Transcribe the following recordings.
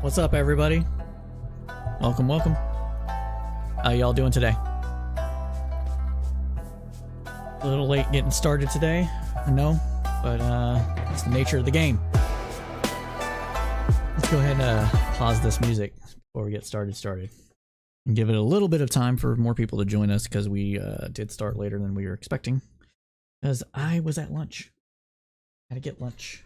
What's up, everybody? Welcome. How y'all doing today? A little late getting started today, I know, but it's the nature of the game. Let's go ahead and pause this music before we get started. And give it a little bit of time for more people to join us, because we did start later than we were expecting. Because I was at lunch. Had to get lunch.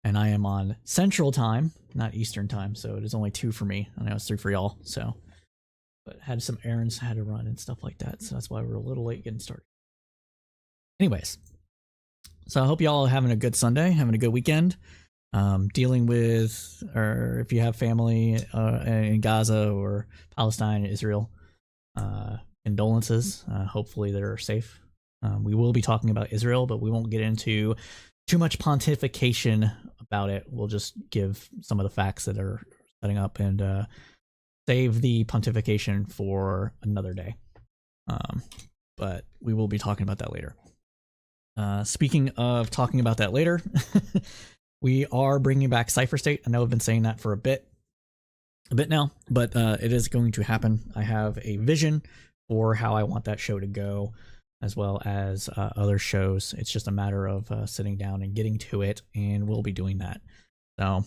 And I am on Central Time, not Eastern Time, so it is only 2 for me. I know it's 3 for y'all, so. But had some errands I had to run and stuff like that, so that's why we're a little late getting started. Anyways, so I hope y'all are having a good Sunday, having a good weekend. Dealing with, or if you have family in Gaza or Palestine, Israel, condolences. Hopefully they're safe. We will be talking about Israel, but we won't get into too much pontification about it. We'll just give some of the facts that are setting up and save the pontification for another day. But we will be talking about that later. Speaking of talking about that later, we are bringing back Cypher State. I know I've been saying that for a bit now, but it is going to happen. I have a vision for how I want that show to go, as well as other shows. It's just a matter of sitting down and getting to it, and we'll be doing that. So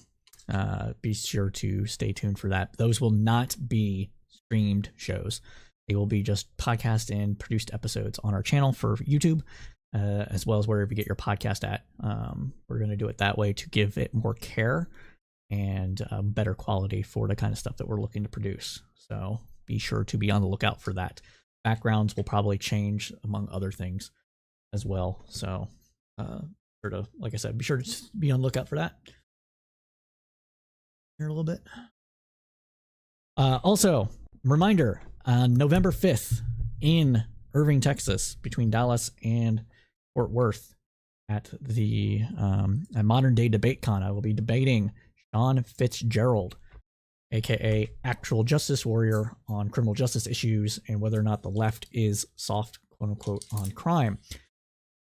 be sure to stay tuned for that. Those will not be streamed shows. They will be just podcast and produced episodes on our channel for YouTube, as well as wherever you get your podcast at. We're going to do it that way to give it more care and better quality for the kind of stuff that we're looking to produce. So be sure to be on the lookout for that. Backgrounds will probably change, among other things, as well. So, like I said, be sure to be on the lookout for that. Here a little bit. Also, reminder, on November 5th in Irving, Texas, between Dallas and Fort Worth, at the Modern Day Debate Con, I will be debating Sean Fitzgerald, aka actual justice warrior, on criminal justice issues and whether or not the left is soft, quote unquote, on crime.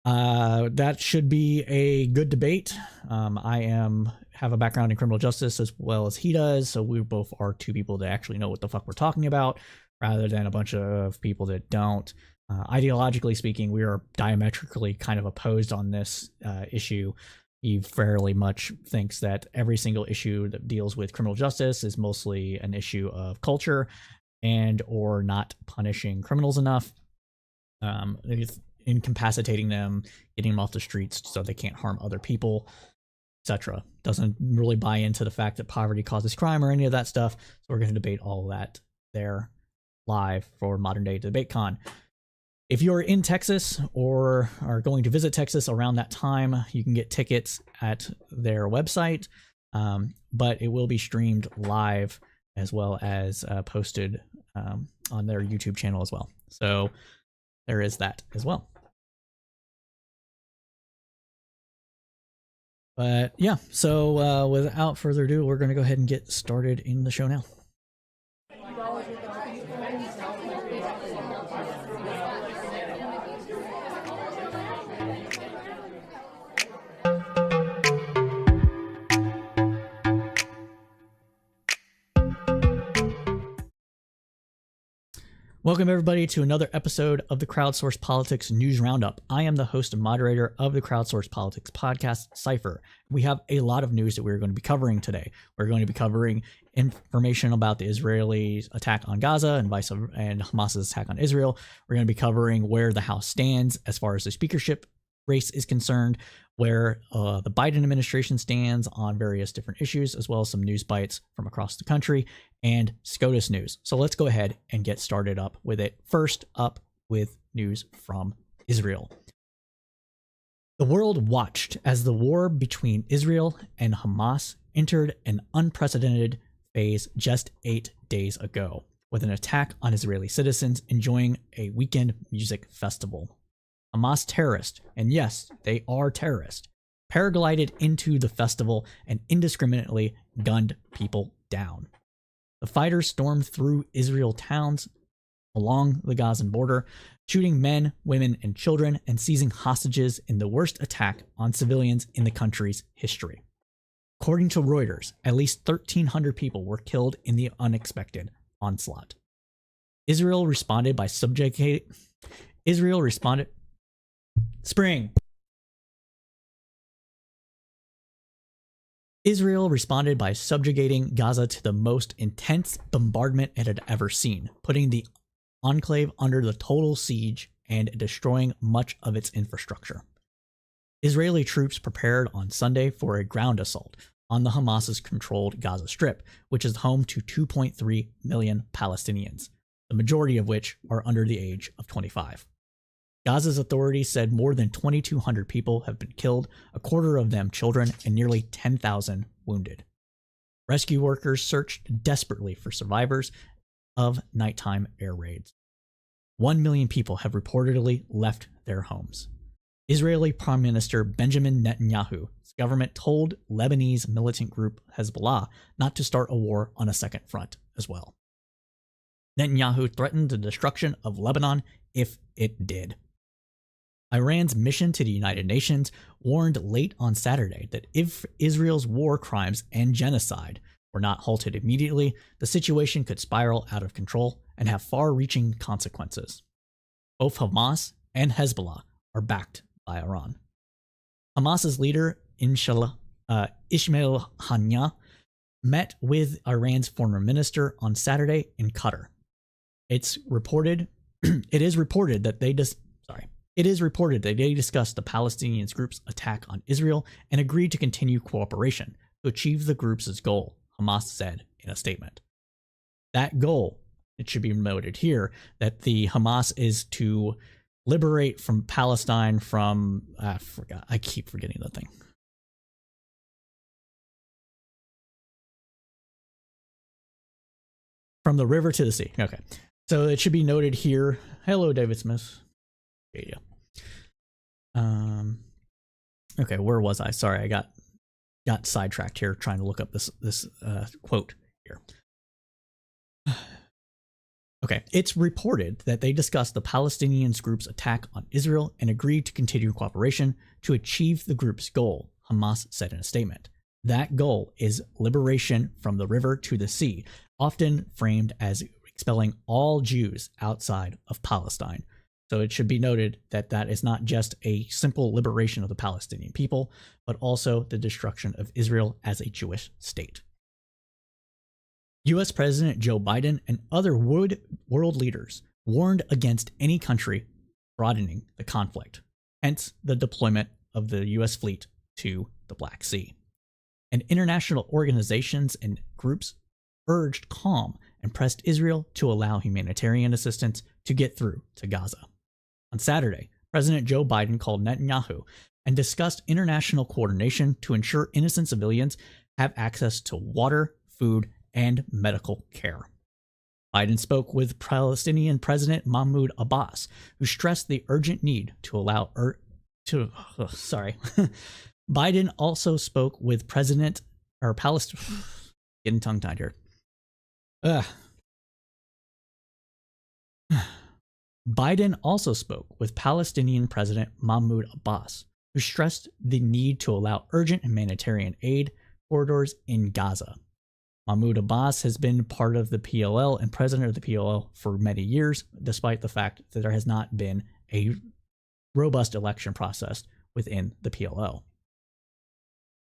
That should be a good debate. I have a background in criminal justice as well as he does, so we both are 2 people that actually know what the fuck we're talking about, rather than a bunch of people that don't. Ideologically speaking, we are diametrically kind of opposed on this issue. He fairly much thinks that every single issue that deals with criminal justice is mostly an issue of culture and or not punishing criminals enough, incapacitating them, getting them off the streets so they can't harm other people, etc. Doesn't really buy into the fact that poverty causes crime or any of that stuff. So we're going to debate all of that there live for Modern Day Debate Con. If you're in Texas or are going to visit Texas around that time, you can get tickets at their website, but it will be streamed live as well as posted on their YouTube channel as well. So there is that as well. But yeah, so without further ado, we're going to go ahead and get started in the show now. Welcome, everybody, to another episode of the Crowdsourced Politics News Roundup. I am the host and moderator of the Crowdsourced Politics podcast, Cypher. We have a lot of news that we're going to be covering today. We're going to be covering information about the Israeli attack on Gaza and Hamas's attack on Israel. We're going to be covering where the House stands as far as the speakership race is concerned, where the Biden administration stands on various different issues, as well as some news bites from across the country and SCOTUS news. So let's go ahead and get started up with it. First up with news from Israel. The world watched as the war between Israel and Hamas entered an unprecedented phase just 8 days ago, with an attack on Israeli citizens enjoying a weekend music festival. Hamas terrorists, and yes, they are terrorists, paraglided into the festival and indiscriminately gunned people down. The fighters stormed through Israel towns along the Gazan border, shooting men, women, and children, and seizing hostages in the worst attack on civilians in the country's history. According to Reuters, at least 1,300 people were killed in the unexpected onslaught. Israel responded by subjugating Gaza to the most intense bombardment it had ever seen, putting the enclave under the total siege and destroying much of its infrastructure. Israeli troops prepared on Sunday for a ground assault on the Hamas's controlled Gaza Strip, which is home to 2.3 million Palestinians, the majority of which are under the age of 25. Gaza's authorities said more than 2,200 people have been killed, a quarter of them children, and nearly 10,000 wounded. Rescue workers searched desperately for survivors of nighttime air raids. 1 million people have reportedly left their homes. Israeli Prime Minister Benjamin Netanyahu's government told Lebanese militant group Hezbollah not to start a war on a second front as well. Netanyahu threatened the destruction of Lebanon if it did. Iran's mission to the United Nations warned late on Saturday that if Israel's war crimes and genocide were not halted immediately, the situation could spiral out of control and have far-reaching consequences. Both Hamas and Hezbollah are backed by Iran. Hamas's leader, Ismail Haniyeh, met with Iran's foreign minister on Saturday in Qatar. It is reported that they discussed the Palestinian group's attack on Israel and agreed to continue cooperation to achieve the group's goal, Hamas said in a statement. That goal, it should be noted here, that the Hamas is to liberate from Palestine from, I keep forgetting the thing. From the river to the sea. Okay. So it should be noted here. Hello, David Smith. There you go. Okay, where was I? Sorry, I got sidetracked here trying to look up this quote here. Okay, it's reported that they discussed the Palestinian group's attack on Israel and agreed to continue cooperation to achieve the group's goal, Hamas said in a statement. That goal is liberation from the river to the sea, often framed as expelling all Jews outside of Palestine. So it should be noted that that is not just a simple liberation of the Palestinian people, but also the destruction of Israel as a Jewish state. U.S. President Joe Biden and other world leaders warned against any country broadening the conflict, hence the deployment of the U.S. fleet to the Black Sea. And international organizations and groups urged calm and pressed Israel to allow humanitarian assistance to get through to Gaza. On Saturday, President Joe Biden called Netanyahu and discussed international coordination to ensure innocent civilians have access to water, food, and medical care. Biden spoke with Palestinian President Mahmoud Abbas, who stressed the urgent need to allow Biden also spoke with getting tongue-tied here. Biden also spoke with Palestinian President Mahmoud Abbas, who stressed the need to allow urgent humanitarian aid corridors in Gaza. Mahmoud Abbas has been part of the PLO and president of the PLO for many years, despite the fact that there has not been a robust election process within the PLO.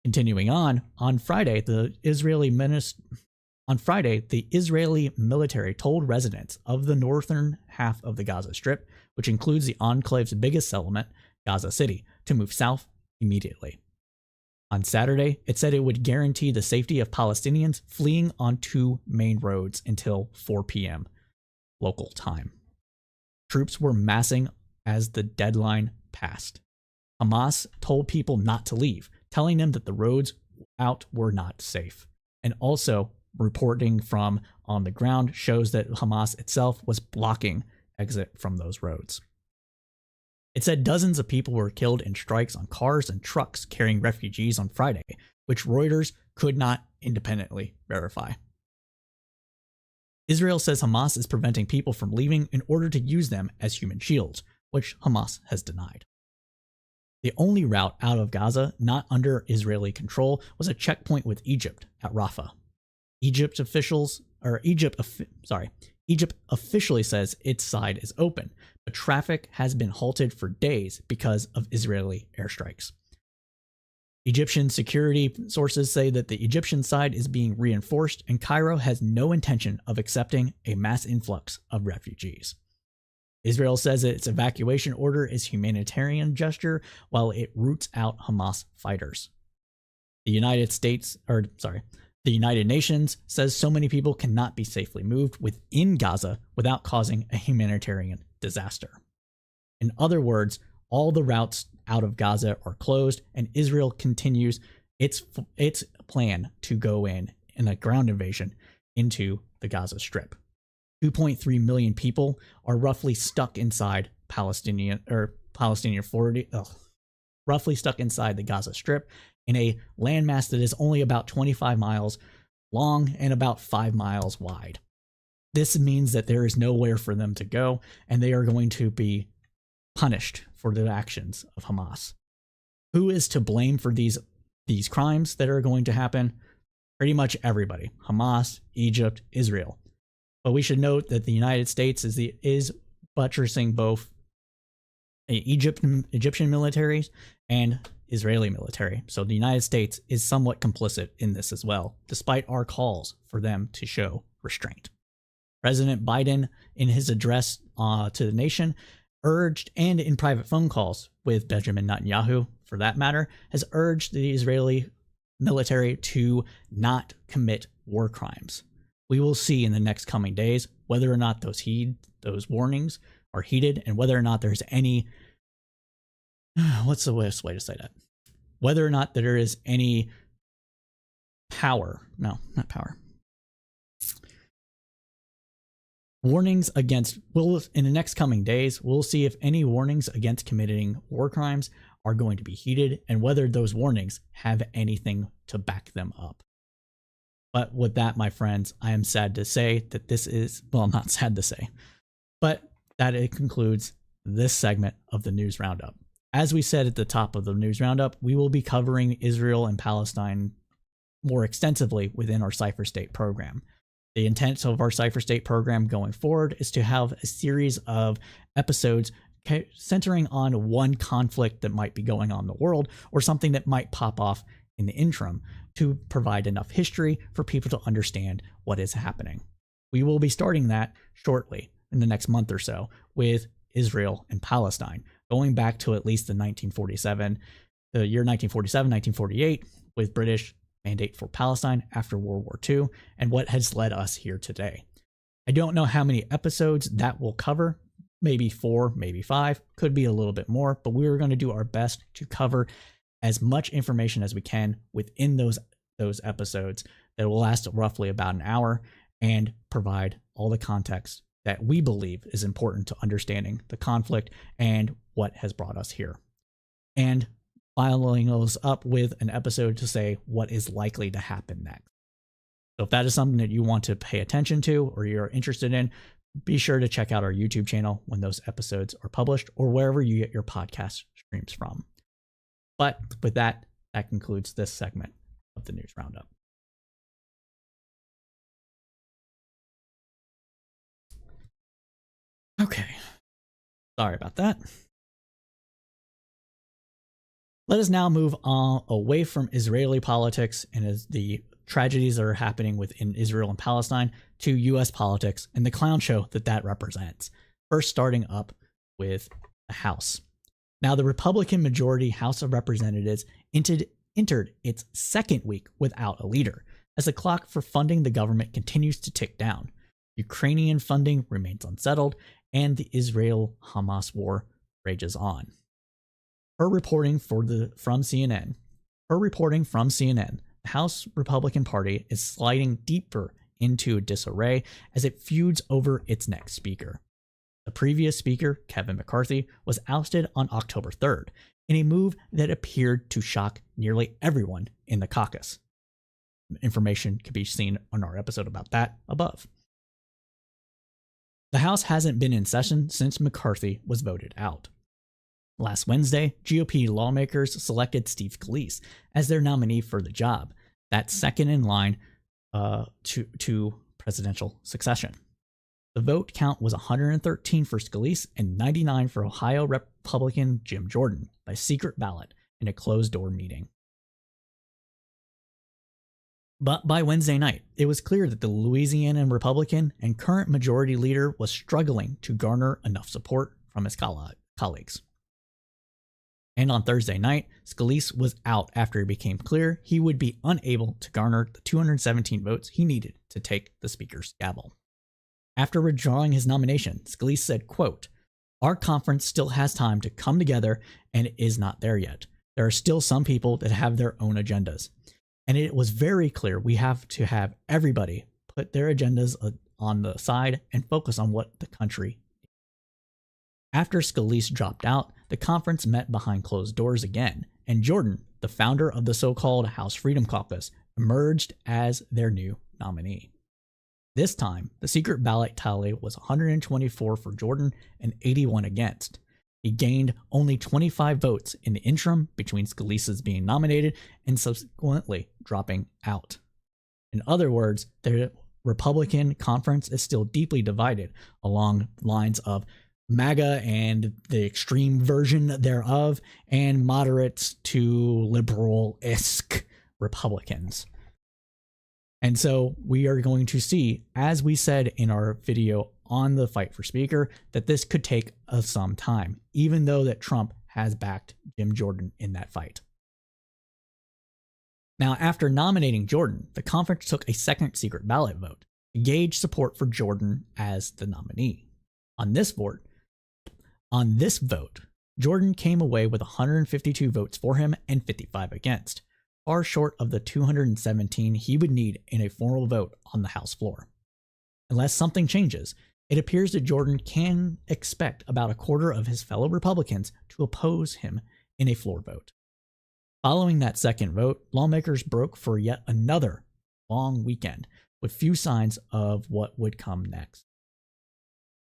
Continuing on Friday, the Israeli military told residents of the northern half of the Gaza Strip, which includes the enclave's biggest settlement, Gaza City, to move south immediately. On Saturday, it said it would guarantee the safety of Palestinians fleeing on two main roads until 4 p.m. local time. Troops were massing as the deadline passed. Hamas told people not to leave, telling them that the roads out were not safe. And also, reporting from on the ground shows that Hamas itself was blocking exit from those roads. It said dozens of people were killed in strikes on cars and trucks carrying refugees on Friday, which Reuters could not independently verify. Israel says Hamas is preventing people from leaving in order to use them as human shields, which Hamas has denied. The only route out of Gaza not under Israeli control was a checkpoint with Egypt at Rafah. Egypt officially says its side is open, but traffic has been halted for days because of Israeli airstrikes. Egyptian security sources say that the Egyptian side is being reinforced, and Cairo has no intention of accepting a mass influx of refugees. Israel says that its evacuation order is a humanitarian gesture while it roots out Hamas fighters. The United Nations says so many people cannot be safely moved within Gaza without causing a humanitarian disaster. In other words, all the routes out of Gaza are closed, and Israel continues its plan to go in a ground invasion into the Gaza Strip. 2.3 million people are roughly stuck inside roughly stuck inside the Gaza Strip in a landmass that is only about 25 miles long and about 5 miles wide. This means that there is nowhere for them to go, and they are going to be punished for the actions of Hamas. Who is to blame for these crimes that are going to happen? Pretty much everybody. Hamas, Egypt, Israel. But we should note that the United States is buttressing both Egyptian militaries and Israeli military. So the United States is somewhat complicit in this as well, despite our calls for them to show restraint. President Biden, in his address to the nation, urged, and in private phone calls with Benjamin Netanyahu, for that matter, has urged the Israeli military to not commit war crimes. We will see in the next coming days whether or not those warnings are heeded, and whether or not there's any what's the best way to say that? Whether or not there is any warnings against, in the next coming days, we'll see if any warnings against committing war crimes are going to be heeded, and whether those warnings have anything to back them up. But with that, my friends, I am sad to say that not sad to say, but that it concludes this segment of the News Roundup. As we said at the top of the News Roundup, we will be covering Israel and Palestine more extensively within our Cypher State program. The intent of our Cypher State program going forward is to have a series of episodes centering on one conflict that might be going on in the world, or something that might pop off in the interim, to provide enough history for people to understand what is happening. We will be starting that shortly in the next month or so with Israel and Palestine, going back to at least the year 1947-1948, with British mandate for Palestine after World War II, and what has led us here today. I don't know how many episodes that will cover, maybe 4, maybe 5, could be a little bit more, but we're going to do our best to cover as much information as we can within those episodes that will last roughly about an hour, and provide all the context that we believe is important to understanding the conflict and what has brought us here. And following those up with an episode to say what is likely to happen next. So if that is something that you want to pay attention to or you're interested in, be sure to check out our YouTube channel when those episodes are published, or wherever you get your podcast streams from. But with that, that concludes this segment of the News Roundup. Okay, sorry about that. Let us now move on away from Israeli politics and as the tragedies that are happening within Israel and Palestine to U.S. politics and the clown show that represents. First, starting up with the House. Now, the Republican majority House of Representatives entered its second week without a leader, as the clock for funding the government continues to tick down. Ukrainian funding remains unsettled, and the Israel-Hamas war rages on. Per reporting from CNN, the House Republican Party is sliding deeper into disarray as it feuds over its next speaker. The previous speaker, Kevin McCarthy, was ousted on October 3rd in a move that appeared to shock nearly everyone in the caucus. Information can be seen on our episode about that above. The House hasn't been in session since McCarthy was voted out. Last Wednesday, GOP lawmakers selected Steve Scalise as their nominee for the job. That's second in line to presidential succession. The vote count was 113 for Scalise and 99 for Ohio Republican Jim Jordan by secret ballot in a closed-door meeting. But by Wednesday night, it was clear that the Louisiana Republican and current majority leader was struggling to garner enough support from his colleagues. And on Thursday night, Scalise was out after it became clear he would be unable to garner the 217 votes he needed to take the speaker's gavel. After withdrawing his nomination, Scalise said, quote, "Our conference still has time to come together and it is not there yet. There are still some people that have their own agendas. And it was very clear we have to have everybody put their agendas on the side and focus on what the country needs." After Scalise dropped out, the conference met behind closed doors again, and Jordan, the founder of the so-called House Freedom Caucus, emerged as their new nominee. This time, the secret ballot tally was 124 for Jordan and 81 against. He gained only 25 votes in the interim between Scalise's being nominated and subsequently dropping out. In other words, the Republican conference is still deeply divided along lines of MAGA and the extreme version thereof, and moderates to liberal-esque Republicans. And so we are going to see, as we said in our video on the fight for speaker, that this could take some time, even though that Trump has backed Jim Jordan in that fight. Now, after nominating Jordan, the conference took a second secret ballot vote to gauge support for Jordan as the nominee. On this vote, Jordan came away with 152 votes for him and 55 against, far short of the 217 he would need in a formal vote on the House floor. Unless something changes, it appears that Jordan can expect about a quarter of his fellow Republicans to oppose him in a floor vote. Following that second vote, lawmakers broke for yet another long weekend with few signs of what would come next.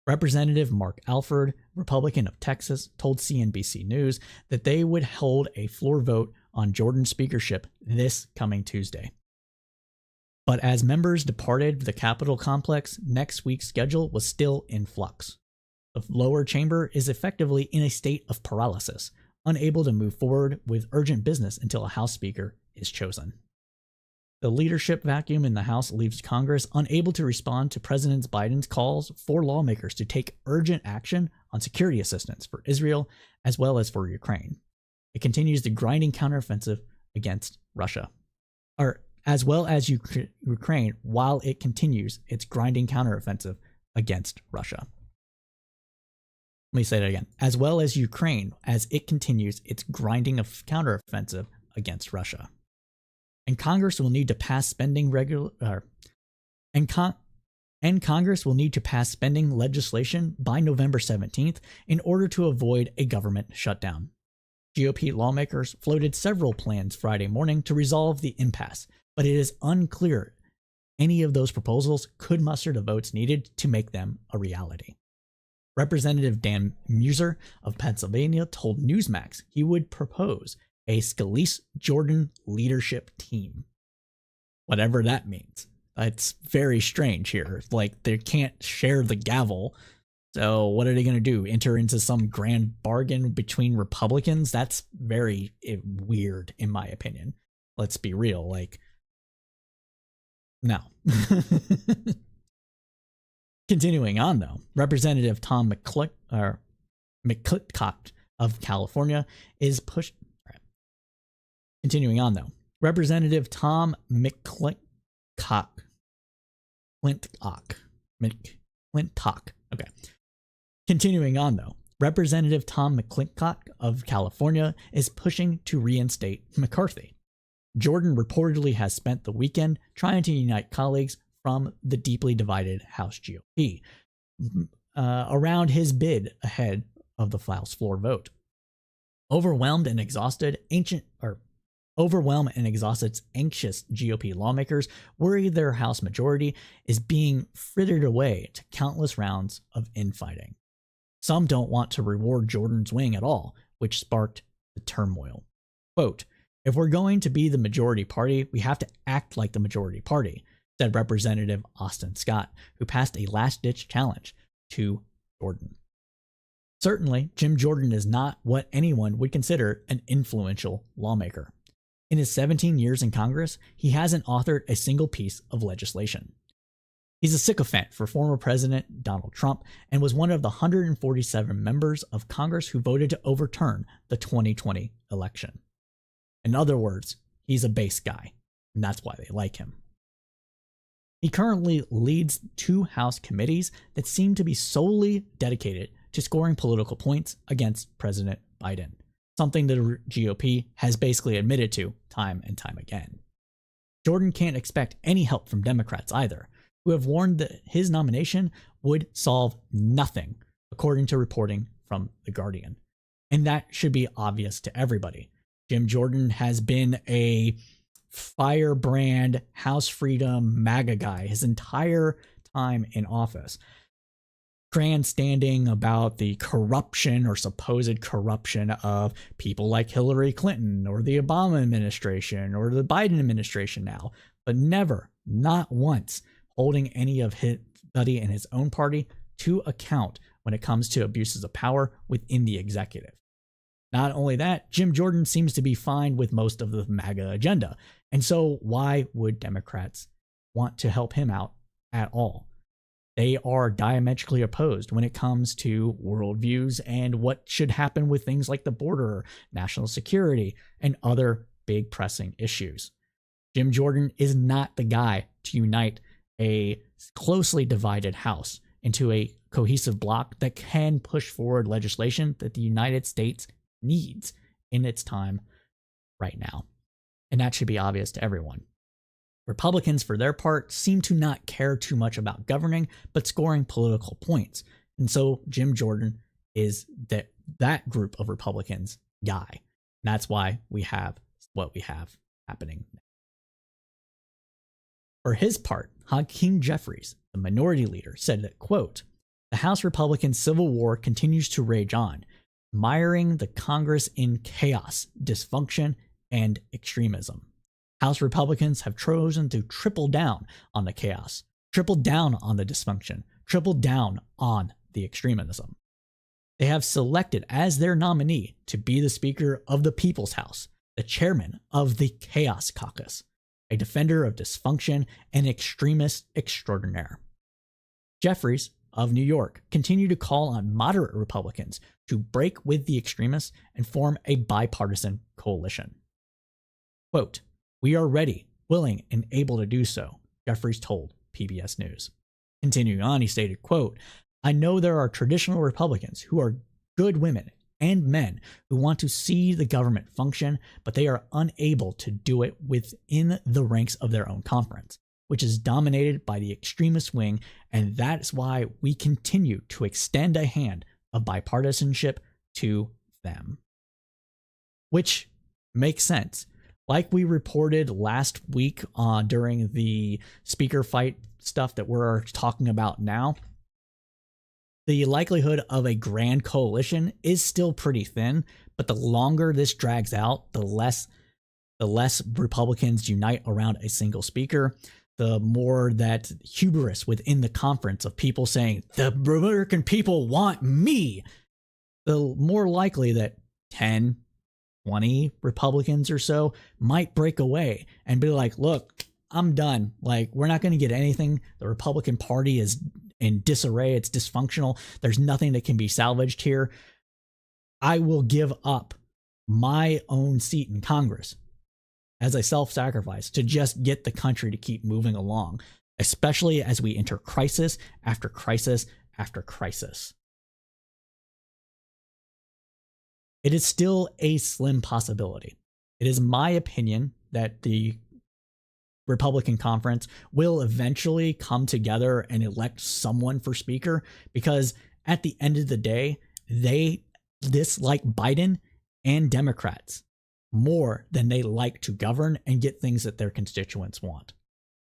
Representative Mark Alford, Republican of Texas, told CNBC News that they would hold a floor vote on Jordan's speakership this coming Tuesday. But as members departed the Capitol complex, next week's schedule was still in flux. The lower chamber is effectively in a state of paralysis, unable to move forward with urgent business until a House Speaker is chosen. The leadership vacuum in the House leaves Congress unable to respond to President Biden's calls for lawmakers to take urgent action on security assistance for Israel as well as for Ukraine. It continues the grinding counteroffensive against Russia, as well as Ukraine, while it continues its grinding counteroffensive against Russia. Let me say that again. As well as Ukraine, as it continues its grinding counteroffensive against Russia. And Congress will need to pass spending Congress will need to pass spending legislation by November 17th in order to avoid a government shutdown. GOP lawmakers floated several plans Friday morning to resolve the impasse, but it is unclear any of those proposals could muster the votes needed to make them a reality. Representative Dan Muser of Pennsylvania told Newsmax he would propose a Scalise-Jordan leadership team. Whatever that means. It's very strange here. Like, they can't share the gavel. So what are they going to do? Enter into some grand bargain between Republicans? That's very weird, in my opinion. Let's be real. Like, no. Continuing on, though, Representative Tom McClintock of California is pushing. Continuing on, though, Representative Tom McClintock. Okay. Continuing on, though, Representative Tom McClintock of California is pushing to reinstate McCarthy. Jordan reportedly has spent the weekend trying to unite colleagues from the deeply divided House GOP around his bid ahead of the House floor vote. Overwhelmed and exhausted, anxious GOP lawmakers worry their House majority is being frittered away to countless rounds of infighting. Some don't want to reward Jordan's wing at all, which sparked the turmoil. Quote, "If we're going to be the majority party, we have to act like the majority party," said Representative Austin Scott, who passed a last-ditch challenge to Jordan. Certainly, Jim Jordan is not what anyone would consider an influential lawmaker. In his 17 years in Congress, he hasn't authored a single piece of legislation. He's a sycophant for former President Donald Trump and was one of the 147 members of Congress who voted to overturn the 2020 election. In other words, he's a base guy, and that's why they like him. He currently leads 2 House committees that seem to be solely dedicated to scoring political points against President Biden, something the GOP has basically admitted to time and time again. Jordan can't expect any help from Democrats either, who have warned that his nomination would solve nothing, according to reporting from The Guardian. And that should be obvious to everybody. Jim Jordan has been a firebrand, House Freedom, MAGA guy his entire time in office, grandstanding about the corruption or supposed corruption of people like Hillary Clinton or the Obama administration or the Biden administration now, but never, not once, holding any of his buddy and his own party to account when it comes to abuses of power within the executive. Not only that, Jim Jordan seems to be fine with most of the MAGA agenda. And so why would Democrats want to help him out at all? They are diametrically opposed when it comes to worldviews and what should happen with things like the border, national security, and other big pressing issues. Jim Jordan is not the guy to unite a closely divided House into a cohesive bloc that can push forward legislation that the United States needs in its time right now. And that should be obvious to everyone. Republicans, for their part, seem to not care too much about governing, but scoring political points. And so Jim Jordan is that group of Republicans guy. And that's why we have what we have happening now. For his part, Hakeem Jeffries, the minority leader, said that, quote, "The House Republican civil war continues to rage on, miring the Congress in chaos, dysfunction, and extremism. House Republicans have chosen to triple down on the chaos, triple down on the dysfunction, triple down on the extremism. They have selected as their nominee to be the Speaker of the People's House, the chairman of the Chaos Caucus, a defender of dysfunction and extremist extraordinaire." Jeffries of New York continued to call on moderate Republicans to break with the extremists and form a bipartisan coalition. Quote, "We are ready, willing, and able to do so," Jeffries told PBS News. Continuing on, he stated, quote, "I know there are traditional Republicans who are good women and men who want to see the government function, but they are unable to do it within the ranks of their own conference, which is dominated by the extremist wing, and that's why we continue to extend a hand of bipartisanship to them." Which makes sense. Like we reported last week during the speaker fight stuff that we're talking about now, the likelihood of a grand coalition is still pretty thin, but the longer this drags out, the less Republicans unite around a single speaker, the more that hubris within the conference of people saying, "The American people want me," the more likely that 10, 20 Republicans or so might break away and be like, "Look, I'm done. Like, we're not going to get anything. The Republican Party is in disarray. It's dysfunctional. There's nothing that can be salvaged here. I will give up my own seat in Congress as a self-sacrifice to just get the country to keep moving along, especially as we enter crisis after crisis after crisis." It is still a slim possibility. It is my opinion that the Republican conference will eventually come together and elect someone for speaker, because at the end of the day, they dislike Biden and Democrats more than they like to govern and get things that their constituents want.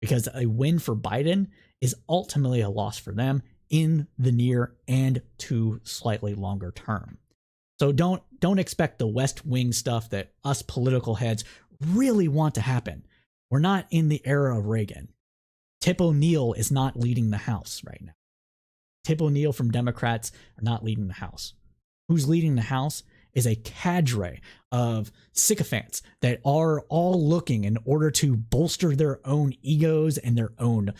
Because a win for Biden is ultimately a loss for them in the near and to slightly longer term. So don't expect the West Wing stuff that us political heads really want to happen. We're not in the era of Reagan. Tip O'Neill is not leading the House right now. Tip O'Neill from Democrats are not leading the House. Who's leading the House is a cadre of sycophants that are all looking in order to bolster their own egos and their own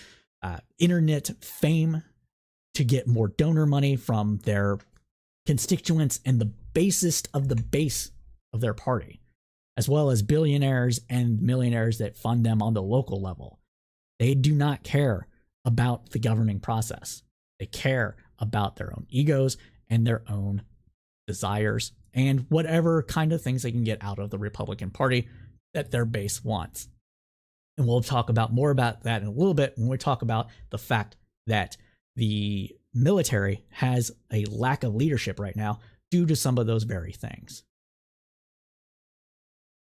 internet fame to get more donor money from their constituents and the basest of the base of their party, as well as billionaires and millionaires that fund them on the local level. They do not care about the governing process. They care about their own egos and their own desires and whatever kind of things they can get out of the Republican Party that their base wants. And we'll talk about more about that in a little bit when we talk about the fact that the military has a lack of leadership right now due to some of those very things.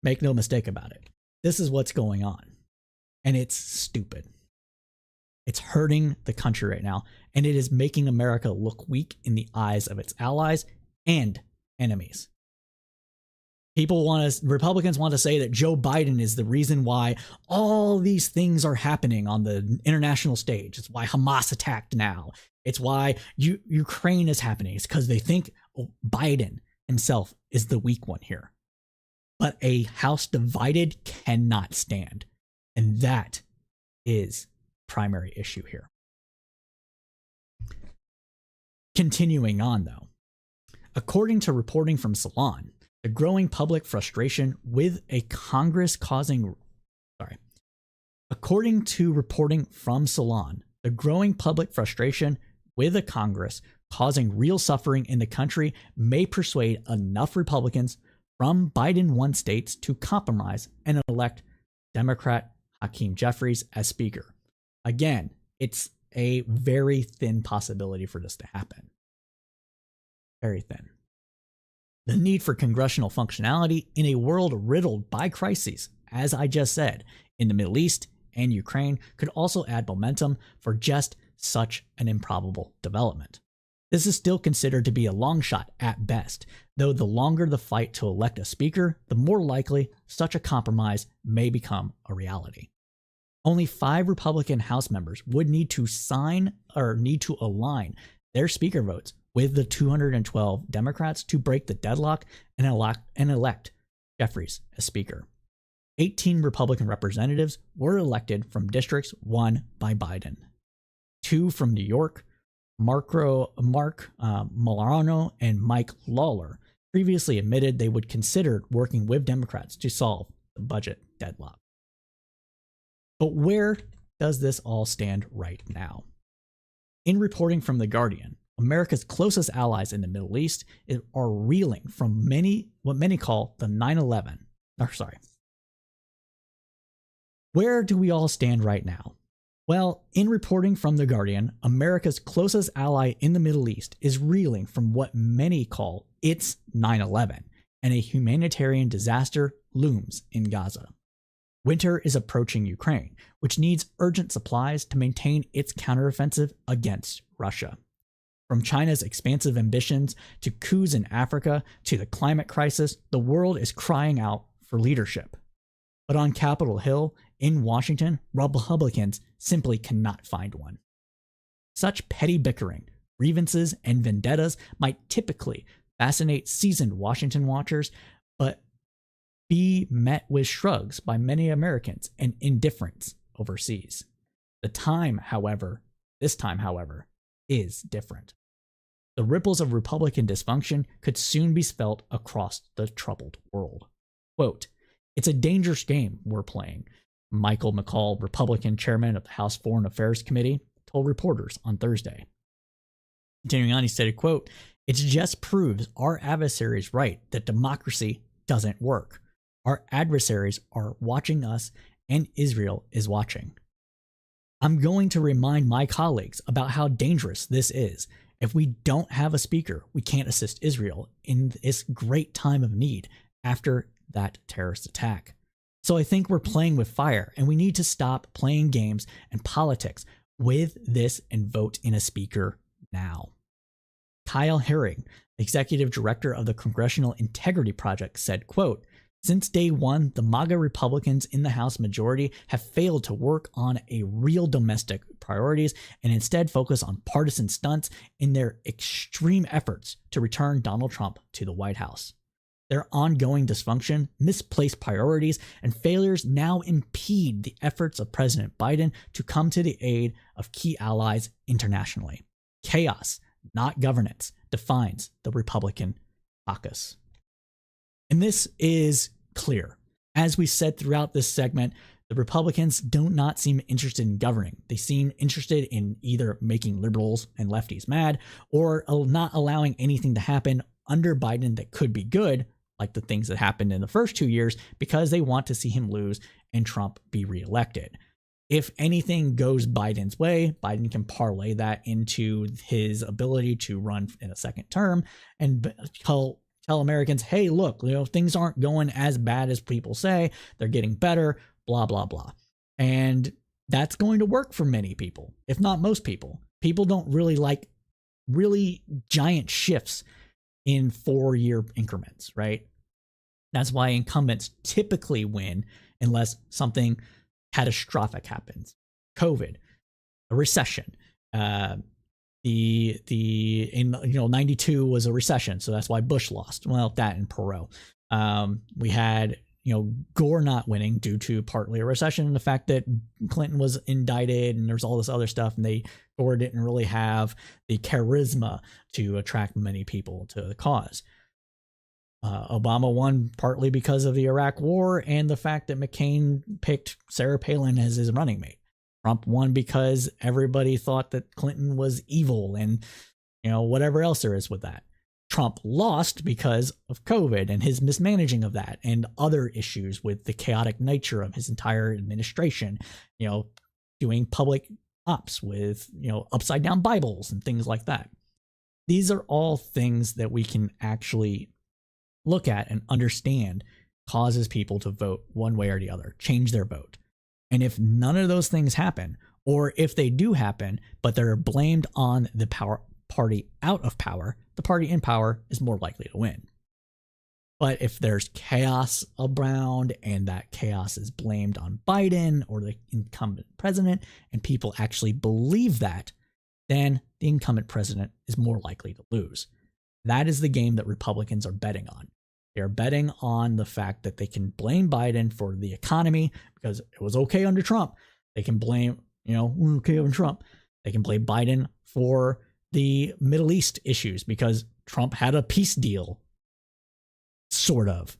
Make no mistake about it. This is what's going on. And it's stupid. It's hurting the country right now, and it is making America look weak in the eyes of its allies and enemies. Republicans want to say that Joe Biden is the reason why all these things are happening on the international stage. It's why Hamas attacked now. It's why Ukraine is happening. It's because they think Biden himself is the weak one here. But a house divided cannot stand. And that is primary issue here. Continuing on, though, according to reporting from Salon, the growing public frustration with a Congress causing... According to reporting from Salon, the growing public frustration with a Congress causing real suffering in the country may persuade enough Republicans from Biden-won states to compromise and elect Democrat Hakeem Jeffries as Speaker. Again, it's a very thin possibility for this to happen. Very thin. The need for congressional functionality in a world riddled by crises, as I just said, in the Middle East and Ukraine, could also add momentum for just such an improbable development. This is still considered to be a long shot at best, though the longer the fight to elect a speaker, the more likely such a compromise may become a reality. Only 5 Republican House members would need to align their speaker votes with the 212 Democrats to break the deadlock and elect Jeffries as Speaker. 18 Republican representatives were elected from districts won by Biden. 2 from New York, Mark Molarano and Mike Lawler, previously admitted they would consider working with Democrats to solve the budget deadlock. But where does this all stand right now? In reporting from The Guardian, America's closest allies in the Middle East are reeling from what many call the 9/11. Where do we all stand right now? Well, in reporting from The Guardian, America's closest ally in the Middle East is reeling from what many call its 9/11, and a humanitarian disaster looms in Gaza. Winter is approaching Ukraine, which needs urgent supplies to maintain its counteroffensive against Russia. From China's expansive ambitions to coups in Africa to the climate crisis, the world is crying out for leadership. But on Capitol Hill in Washington, Republicans simply cannot find one. Such petty bickering, grievances, and vendettas might typically fascinate seasoned Washington watchers, but be met with shrugs by many Americans and indifference overseas. This time, however, is different. The ripples of Republican dysfunction could soon be felt across the troubled world. Quote, "It's a dangerous game we're playing," Michael McCall, Republican chairman of the House Foreign Affairs Committee, told reporters on Thursday. Continuing on, he stated, quote, "It just proves our adversaries right that democracy doesn't work. Our adversaries are watching us and Israel is watching. I'm going to remind my colleagues about how dangerous this is. If we don't have a speaker, we can't assist Israel in this great time of need after that terrorist attack. So I think we're playing with fire, and we need to stop playing games and politics with this and vote in a speaker now." Kyle Herring, executive director of the Congressional Integrity Project, said, quote, "Since day one, the MAGA Republicans in the House majority have failed to work on a real domestic priorities and instead focus on partisan stunts in their extreme efforts to return Donald Trump to the White House. Their ongoing dysfunction, misplaced priorities, and failures now impede the efforts of President Biden to come to the aid of key allies internationally. Chaos, not governance, defines the Republican caucus." And this is clear. As we said throughout this segment, the Republicans do not seem interested in governing. They seem interested in either making liberals and lefties mad or not allowing anything to happen under Biden that could be good, like the things that happened in the first 2 years, because they want to see him lose and Trump be reelected. If anything goes Biden's way, Biden can parlay that into his ability to run in a second term and tell Americans, hey, look, things aren't going as bad as people say. They're getting better, blah, blah, blah. And that's going to work for many people, if not most people. People don't really like really giant shifts in 4-year increments, right? That's why incumbents typically win unless something catastrophic happens. COVID, a recession. In 92 was a recession, so that's why Bush lost. Well, that and Perot. We had Gore not winning due to partly a recession and the fact that Clinton was indicted and there's all this other stuff, and Gore didn't really have the charisma to attract many people to the cause. Obama won partly because of the Iraq War and the fact that McCain picked Sarah Palin as his running mate. Trump won because everybody thought that Clinton was evil and whatever else there is with that. Trump lost because of COVID and his mismanaging of that and other issues with the chaotic nature of his entire administration, doing public ops with, upside down Bibles and things like that. These are all things that we can actually look at and understand causes people to vote one way or the other, change their vote. And if none of those things happen, or if they do happen, but they're blamed on the party out of power, the party in power is more likely to win. But if there's chaos around and that chaos is blamed on Biden or the incumbent president, and people actually believe that, then the incumbent president is more likely to lose. That is the game that Republicans are betting on. They're betting on the fact that they can blame Biden for the economy because it was okay under Trump. They can blame, okay under Trump. They can blame Biden for the Middle East issues because Trump had a peace deal. Sort of.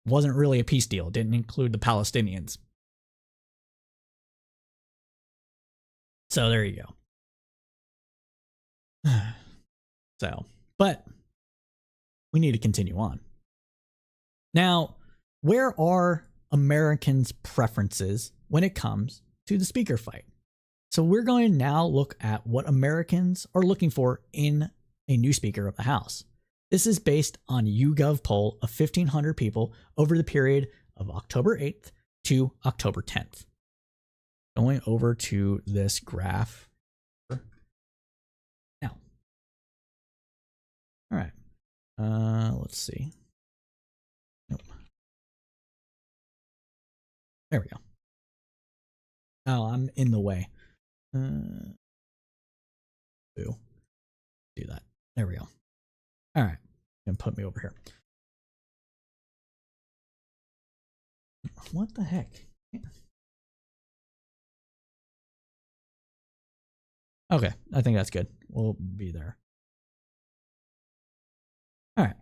Wasn't really a peace deal. Didn't include the Palestinians. So there you go. But we need to continue on. Now, where are Americans' preferences when it comes to the speaker fight? So we're going to now look at what Americans are looking for in a new Speaker of the House. This is based on YouGov poll of 1,500 people over the period of October 8th to October 10th. Going over to this graph now. All right. Let's see. Nope. There we go. Oh, I'm in the way. Do that. There we go. All right. And put me over here. What the heck? Okay, I think that's good. We'll be there. All right.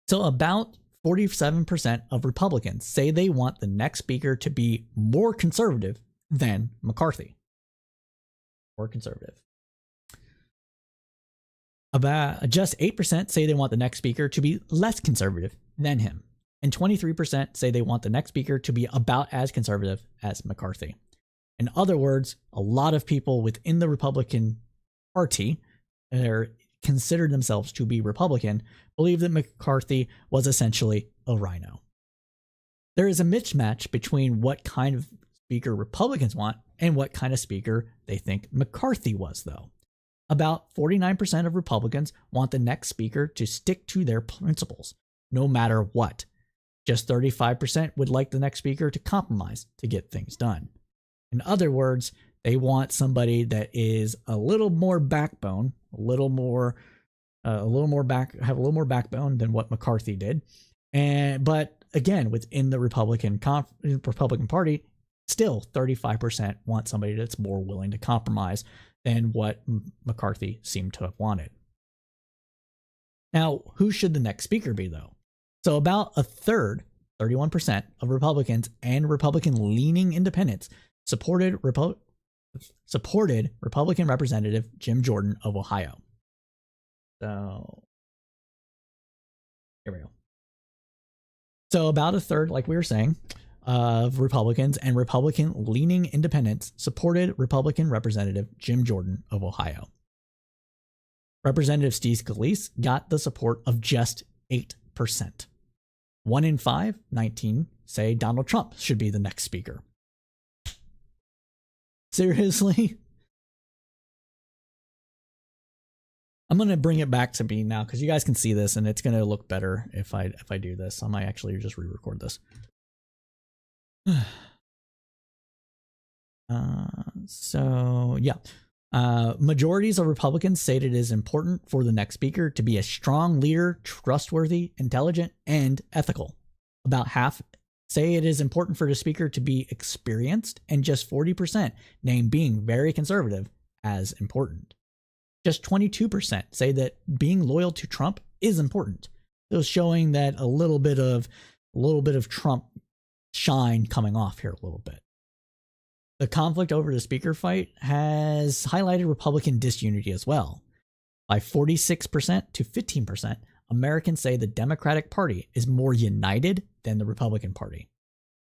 So about 47% of Republicans say they want the next speaker to be more conservative than McCarthy. More conservative. About just 8% say they want the next speaker to be less conservative than him. And 23% say they want the next speaker to be about as conservative as McCarthy. In other words, a lot of people within the Republican Party that consider themselves to be Republican believe that McCarthy was essentially a rhino. There is a mismatch between what kind of speaker Republicans want and what kind of speaker they think McCarthy was, though. About 49% of Republicans want the next speaker to stick to their principles, no matter what. Just 35% would like the next speaker to compromise to get things done. In other words, they want somebody that is a little more backbone, have a little more backbone than what McCarthy did. But again, within the Republican Party, still 35% want somebody that's more willing to compromise than what McCarthy seemed to have wanted. Now, who should the next speaker be, though? So about a third, 31% of Republicans and Republican-leaning independents supported Republican Representative Jim Jordan of Ohio. So here we go. So about a third, like we were saying, of Republicans and Republican-leaning independents supported Republican Representative Jim Jordan of Ohio. Representative Steve Scalise got the support of just 8%. 1 in 5, 19, say Donald Trump should be the next speaker. Seriously? I'm going to bring it back to me now because you guys can see this and it's going to look better if I do this. I might actually just re-record this. Majorities of Republicans state it is important for the next speaker to be a strong leader, trustworthy, intelligent, and ethical. About half say it is important for the speaker to be experienced, and just 40% name being very conservative as important. Just 22% say that being loyal to Trump is important. So showing that a little bit of Trump shine coming off here a little bit. The conflict over the speaker fight has highlighted Republican disunity as well. By 46% to 15%, Americans say the Democratic Party is more united than the Republican Party.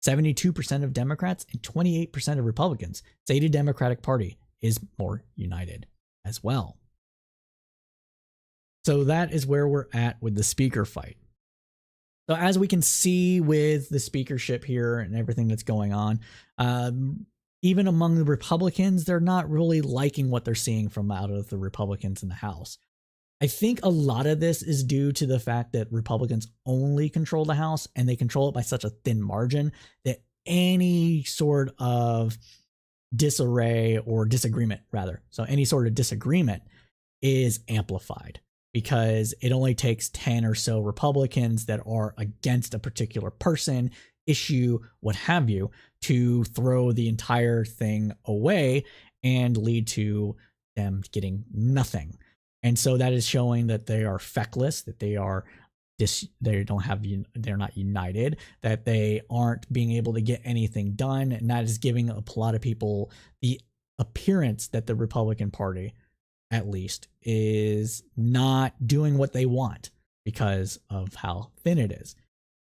72% of Democrats and 28% of Republicans say the Democratic Party is more united as well. So that is where we're at with the speaker fight. So as we can see with the speakership here and everything that's going on, even among the Republicans, they're not really liking what they're seeing from out of the Republicans in the House. I think a lot of this is due to the fact that Republicans only control the House and they control it by such a thin margin that any sort of disarray or disagreement, rather, so any sort of disagreement is amplified because it only takes 10 or so Republicans that are against a particular person, issue, what have you, to throw the entire thing away and lead to them getting nothing. And so that is showing that they are feckless, that they're not united, that they aren't being able to get anything done. And that is giving a lot of people the appearance that the Republican Party, at least, is not doing what they want because of how thin it is.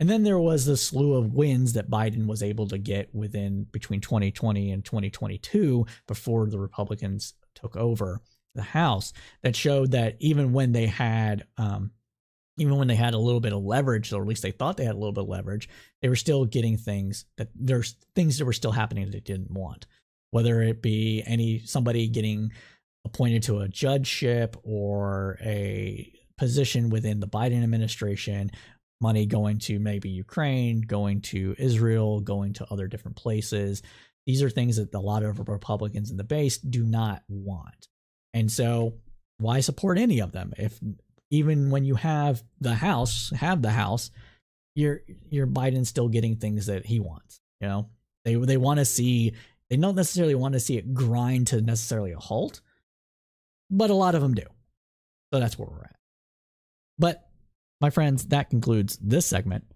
And then there was the slew of wins that Biden was able to get between 2020 and 2022 before the Republicans took over the House, that showed that even when they had a little bit of leverage, or at least they thought they had a little bit of leverage, they were still getting things that were still happening that they didn't want, whether it be somebody getting appointed to a judgeship or a position within the Biden administration, money going to maybe Ukraine, going to Israel, going to other different places. These are things that a lot of Republicans in the base do not want. And so why support any of them? If even when you have the House, you're Biden's still getting things that he wants. You know, they want to see, they don't necessarily want to see it grind to necessarily a halt, but a lot of them do. So that's where we're at. But my friends, that concludes this segment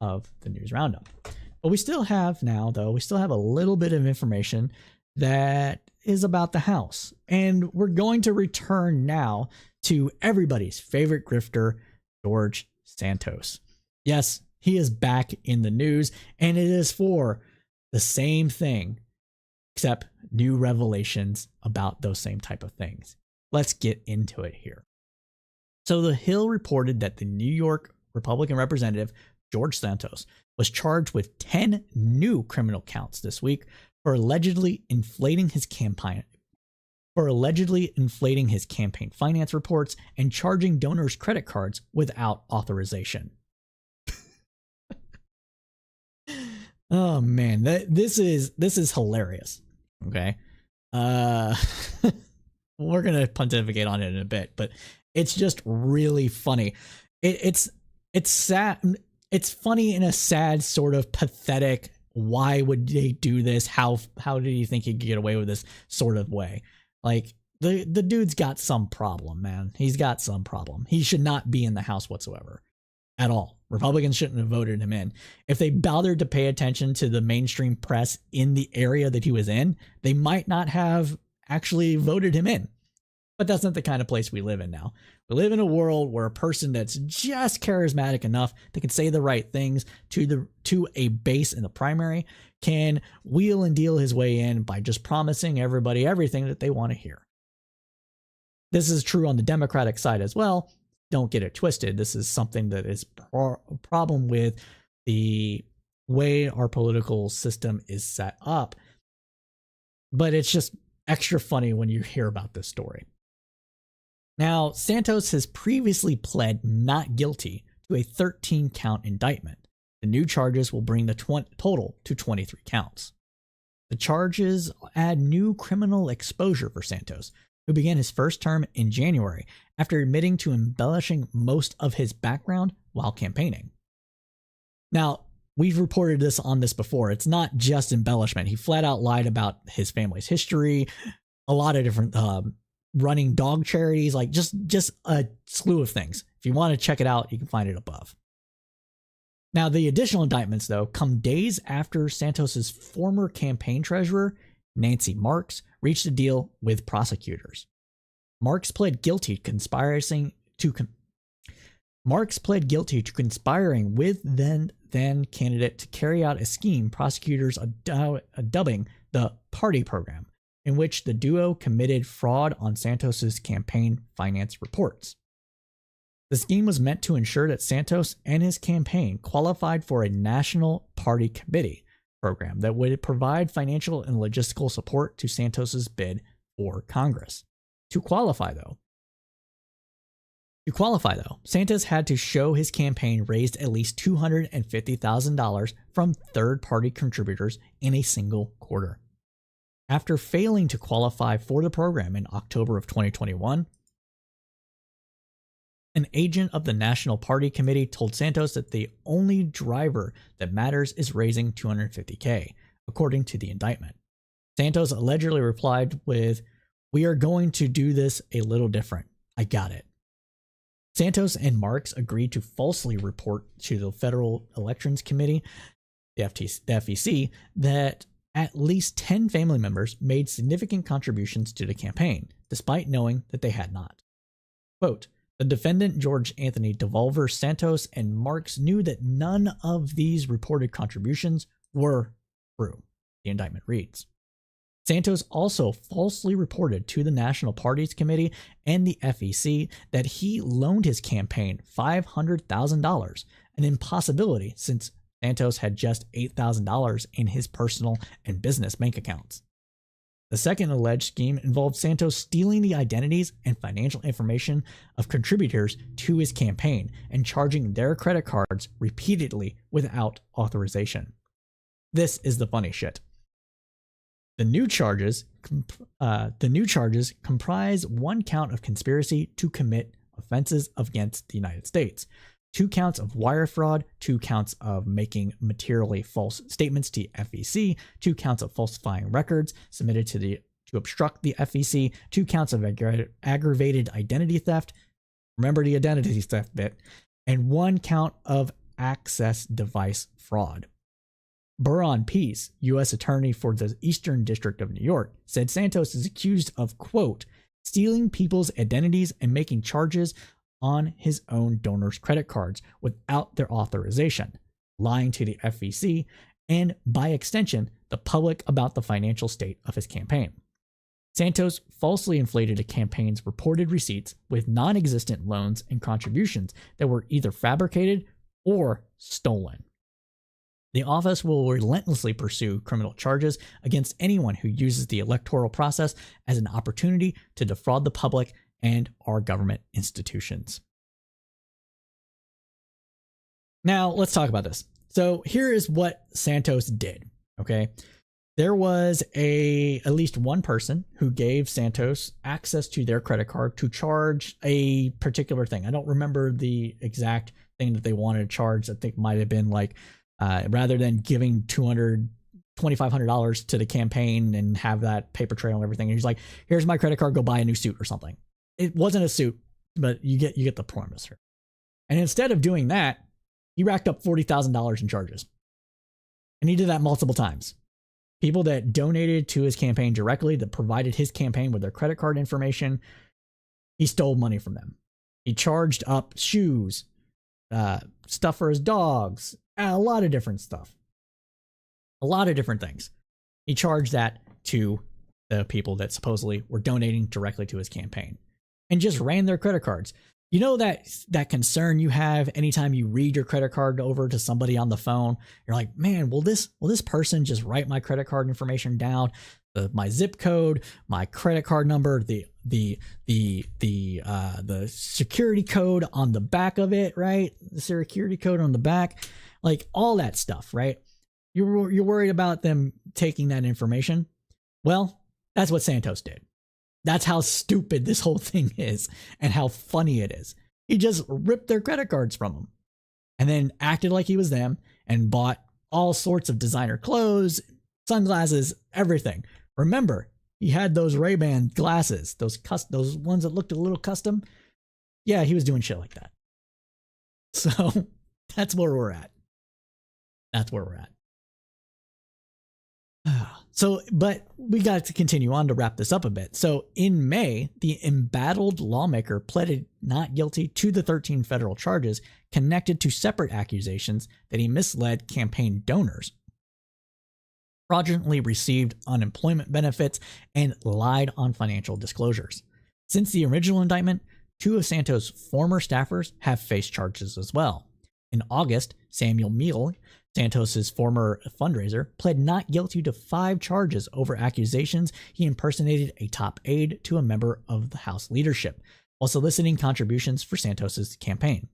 of the News Roundup. But we still have a little bit of information that is about the House. And we're going to return now to everybody's favorite grifter, George Santos. Yes, he is back in the news, and it is for the same thing, except new revelations about those same type of things. Let's get into it here. So the Hill reported that the New York Republican representative, George Santos, was charged with 10 new criminal counts this week for allegedly inflating his campaign for allegedly inflating his campaign finance reports and charging donors' credit cards without authorization. Oh man, this is hilarious. Okay. We're gonna pontificate on it in a bit, but it's just really funny. It's sad. It's funny in a sad, sort of pathetic. Why would they do this? How did you think he could get away with this sort of way? Like the dude's got some problem, man. He's got some problem. He should not be in the House whatsoever, at all. Republicans shouldn't have voted him in. If they bothered to pay attention to the mainstream press in the area that he was in, they might not have actually voted him in. But that's not the kind of place we live in now. We live in a world where a person that's just charismatic enough that can say the right things to a base in the primary can wheel and deal his way in by just promising everybody everything that they want to hear. This is true on the Democratic side as well. Don't get it twisted. This is something that is a problem with the way our political system is set up. But it's just extra funny when you hear about this story. Now, Santos has previously pled not guilty to a 13-count indictment. The new charges will bring the total to 23 counts. The charges add new criminal exposure for Santos, who began his first term in January after admitting to embellishing most of his background while campaigning. Now, we've reported on this before. It's not just embellishment. He flat out lied about his family's history, a lot of different running dog charities, like just a slew of things. If you want to check it out, you can find it above. Now, the additional indictments, though, come days after Santos's former campaign treasurer, Nancy Marks, reached a deal with prosecutors. Marks pled guilty to conspiring with then candidate to carry out a scheme prosecutors are dubbing the Party Program, in which the duo committed fraud on Santos's campaign finance reports. The scheme was meant to ensure that Santos and his campaign qualified for a national party committee program that would provide financial and logistical support to Santos's bid for Congress. To qualify though, Santos had to show his campaign raised at least $250,000 from third-party contributors in a single quarter. After failing to qualify for the program in October of 2021, an agent of the National Party Committee told Santos that the only driver that matters is raising $250K, according to the indictment. Santos allegedly replied with, "We are going to do this a little different. I got it." Santos and Marks agreed to falsely report to the Federal Elections Committee, the FEC, that at least 10 family members made significant contributions to the campaign, despite knowing that they had not. Quote, "The defendant, George Anthony DeVolver, Santos, and Marks knew that none of these reported contributions were true," the indictment reads. Santos also falsely reported to the National Parties Committee and the FEC that he loaned his campaign $500,000, an impossibility since Santos had just $8,000 in his personal and business bank accounts. The second alleged scheme involved Santos stealing the identities and financial information of contributors to his campaign and charging their credit cards repeatedly without authorization. This is the funny shit. The new charges comprise one count of conspiracy to commit offenses against the United States, 2 counts of wire fraud, 2 counts of making materially false statements to the FEC, 2 counts of falsifying records submitted to obstruct the FEC, 2 counts of aggravated identity theft, remember the identity theft bit, and 1 count of access device fraud. Buron Peace, U.S. Attorney for the Eastern District of New York, said Santos is accused of, quote, "stealing people's identities and making charges on his own donors' credit cards without their authorization, lying to the FEC, and by extension, the public about the financial state of his campaign." Santos falsely inflated a campaign's reported receipts with non-existent loans and contributions that were either fabricated or stolen. The office will relentlessly pursue criminal charges against anyone who uses the electoral process as an opportunity to defraud the public and our government institutions. Now, let's talk about this. So here is what Santos did, okay? There was at least one person who gave Santos access to their credit card to charge a particular thing. I don't remember the exact thing that they wanted to charge. I think it might have been like, rather than giving $2,500 to the campaign and have that paper trail and everything, he's like, here's my credit card, go buy a new suit or something. It wasn't a suit, but you get the premise here. And instead of doing that, he racked up $40,000 in charges. And he did that multiple times. People that donated to his campaign directly, that provided his campaign with their credit card information, he stole money from them. He charged up shoes, stuff for his dogs, a lot of different stuff. A lot of different things. He charged that to the people that supposedly were donating directly to his campaign and just ran their credit cards. You know that concern you have anytime you read your credit card over to somebody on the phone? You're like, man, will this person just write my credit card information down, my zip code, my credit card number, the security code on the back of it, right? The security code on the back, like all that stuff, right? You're worried about them taking that information. Well, that's what Santos did. That's how stupid this whole thing is and how funny it is. He just ripped their credit cards from them and then acted like he was them and bought all sorts of designer clothes, sunglasses, everything. Remember, he had those Ray-Ban glasses, those ones that looked a little custom. Yeah, he was doing shit like that. So that's where we're at. That's where we're at. So, but we got to continue on to wrap this up a bit. So in May, the embattled lawmaker pleaded not guilty to the 13 federal charges connected to separate accusations that he misled campaign donors, fraudulently received unemployment benefits, and lied on financial disclosures. Since the original indictment, 2 of Santos' former staffers have faced charges as well. In August, Samuel Meal, Santos' former fundraiser, pled not guilty to 5 charges over accusations he impersonated a top aide to a member of the House leadership while soliciting contributions for Santos' campaign.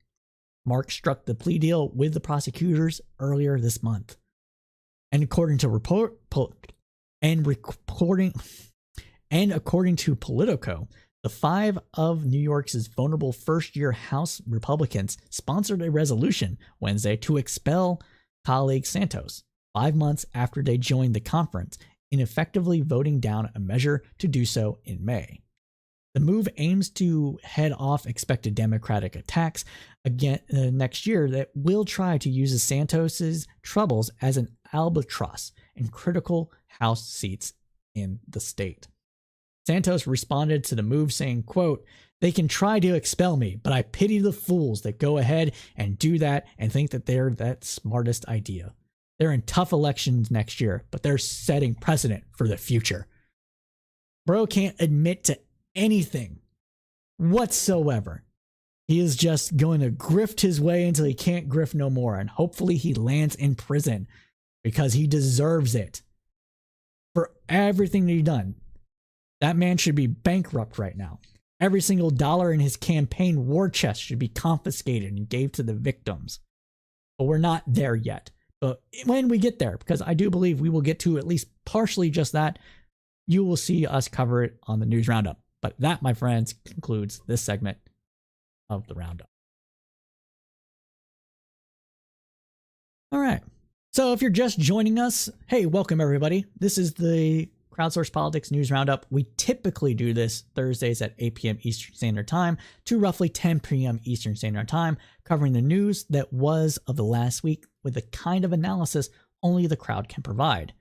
Mark struck the plea deal with the prosecutors earlier this month. And according to according to Politico, the 5 of New York's vulnerable first-year House Republicans sponsored a resolution Wednesday to expel colleague Santos 5 months after they joined the conference, in effectively voting down a measure to do so in May. The move aims to head off expected Democratic attacks again next year that will try to use Santos's troubles as an albatross in critical House seats in the state. Santos responded to the move saying, quote, "They can try to expel me, but I pity the fools that go ahead and do that and think that they're that smartest idea. They're in tough elections next year, but they're setting precedent for the future." Bro can't admit to anything whatsoever. He is just going to grift his way until he can't grift no more, and hopefully he lands in prison because he deserves it for everything that he's done. That man should be bankrupt right now. Every single dollar in his campaign war chest should be confiscated and gave to the victims. But we're not there yet. But when we get there, because I do believe we will get to at least partially just that, you will see us cover it on the News Roundup. But that, my friends, concludes this segment of the Roundup. All right. So if you're just joining us, hey, welcome everybody. This is the Crowdsourced Politics News Roundup. We typically do this Thursdays at 8 p.m. Eastern Standard Time to roughly 10 p.m. Eastern Standard Time, covering the news that was of the last week with the kind of analysis only the crowd can provide.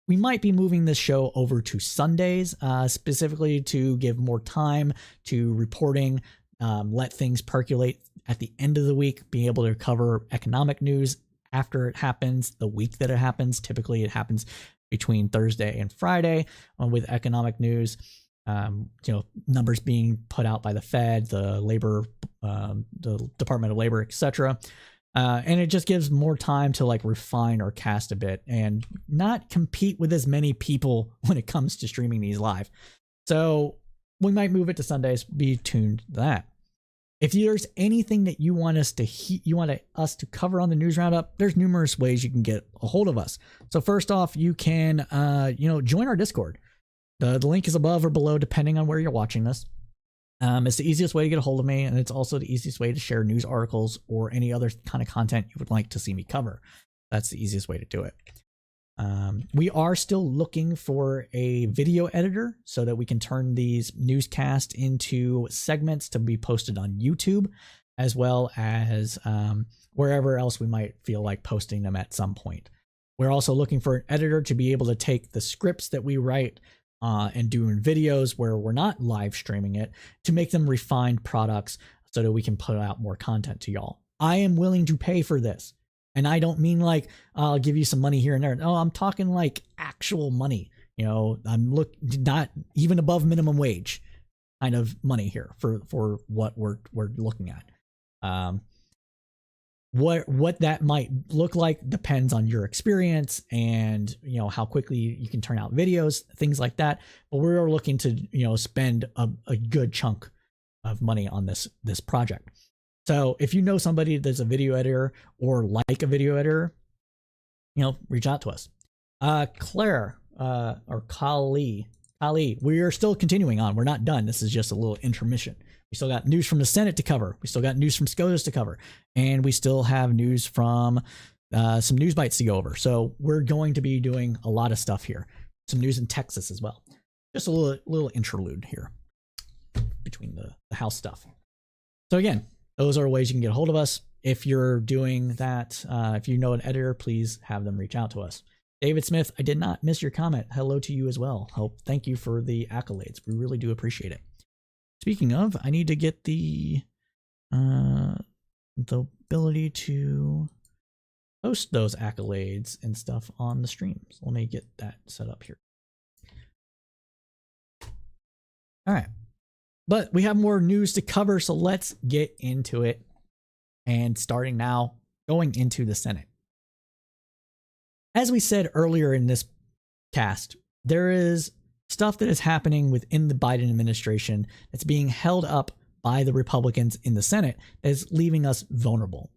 We might be moving this show over to Sundays, specifically to give more time to reporting, let things percolate at the end of the week, being able to cover economic news after it happens, the week that it happens. Typically, it happens between Thursday and Friday with economic news, numbers being put out by the Fed, the labor, the Department of Labor, etc. And it just gives more time to like refine our cast a bit and not compete with as many people when it comes to streaming these live. So we might move it to Sundays. Be tuned to that. If there's anything that you want us to cover on the news roundup, there's numerous ways you can get a hold of us. So first off, you can join our Discord. The link is above or below, depending on where you're watching this. It's the easiest way to get a hold of me, and it's also the easiest way to share news articles or any other kind of content you would like to see me cover. That's the easiest way to do it. We are still looking for a video editor so that we can turn these newscasts into segments to be posted on YouTube, as well as wherever else we might feel like posting them at some point. We're also looking for an editor to be able to take the scripts that we write and doing videos where we're not live streaming it to make them refined products so that we can put out more content to y'all. I am willing to pay for this. And I don't mean like, I'll give you some money here and there. No, I'm talking like actual money. You know, I'm not even above minimum wage kind of money here for what we're looking at. What that might look like depends on your experience and, you know, how quickly you can turn out videos, things like that. But we're looking to, you know, spend a good chunk of money on this project. So if you know somebody that's a video editor or like a video editor, you know, reach out to us. Claire, or Kali, we are still continuing on. We're not done. This is just a little intermission. We still got news from the Senate to cover. We still got news from SCOTUS to cover. And we still have news from some news bites to go over. So we're going to be doing a lot of stuff here. Some news in Texas as well. Just a little interlude here between the House stuff. So again, those are ways you can get a hold of us. If you're doing that, if you know an editor, please have them reach out to us. David Smith, I did not miss your comment. Hello to you as well. Thank you for the accolades. We really do appreciate it. Speaking of, I need to get the ability to post those accolades and stuff on the streams. Let me get that set up here. All right. But we have more news to cover, so let's get into it. And starting now, going into the Senate. As we said earlier in this cast, there is stuff that is happening within the Biden administration that's being held up by the Republicans in the Senate that is leaving us vulnerable.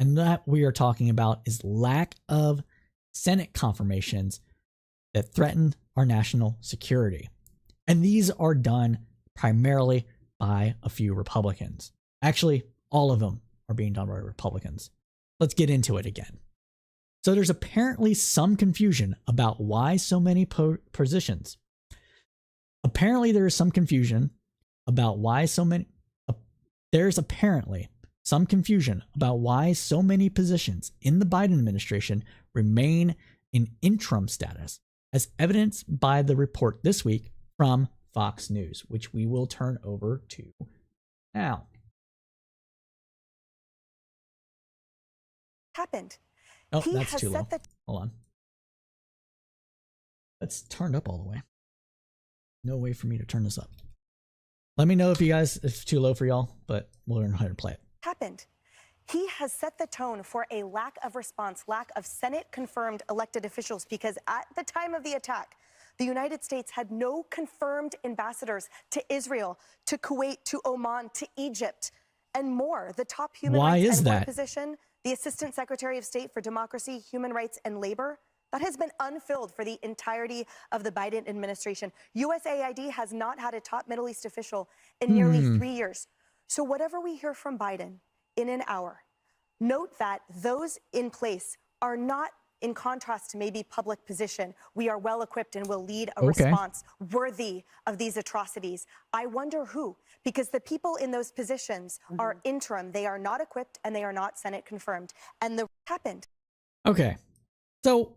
And that we are talking about is lack of Senate confirmations that threaten our national security. And these are done primarily by a few Republicans. Actually, all of them are being done by Republicans. Let's get into it again. So there's apparently some confusion about why so many positions. Apparently there is some confusion about why so many. There's apparently some confusion about why so many positions in the Biden administration remain in interim status, as evidenced by the report this week from Fox News, which we will turn over to now. Happened. Oh, that's too low. Hold on. That's turned up all the way. No way for me to turn this up. Let me know if it's too low for y'all, but we'll learn how to play it. Happened. He has set the tone for a lack of response, lack of Senate-confirmed elected officials, because at the time of the attack, the United States had no confirmed ambassadors to Israel, to Kuwait, to Oman, to Egypt, and more. The top human rights envoy position, the Assistant Secretary of State for Democracy, Human Rights, and Labor, that has been unfilled for the entirety of the Biden administration. USAID has not had a top Middle East official in nearly 3 years. So whatever we hear from Biden in an hour, note that those in place are not in contrast to maybe public position. We are well equipped and will lead a response worthy of these atrocities. I wonder who, because the people in those positions are interim. They are not equipped and they are not Senate confirmed. And the happened. Okay. So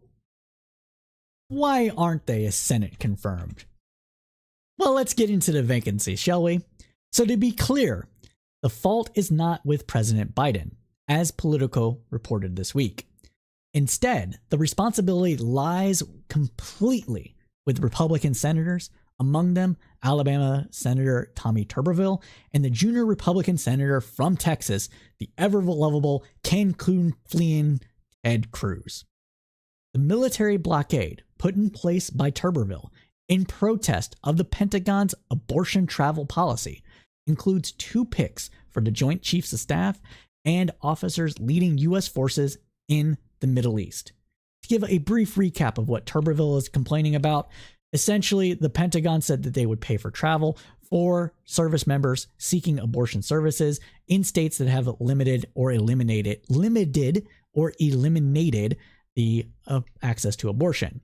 why aren't they a Senate confirmed? Well, let's get into the vacancy, shall we? So to be clear, the fault is not with President Biden, as Politico reported this week. Instead, the responsibility lies completely with Republican senators Among them, Alabama Senator Tommy Tuberville and the junior Republican senator from Texas, the ever-lovable Cancun-fleeing Ted Cruz. The military blockade put in place by Tuberville in protest of the Pentagon's abortion travel policy includes 2 picks for the Joint Chiefs of Staff and officers leading U.S. forces in the Middle East. To give a brief recap of what Tuberville is complaining about, essentially, the Pentagon said that they would pay for travel for service members seeking abortion services in states that have limited or eliminated the access to abortion.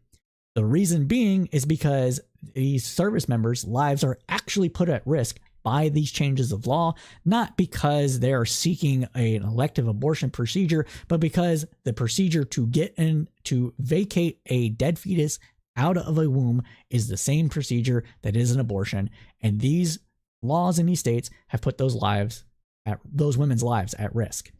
The reason being is because these service members' lives are actually put at risk by these changes of law, not because they are seeking an elective abortion procedure, but because the procedure to get in to vacate a dead fetus out of a womb is the same procedure that is an abortion, and these laws in these states have put those women's lives at risk.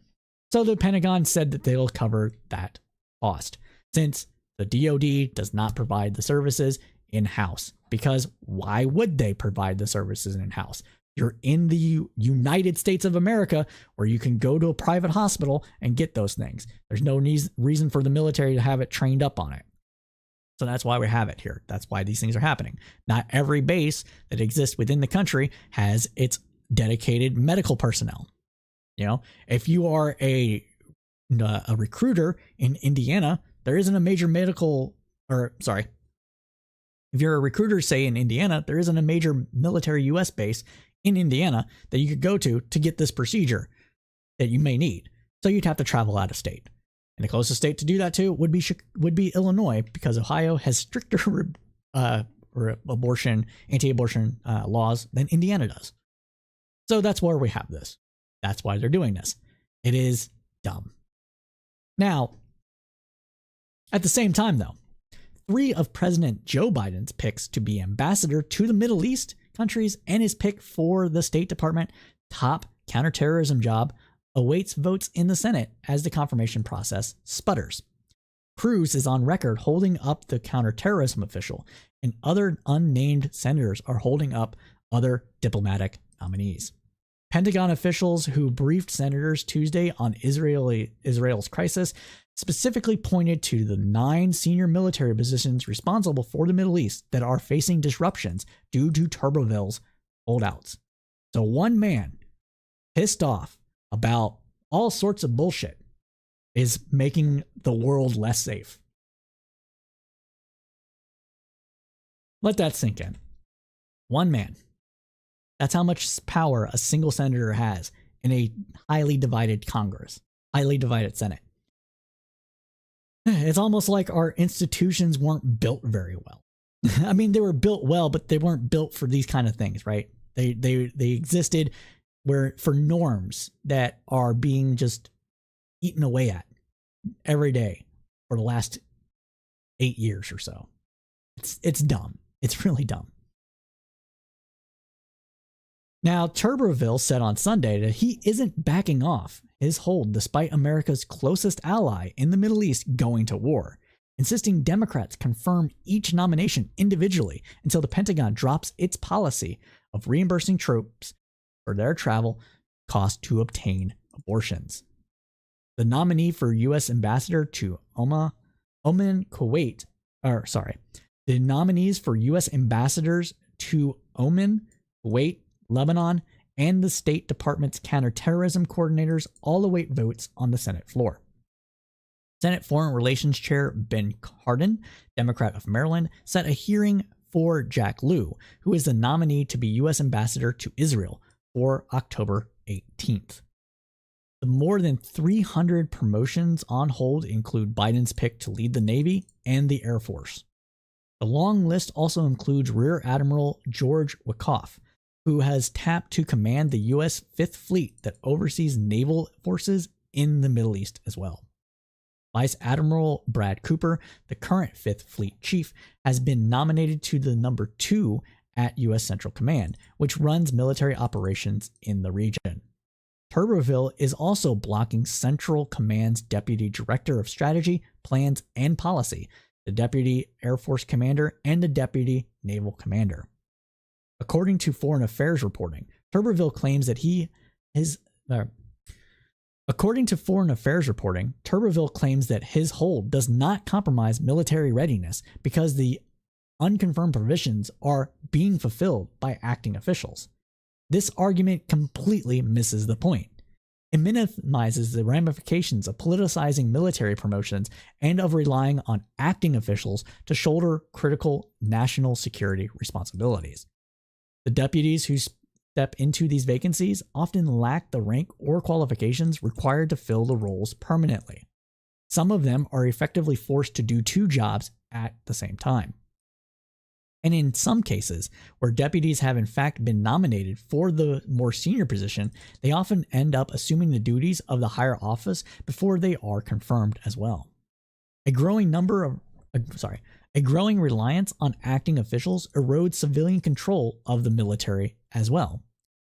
So the Pentagon said that they'll cover that cost, since the DoD does not provide the services in-house. Because why would they provide the services in-house? You're in the United States of America, where you can go to a private hospital and get those things. There's no reason for the military to have it trained up on it. So that's why we have it here. That's why these things are happening. Not every base that exists within the country has its dedicated medical personnel. You know, if you are a recruiter in Indiana, there isn't a major if you're a recruiter, say in Indiana, there isn't a major military U.S. base in Indiana that you could go to get this procedure that you may need. So you'd have to travel out of state. And the closest state to do that to would be Illinois, because Ohio has stricter anti-abortion laws than Indiana does. So that's where we have this. That's why they're doing this. It is dumb. Now, at the same time, though, 3 of President Joe Biden's picks to be ambassador to the Middle East countries and his pick for the State Department top counterterrorism job awaits votes in the Senate as the confirmation process sputters. Cruz is on record holding up the counterterrorism official, and other unnamed senators are holding up other diplomatic nominees. Pentagon officials who briefed senators Tuesday on Israel's crisis specifically pointed to the 9 senior military positions responsible for the Middle East that are facing disruptions due to Tuberville's holdouts. So one man pissed off about all sorts of bullshit is making the world less safe. Let that sink in. One man. That's how much power a single senator has in a highly divided Congress, highly divided Senate. It's almost like our institutions weren't built very well. I mean, they were built well, but they weren't built for these kind of things, right? They existed for norms that are being just eaten away at every day for the last 8 years or so. It's dumb. It's really dumb. Now, Tuberville said on Sunday that he isn't backing off his hold despite America's closest ally in the Middle East going to war, insisting Democrats confirm each nomination individually until the Pentagon drops its policy of reimbursing troops for their travel costs to obtain abortions. The nominee for U.S. ambassador to the nominees for U.S. ambassadors to Oman, Kuwait, Lebanon, and the State Department's counterterrorism coordinators all await votes on the Senate floor. Senate Foreign Relations Chair Ben Cardin, Democrat of Maryland, set a hearing for Jack Lew, who is the nominee to be U.S. ambassador to Israel, for October 18th. The more than 300 promotions on hold include Biden's pick to lead the Navy and the Air Force. The long list also includes Rear Admiral George Wikoff, who has tapped to command the U.S. Fifth Fleet that oversees naval forces in the Middle East as well. Vice Admiral Brad Cooper, the current Fifth Fleet chief, has been nominated to the number 2 at U.S. Central Command, which runs military operations in the region. Tuberville is also blocking Central Command's Deputy Director of Strategy, Plans, and Policy, the Deputy Air Force Commander, and the Deputy Naval Commander. According to Foreign Affairs reporting, Tuberville claims that According to Foreign Affairs reporting, Tuberville claims that his hold does not compromise military readiness because the unconfirmed provisions are being fulfilled by acting officials. This argument completely misses the point. It minimizes the ramifications of politicizing military promotions and of relying on acting officials to shoulder critical national security responsibilities. The deputies who step into these vacancies often lack the rank or qualifications required to fill the roles permanently. Some of them are effectively forced to do two jobs at the same time. And in some cases, where deputies have in fact been nominated for the more senior position, they often end up assuming the duties of the higher office before they are confirmed as well. A growing reliance on acting officials erodes civilian control of the military as well.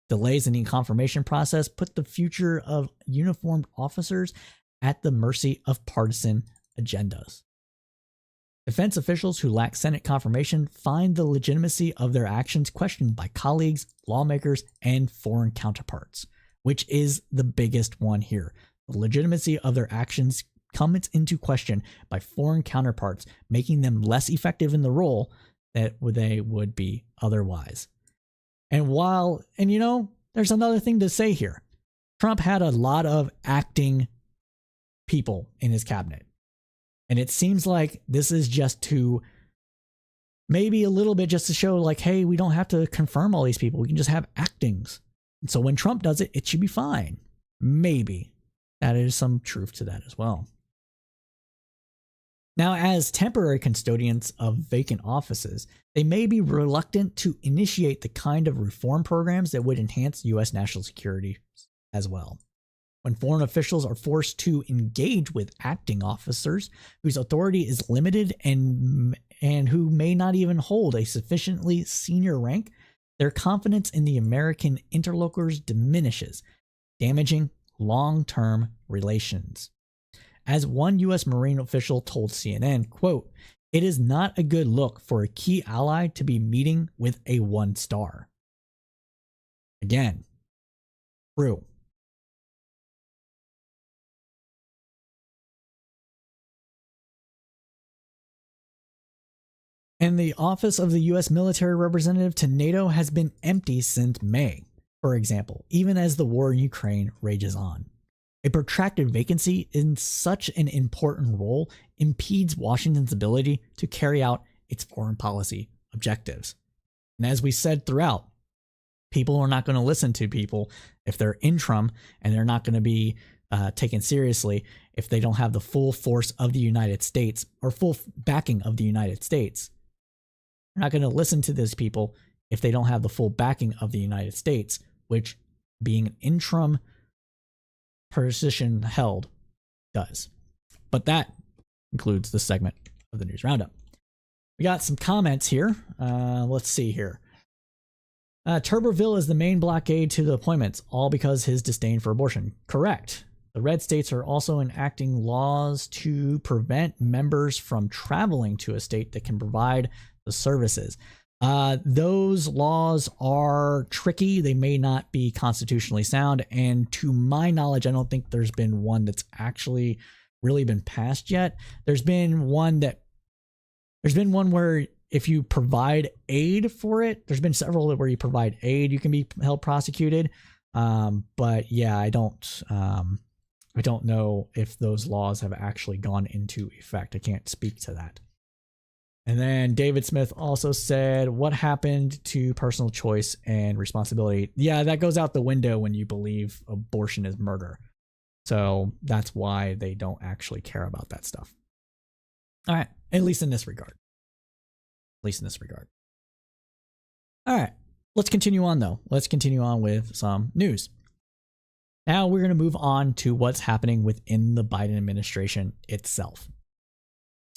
Delays in the confirmation process put the future of uniformed officers at the mercy of partisan agendas. Defense officials who lack Senate confirmation find the legitimacy of their actions questioned by colleagues, lawmakers, and foreign counterparts, which is the biggest one here. The legitimacy of their actions comes into question by foreign counterparts, making them less effective in the role that they would be otherwise. And there's another thing to say here. Trump had a lot of acting people in his cabinet. And it seems like this is just to maybe a little bit just to show like, hey, we don't have to confirm all these people. We can just have actings. And so when Trump does it, it should be fine. Maybe. That is some truth to that as well. Now, as temporary custodians of vacant offices, they may be reluctant to initiate the kind of reform programs that would enhance U.S. national security as well. When foreign officials are forced to engage with acting officers whose authority is limited and who may not even hold a sufficiently senior rank, their confidence in the American interlocutors diminishes, damaging long-term relations. As one U.S. Marine official told CNN, quote, "It is not a good look for a key ally to be meeting with a one-star." Again, true. And the office of the U.S. military representative to NATO has been empty since May, for example, even as the war in Ukraine rages on. A protracted vacancy in such an important role impedes Washington's ability to carry out its foreign policy objectives. And as we said throughout, people are not going to listen to people if they're interim, and they're not going to be taken seriously if they don't have the full force of the United States or full backing of the United States. They're not going to listen to these people if they don't have the full backing of the United States, which being an interim position held does. But that concludes this segment of the News Roundup. We got some comments here. Let's see here. Tuberville is the main blockade to the appointments, all because his disdain for abortion. Correct. The red states are also enacting laws to prevent members from traveling to a state that can provide the services. Those laws are tricky. They may not be constitutionally sound. And to my knowledge, I don't think there's been one that's actually really been passed yet. There's been one where if you provide aid for it, there's been several where you provide aid, you can be held prosecuted. But yeah, I don't know if those laws have actually gone into effect. I can't speak to that. And then David Smith also said, what happened to personal choice and responsibility? Yeah, that goes out the window when you believe abortion is murder. So that's why they don't actually care about that stuff. All right, at least in this regard. All right, let's continue on though. Let's continue on with some news. Now we're going to move on to what's happening within the Biden administration itself.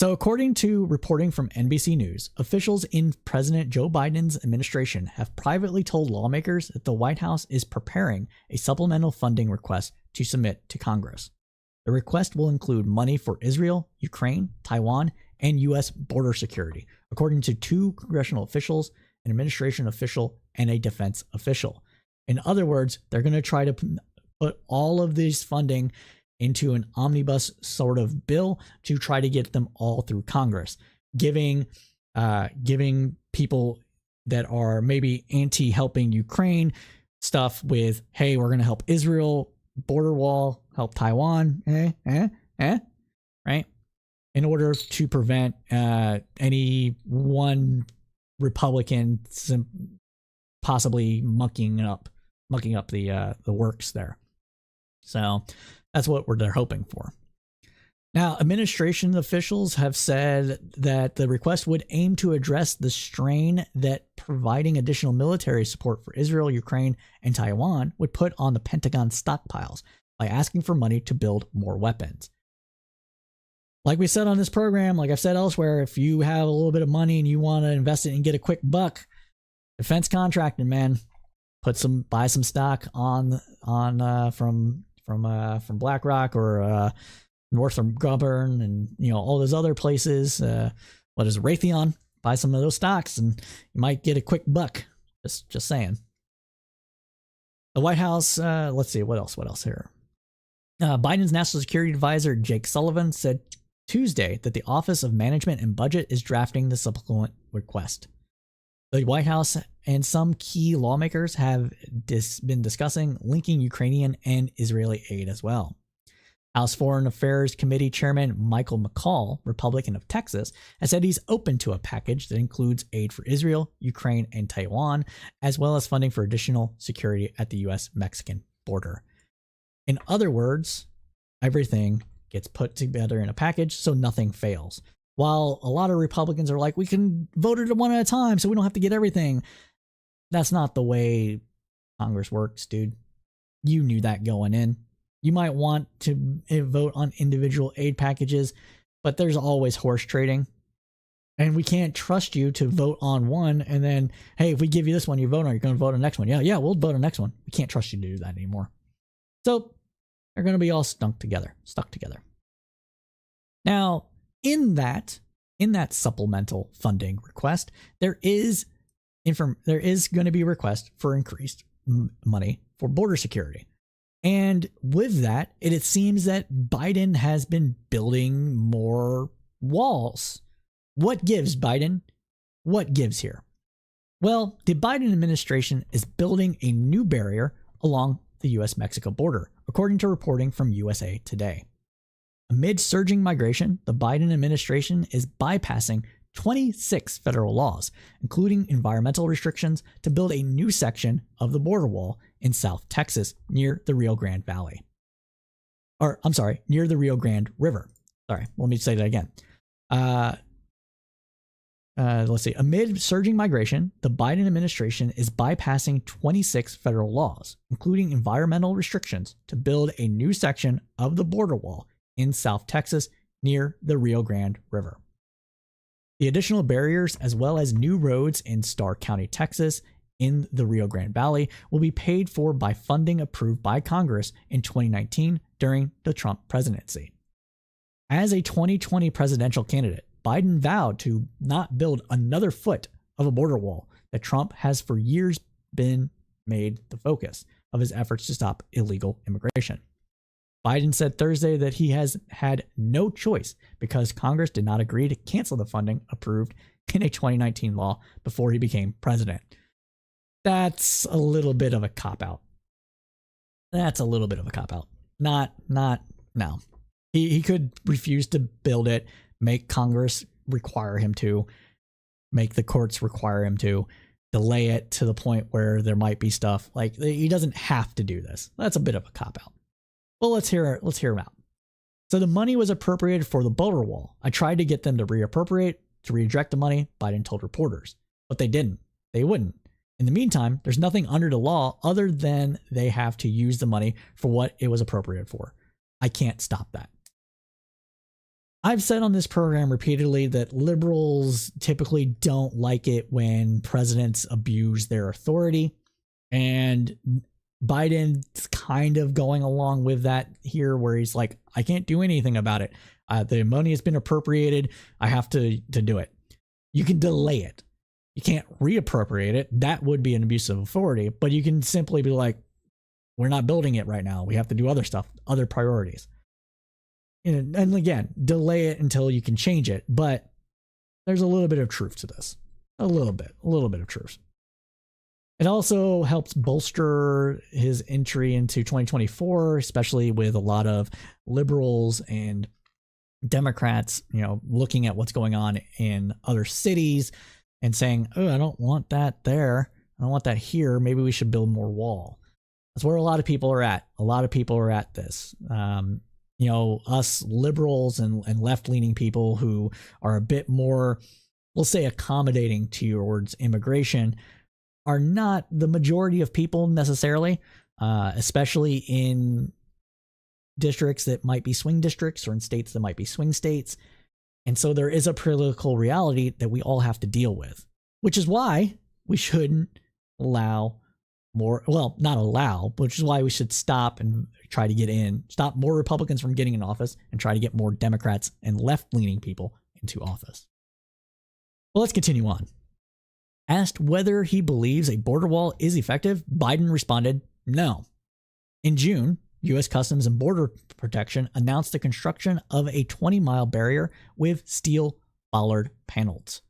So according to reporting from NBC News, officials in President Joe Biden's administration have privately told lawmakers that the White House is preparing a supplemental funding request to submit to Congress. The request will include money for Israel, Ukraine, Taiwan, and U.S. border security, according to two congressional officials an administration official, and a defense official. In other words, they're going to try to put all of this funding into an omnibus sort of bill to try to get them all through Congress, giving people that are maybe anti-helping Ukraine stuff with, hey, we're going to help Israel, border wall, help Taiwan, right? In order to prevent any one Republican possibly mucking up the works there. So that's what they're hoping for. Now, administration officials have said that the request would aim to address the strain that providing additional military support for Israel, Ukraine, and Taiwan would put on the Pentagon stockpiles by asking for money to build more weapons. Like we said on this program, like I've said elsewhere, if you have a little bit of money and you want to invest it and get a quick buck, defense contracting, man, buy some stock from BlackRock or Northrop Grumman and all those other places. What is it, Raytheon? Buy some of those stocks and you might get a quick buck. Just saying. The White House. Let's see what else here. Biden's National Security Advisor Jake Sullivan said Tuesday that the Office of Management and Budget is drafting the supplement request. The White House and some key lawmakers have been discussing linking Ukrainian and Israeli aid as well. House Foreign Affairs Committee Chairman Michael McCaul, Republican of Texas, has said he's open to a package that includes aid for Israel, Ukraine, and Taiwan, as well as funding for additional security at the U.S.-Mexican border. In other words, everything gets put together in a package so nothing fails. While a lot of Republicans are like, we can vote it one at a time so we don't have to get everything. That's not the way Congress works, dude. You knew that going in. You might want to vote on individual aid packages, but there's always horse trading. And we can't trust you to vote on one and then, hey, if we give you this one, you vote on, you're going to vote on the next one. Yeah, we'll vote on the next one. We can't trust you to do that anymore. So they're going to be all stuck together. Now, in that supplemental funding request, there is going to be a request for increased money for border security. And with that, it seems that Biden has been building more walls. What gives, Biden? What gives here? Well, the Biden administration is building a new barrier along the U.S.-Mexico border, according to reporting from USA Today. Amid surging migration, the Biden administration is bypassing 26 federal laws, including environmental restrictions, to build a new section of the border wall in South Texas near the Rio Grande Valley. Near the Rio Grande River. Sorry, let me say that again. Let's see. Amid surging migration, the Biden administration is bypassing 26 federal laws, including environmental restrictions, to build a new section of the border wall in South Texas near the Rio Grande River. The additional barriers, as well as new roads in Starr County, Texas, in the Rio Grande Valley, will be paid for by funding approved by Congress in 2019 during the Trump presidency. As a 2020 presidential candidate, Biden vowed to not build another foot of a border wall that Trump has for years been made the focus of his efforts to stop illegal immigration. Biden said Thursday that he has had no choice because Congress did not agree to cancel the funding approved in a 2019 law before he became president. That's a little bit of a cop-out. No. He could refuse to build it, make Congress require him to, make the courts require him to, delay it to the point where there might be stuff. Like, he doesn't have to do this. That's a bit of a cop-out. Well, let's hear him out. So the money was appropriated for the border wall. I tried to get them to redirect the money, Biden told reporters. But they didn't. They wouldn't. In the meantime, there's nothing under the law other than they have to use the money for what it was appropriated for. I can't stop that. I've said on this program repeatedly that liberals typically don't like it when presidents abuse their authority. And Biden's kind of going along with that here, where he's like, I can't do anything about it. The money has been appropriated. I have to do it. You can delay it. You can't reappropriate it. That would be an abuse of authority, but you can simply be like, we're not building it right now. We have to do other stuff, other priorities. And again, delay it until you can change it. But there's a little bit of truth to this. A little bit of truth. It also helps bolster his entry into 2024, especially with a lot of liberals and Democrats, looking at what's going on in other cities and saying, oh, I don't want that there. I don't want that here. Maybe we should build more wall. That's where a lot of people are at. A lot of people are at this. Us liberals and left-leaning people who are a bit more, we'll say, accommodating towards immigration are not the majority of people necessarily, especially in districts that might be swing districts or in states that might be swing states. And so there is a political reality that we all have to deal with, which is why we shouldn't allow more, well, not allow, but which is why we should stop and try to stop more Republicans from getting in office and try to get more Democrats and left-leaning people into office. Well, let's continue on. Asked whether he believes a border wall is effective, Biden responded, no. In June, U.S. Customs and Border Protection announced the construction of a 20-mile barrier with steel bollard panels.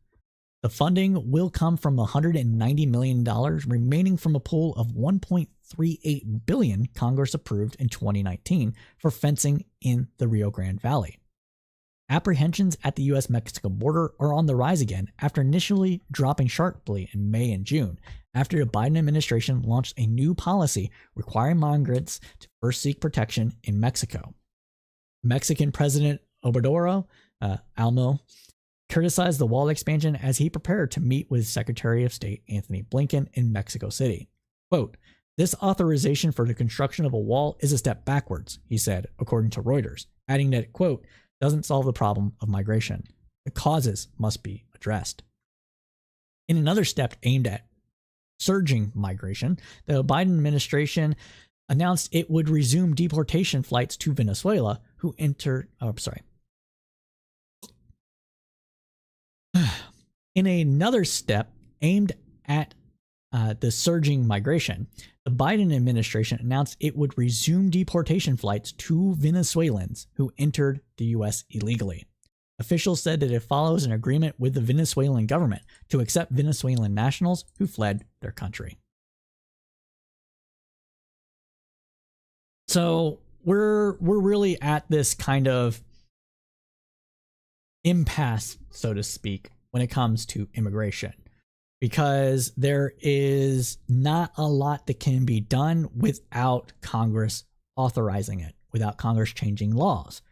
The funding will come from $190 million remaining from a pool of $1.38 billion Congress approved in 2019 for fencing in the Rio Grande Valley. Apprehensions at the U.S.-Mexico border are on the rise again after initially dropping sharply in May and June, after the Biden administration launched a new policy requiring migrants to first seek protection in Mexico. Mexican President Obrador Almo criticized the wall expansion as he prepared to meet with Secretary of State Anthony Blinken in Mexico City. Quote, "This authorization for the construction of a wall is a step backwards," he said, according to Reuters, adding that, quote, "doesn't solve the problem of migration. The causes must be addressed." In another step aimed at surging migration, the Biden administration announced it would resume deportation flights to Venezuela who entered, In another step aimed at the surging migration, the Biden administration announced it would resume deportation flights to Venezuelans who entered the U.S. illegally. Officials said that it follows an agreement with the Venezuelan government to accept Venezuelan nationals who fled their country. So we're really at this kind of impasse, so to speak, when it comes to immigration, because there is not a lot that can be done without Congress authorizing it, without Congress changing laws.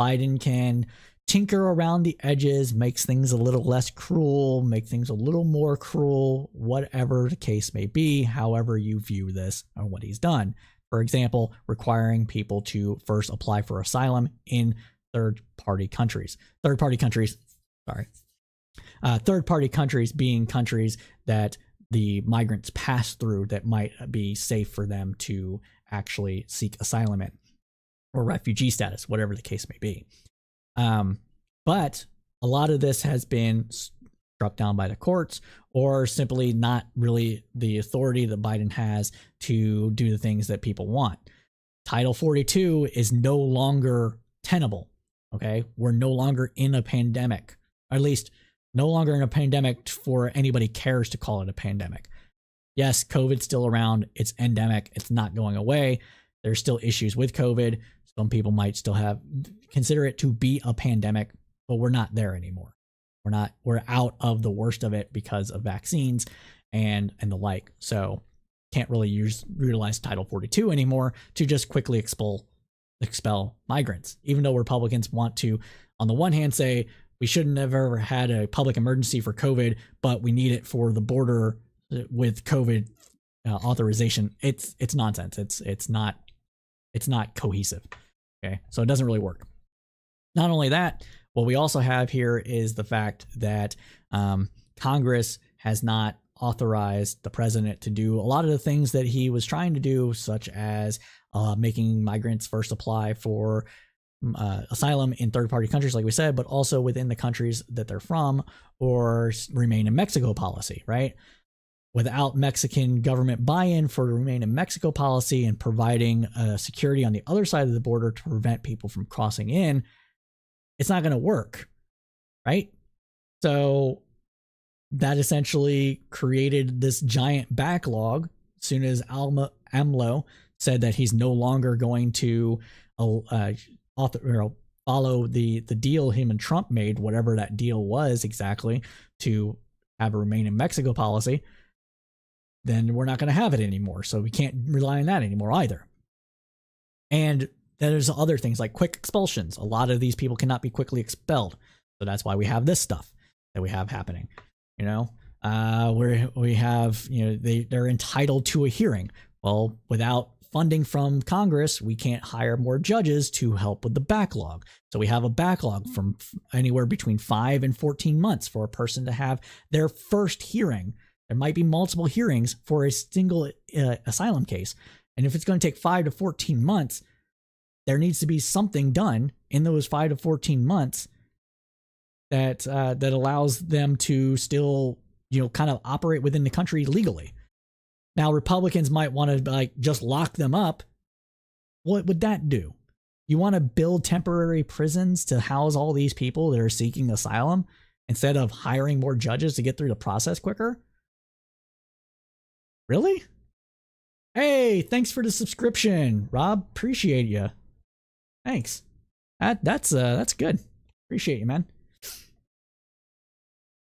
Biden can tinker around the edges, makes things a little less cruel, make things a little more cruel, whatever the case may be, however you view this or what he's done. For example, requiring people to first apply for asylum in third-party countries. Third-party countries being countries that the migrants pass through that might be safe for them to actually seek asylum in, or refugee status, whatever the case may be. But a lot of this has been struck down by the courts, or simply not really the authority that Biden has to do the things that people want. Title 42 is no longer tenable. Okay, we're no longer in a pandemic, or at least no longer in a pandemic for anybody cares to call it a pandemic. Yes, COVID's still around. It's endemic. It's not going away. There's still issues with COVID. Some people might still consider it to be a pandemic, but we're not there anymore. We're out of the worst of it because of vaccines and the like. So can't really utilize Title 42 anymore to just quickly expel migrants, even though Republicans want to, on the one hand, say we shouldn't have ever had a public emergency for COVID, but we need it for the border with COVID authorization. It's nonsense. It's not cohesive. Okay, so it doesn't really work. Not only that, what we also have here is the fact that Congress has not authorized the president to do a lot of the things that he was trying to do, such as making migrants first apply for asylum in third-party countries, like we said, but also within the countries that they're from, or remain in Mexico policy, right? Without Mexican government buy-in for the remain in Mexico policy and providing security on the other side of the border to prevent people from crossing in, it's not going to work, right? So that essentially created this giant backlog. As soon as AMLO said that he's no longer going to follow the deal him and Trump made, whatever that deal was exactly, to have a remain in Mexico policy, then we're not going to have it anymore. So we can't rely on that anymore either. And there's other things like quick expulsions. A lot of these people cannot be quickly expelled. So that's why we have this stuff that we have happening, where we have, they're entitled to a hearing. Well, without funding from Congress, we can't hire more judges to help with the backlog. So we have a backlog from anywhere between 5 and 14 months for a person to have their first hearing. There might be multiple hearings for a single asylum case. And if it's going to take 5 to 14 months, there needs to be something done in those 5 to 14 months that allows them to still, kind of operate within the country legally. Now, Republicans might want to just lock them up. What would that do? You want to build temporary prisons to house all these people that are seeking asylum instead of hiring more judges to get through the process quicker? Really? Hey, thanks for the subscription, Rob. Appreciate you. Thanks. That's good. Appreciate you, man.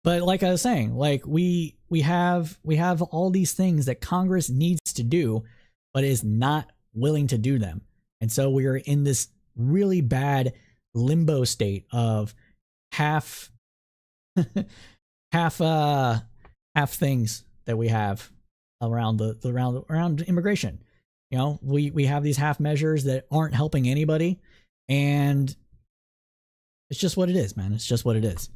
But like I was saying, like we have all these things that Congress needs to do, but is not willing to do them. And so we are in this really bad limbo state of half things that we have around immigration. We have these half measures that aren't helping anybody, and it's just what it is, man. It's just what it is.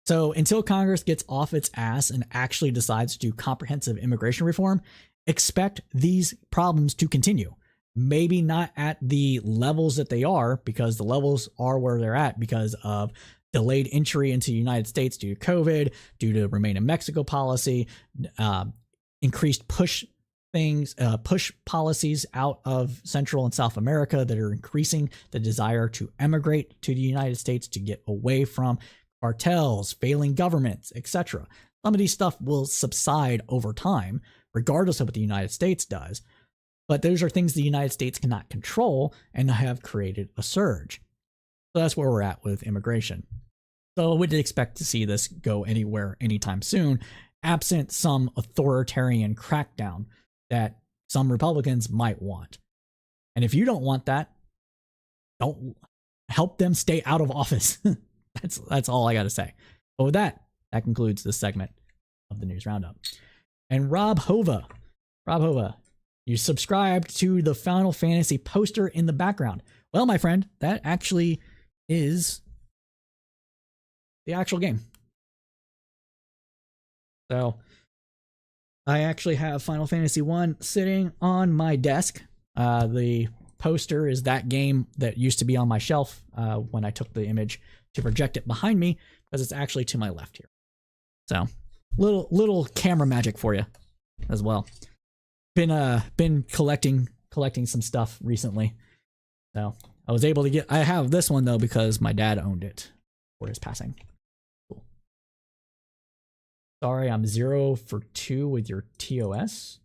So until Congress gets off its ass and actually decides to do comprehensive immigration reform, expect these problems to continue. Maybe not at the levels that they are, because the levels are where they're at because of delayed entry into the United States due to COVID, due to remain in Mexico policy, increased push policies out of Central and South America that are increasing the desire to emigrate to the United States to get away from cartels, failing governments, etc. Some of these stuff will subside over time, regardless of what the United States does. But those are things the United States cannot control and have created a surge. So that's where we're at with immigration. So I wouldn't expect to see this go anywhere anytime soon, absent some authoritarian crackdown that some Republicans might want. And if you don't want that, don't help them stay out of office. That's all I got to say. But with that concludes this segment of the News Roundup. And Rob Hova, you subscribed to the Final Fantasy poster in the background. Well, my friend, that actually is the actual game. So I actually have Final Fantasy 1 sitting on my desk. The poster is that game that used to be on my shelf when I took the image to project it behind me, because it's actually to my left here. So little camera magic for you as well. Been collecting some stuff recently. So I was able to I have this one though because my dad owned it for his passing. Cool. Sorry, I'm 0 for 2 with your TOS.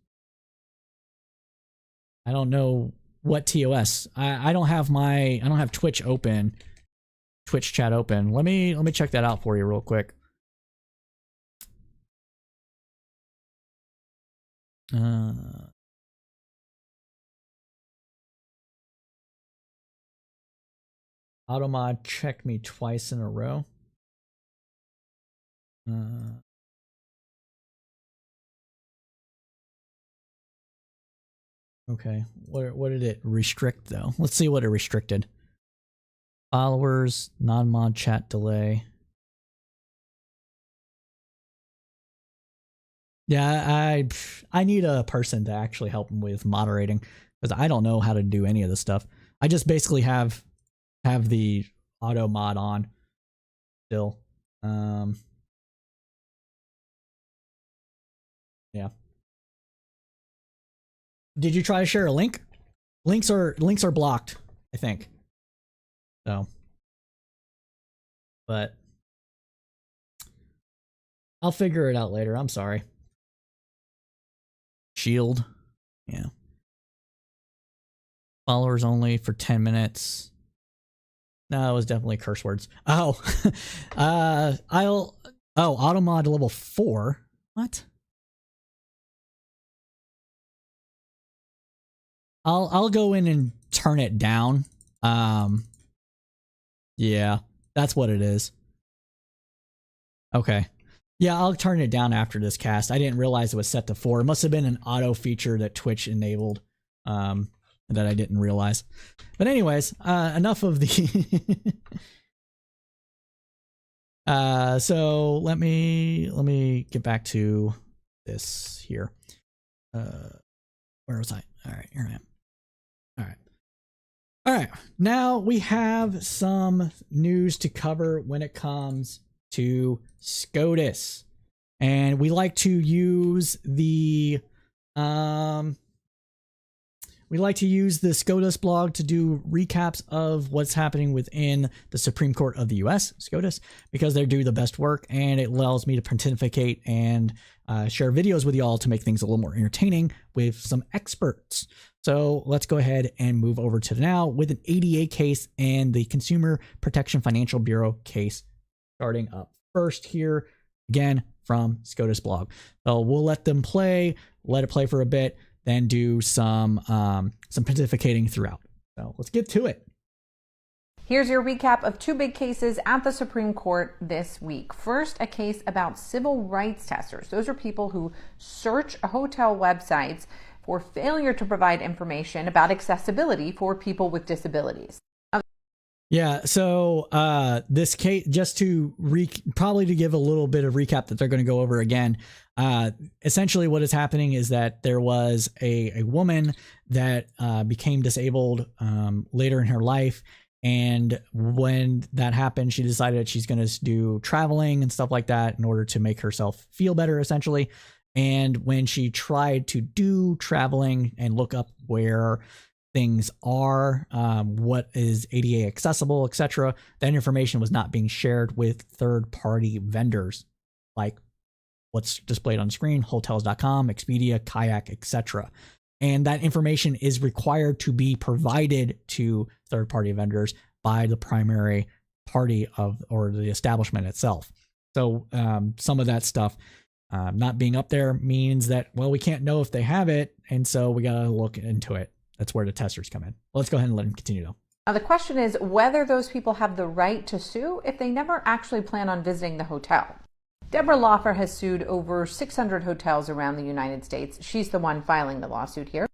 I don't know what TOS. I don't have Twitch open. Twitch chat open. Let me check that out for you real quick. Automod checked me twice in a row. Okay, what did it restrict though? Let's see what it restricted. Followers, non-mod chat delay. Yeah, I need a person to actually help with moderating because I don't know how to do any of this stuff. I just basically have have the auto mod on still. Yeah. Did you try to share a link? Links are blocked, I think. So, but I'll figure it out later. I'm sorry. Shield. Yeah. Followers only for 10 minutes. No, it was definitely curse words. Oh. Auto mod level 4. What? I'll go in and turn it down. Yeah, that's what it is. Okay. Yeah, I'll turn it down after this cast. I didn't realize it was set to 4. It must have been an auto feature that Twitch enabled that I didn't realize. But anyways, enough of the so let me get back to this here. Where was I? All right, here I am. All right. Now we have some news to cover when it comes to SCOTUS, and we like to use the SCOTUS blog to do recaps of what's happening within the Supreme Court of the U.S., SCOTUS, because they do the best work, and it allows me to pontificate and share videos with y'all to make things a little more entertaining with some experts. So let's go ahead and move over to now with an ADA case and the Consumer Protection Financial Bureau case starting up first here, again, from SCOTUS blog. So we'll let it play for a bit, then do some pontificating throughout. So let's get to it. Here's your recap of 2 big cases at the Supreme Court this week. First, a case about civil rights testers. Those are people who search hotel websites for failure to provide information about accessibility for people with disabilities. Yeah, so this case, just to probably to give a little bit of recap that they're going to go over again, essentially what is happening is that there was a woman that became disabled later in her life, and when that happened, she decided she's going to do traveling and stuff like that in order to make herself feel better, essentially. And when she tried to do traveling and look up where things are, what is ADA accessible, etc., that information was not being shared with third-party vendors like what's displayed on screen, hotels.com, Expedia, Kayak, etc. And that information is required to be provided to third-party vendors by the primary party or the establishment itself. So some of that stuff not being up there means that, well, we can't know if they have it, and so we got to look into it. That's where the testers come in. Let's go ahead and let them continue, though. Now, the question is whether those people have the right to sue if they never actually plan on visiting the hotel. Deborah Lawfer has sued over 600 hotels around the United States. She's the one filing the lawsuit here.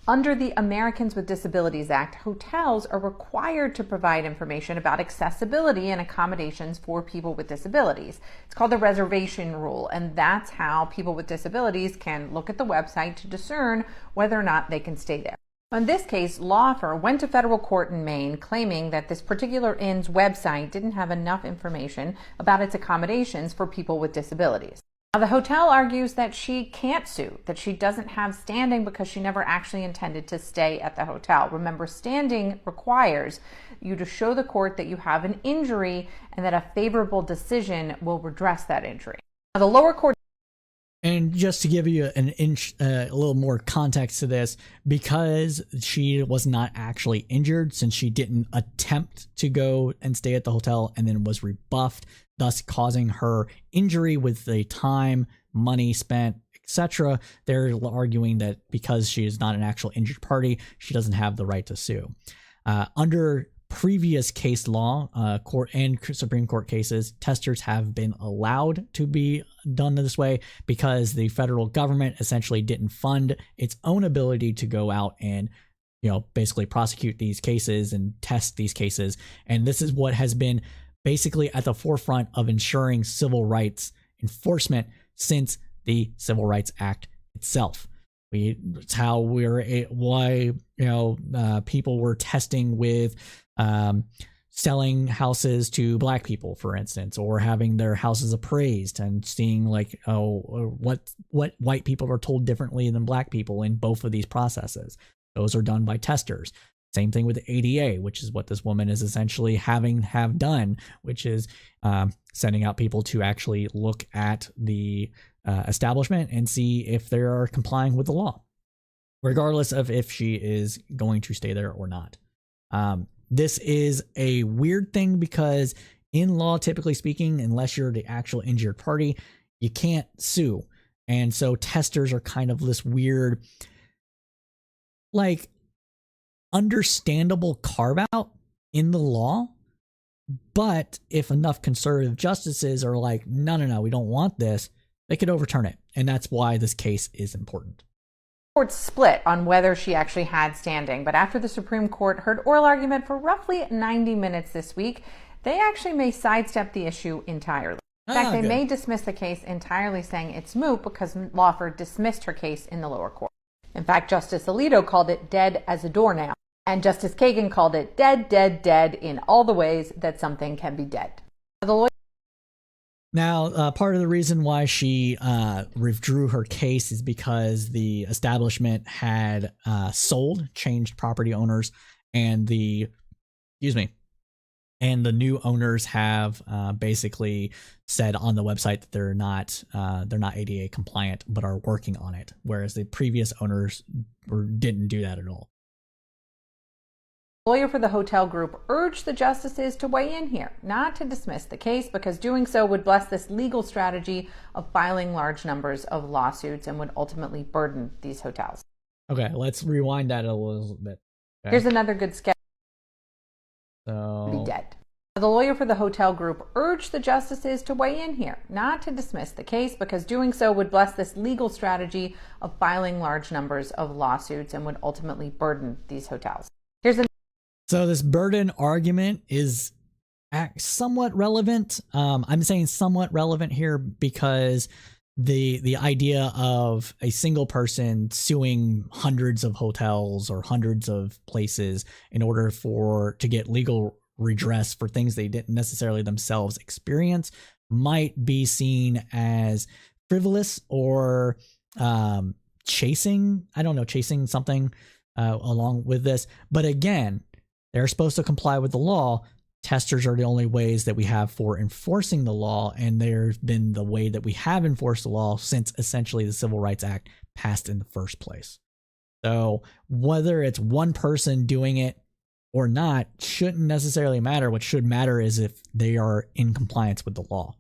Under the Americans with Disabilities Act, hotels are required to provide information about accessibility and accommodations for people with disabilities. It's called the reservation rule, and that's how people with disabilities can look at the website to discern whether or not they can stay there. In this case, Lawfer went to federal court in Maine claiming that this particular inn's website didn't have enough information about its accommodations for people with disabilities. Now, the hotel argues that she can't sue, that she doesn't have standing because she never actually intended to stay at the hotel. Remember, standing requires you to show the court that you have an injury and that a favorable decision will redress that injury. Now, the lower court. And just to give you a little more context to this, because she was not actually injured, since she didn't attempt to go and stay at the hotel and then was rebuffed, thus causing her injury with the time, money spent, etc., they're arguing that because she is not an actual injured party, she doesn't have the right to sue. Under previous case law, court and Supreme Court cases, testers have been allowed to be done this way because the federal government essentially didn't fund its own ability to go out and, basically prosecute these cases and test these cases. And this is what has been basically at the forefront of ensuring civil rights enforcement since the Civil Rights Act itself. It's how people were testing with selling houses to black people, for instance, or having their houses appraised and seeing like, what white people are told differently than black people in both of these processes. Those are done by testers. Same thing with ADA, which is what this woman is essentially have done, which is sending out people to actually look at the establishment and see if they are complying with the law, regardless of if she is going to stay there or not. This is a weird thing because in law, typically speaking, unless you're the actual injured party, you can't sue. And so testers are kind of this weird, like, understandable carve out in the law. But if enough conservative justices are like, no, we don't want this, they could overturn it. And that's why this case is important. Court split on whether she actually had standing, but after the Supreme Court heard oral argument for roughly 90 minutes this week, they actually may sidestep the issue entirely. In fact, they may dismiss the case entirely, saying it's moot because Laufer dismissed her case in the lower court. In fact, Justice Alito called it dead as a doornail, and Justice Kagan called it dead, dead, dead in all the ways that something can be dead. Now, part of the reason why she withdrew her case is because the establishment had changed property owners, and the new owners have basically said on the website that they're not ADA compliant, but are working on it, whereas the previous owners didn't do that at all. Lawyer for the hotel group urged the justices to weigh in here, not to dismiss the case, because doing so would bless this legal strategy of filing large numbers of lawsuits and would ultimately burden these hotels. Okay, let's rewind that a little bit. Okay. Here's another good sketch. So... be dead. The lawyer for the hotel group urged the justices to weigh in here, not to dismiss the case, because doing so would bless this legal strategy of filing large numbers of lawsuits and would ultimately burden these hotels. So this burden argument is somewhat relevant. I'm saying somewhat relevant here because the idea of a single person suing hundreds of hotels or hundreds of places in order to get legal redress for things they didn't necessarily themselves experience might be seen as frivolous or chasing something along with this. But again, they're supposed to comply with the law. Testers are the only ways that we have for enforcing the law, and there's been the way that we have enforced the law since essentially the Civil Rights Act passed in the first place. So whether it's one person doing it or not shouldn't necessarily matter. What should matter is if they are in compliance with the law.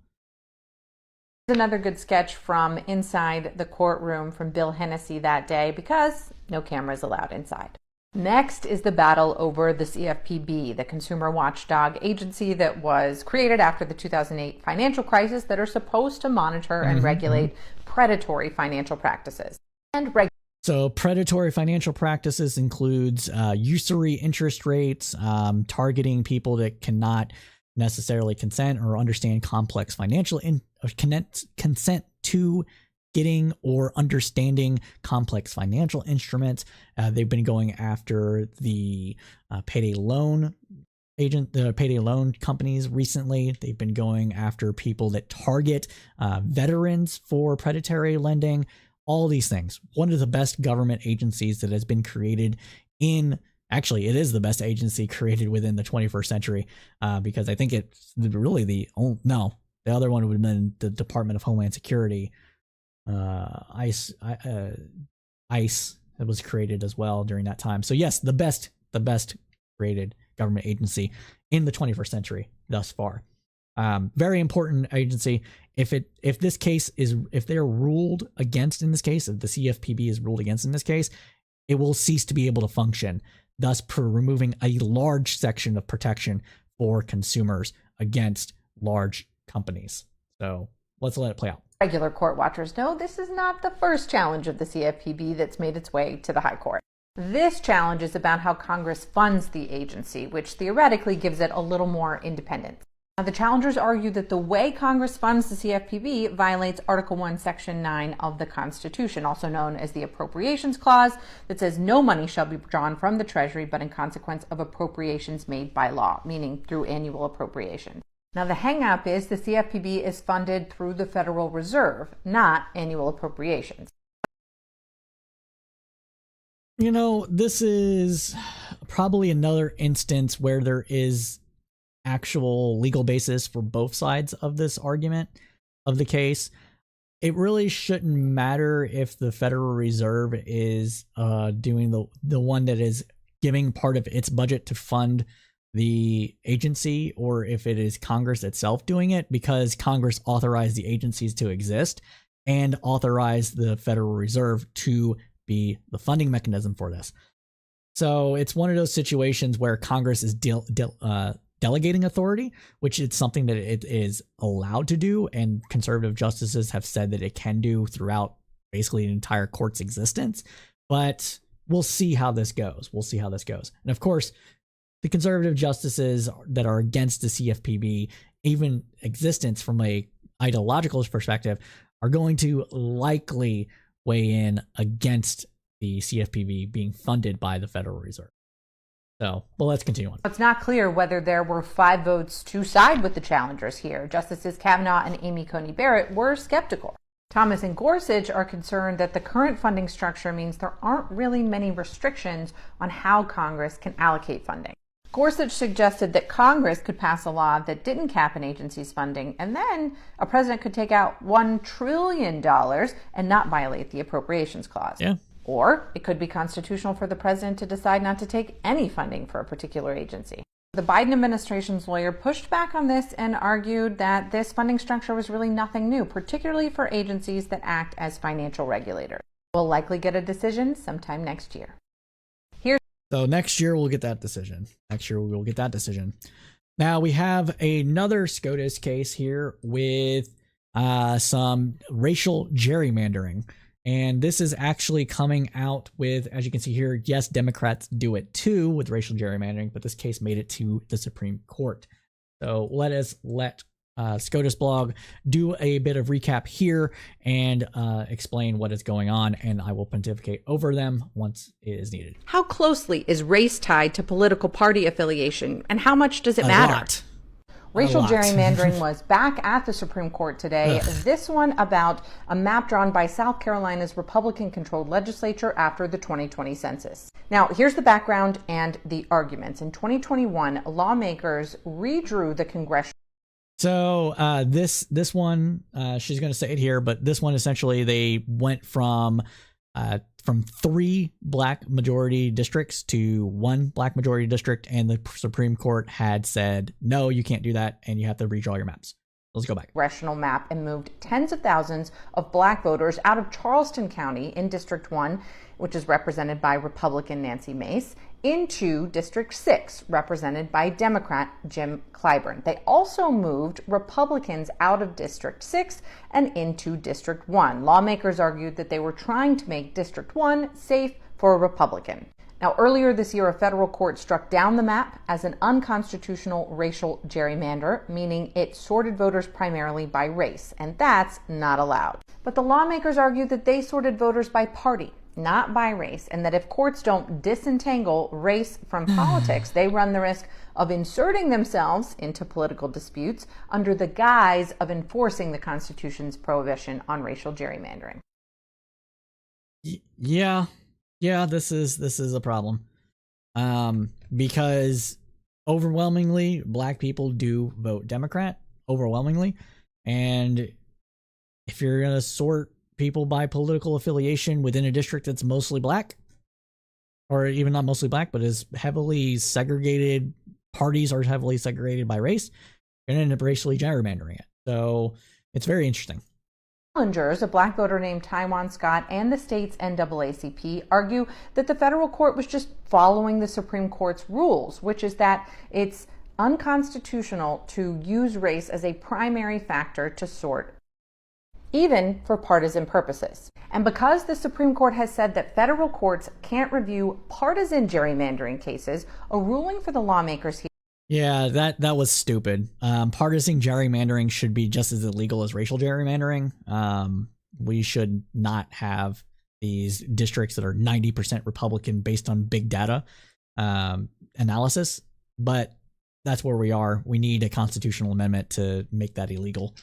Another good sketch from inside the courtroom from Bill Hennessy that day, because no cameras allowed inside. Next is the battle over the CFPB, the consumer watchdog agency that was created after the 2008 financial crisis that are supposed to monitor and regulate predatory financial practices. So predatory financial practices includes usury interest rates, targeting people that cannot necessarily consent or understand complex financial consent to getting or understanding complex financial instruments. They've been going after the payday loan companies recently. They've been going after people that target veterans for predatory lending. All these things. One of the best government agencies that has been created actually, it is the best agency created within the 21st century, because I think it's really the other one would have been the Department of Homeland Security. ICE that was created as well during that time. So yes, the best created government agency in the 21st century thus far. Very important agency. If they're ruled against in this case, if the CFPB is ruled against in this case, it will cease to be able to function, thus removing a large section of protection for consumers against large companies. So let's let it play out. Regular court watchers know this is not the first challenge of the CFPB that's made its way to the High Court. This challenge is about how Congress funds the agency, which theoretically gives it a little more independence. Now, the challengers argue that the way Congress funds the CFPB violates Article 1, Section 9 of the Constitution, also known as the Appropriations Clause, that says no money shall be drawn from the Treasury but in consequence of appropriations made by law, meaning through annual appropriations. Now, the hang-up is the CFPB is funded through the Federal Reserve, not annual appropriations. You know, this is probably another instance where there is actual legal basis for both sides of this argument of the case. It really shouldn't matter if the Federal Reserve is doing the one that is giving part of its budget to fund the agency, or if it is Congress itself doing it, because Congress authorized the agencies to exist and authorized the Federal Reserve to be the funding mechanism for this. So it's one of those situations where Congress is delegating authority, which is something that it is allowed to do, and conservative justices have said that it can do throughout basically an entire court's existence. But we'll see how this goes. And of course, the conservative justices that are against the CFPB, even existence from a ideological perspective, are going to likely weigh in against the CFPB being funded by the Federal Reserve. So, well, let's continue on. It's not clear whether there were 5 votes to side with the challengers here. Justices Kavanaugh and Amy Coney Barrett were skeptical. Thomas and Gorsuch are concerned that the current funding structure means there aren't really many restrictions on how Congress can allocate funding. Gorsuch suggested that Congress could pass a law that didn't cap an agency's funding, and then a president could take out $1 trillion and not violate the Appropriations Clause. Yeah. Or it could be constitutional for the president to decide not to take any funding for a particular agency. The Biden administration's lawyer pushed back on this and argued that this funding structure was really nothing new, particularly for agencies that act as financial regulators. We'll likely get a decision sometime next year. So next year we'll get that decision. Now we have another SCOTUS case here with some racial gerrymandering. And this is actually coming out with, as you can see here, yes, Democrats do it too with racial gerrymandering, but this case made it to the Supreme Court. So let SCOTUS blog do a bit of recap here and explain what is going on, and I will pontificate over them once it is needed. How closely is race tied to political party affiliation, and how much does it matter? Lot. Racial gerrymandering was back at the Supreme Court today. This one about a map drawn by South Carolina's Republican-controlled legislature after the 2020 census. Now, here's the background and the arguments. In 2021, lawmakers redrew the congressional. So this one, she's going to say it here, but this one essentially they went from 3 black majority districts to 1 black majority district, and the Supreme Court had said, no, you can't do that, and you have to redraw your maps. Let's go back. Congressional map and moved tens of thousands of black voters out of Charleston County in District 1, which is represented by Republican Nancy Mace, into District 6, represented by Democrat Jim Clyburn. They also moved Republicans out of District 6 and into District 1. Lawmakers argued that they were trying to make District 1 safe for a Republican. Now, earlier this year, a federal court struck down the map as an unconstitutional racial gerrymander, meaning it sorted voters primarily by race, and that's not allowed. But the lawmakers argued that they sorted voters by party, not by race, and that if courts don't disentangle race from politics, they run the risk of inserting themselves into political disputes under the guise of enforcing the Constitution's prohibition on racial gerrymandering. Yeah, this is a problem. Because overwhelmingly black people do vote Democrat, overwhelmingly, and if you're going to sort people by political affiliation within a district that's mostly black, or even not mostly black, but is heavily segregated, parties are heavily segregated by race, you're going to end up racially gerrymandering it. So it's very interesting. Challengers, a black voter named Taiwan Scott, and the state's NAACP argue that the federal court was just following the Supreme Court's rules, which is that it's unconstitutional to use race as a primary factor to sort, even for partisan purposes. And because the Supreme Court has said that federal courts can't review partisan gerrymandering cases, a ruling for the lawmakers here Yeah, that was stupid. Partisan gerrymandering should be just as illegal as racial gerrymandering. We should not have these districts that are 90% Republican based on big data analysis, but that's where we are. We need a constitutional amendment to make that illegal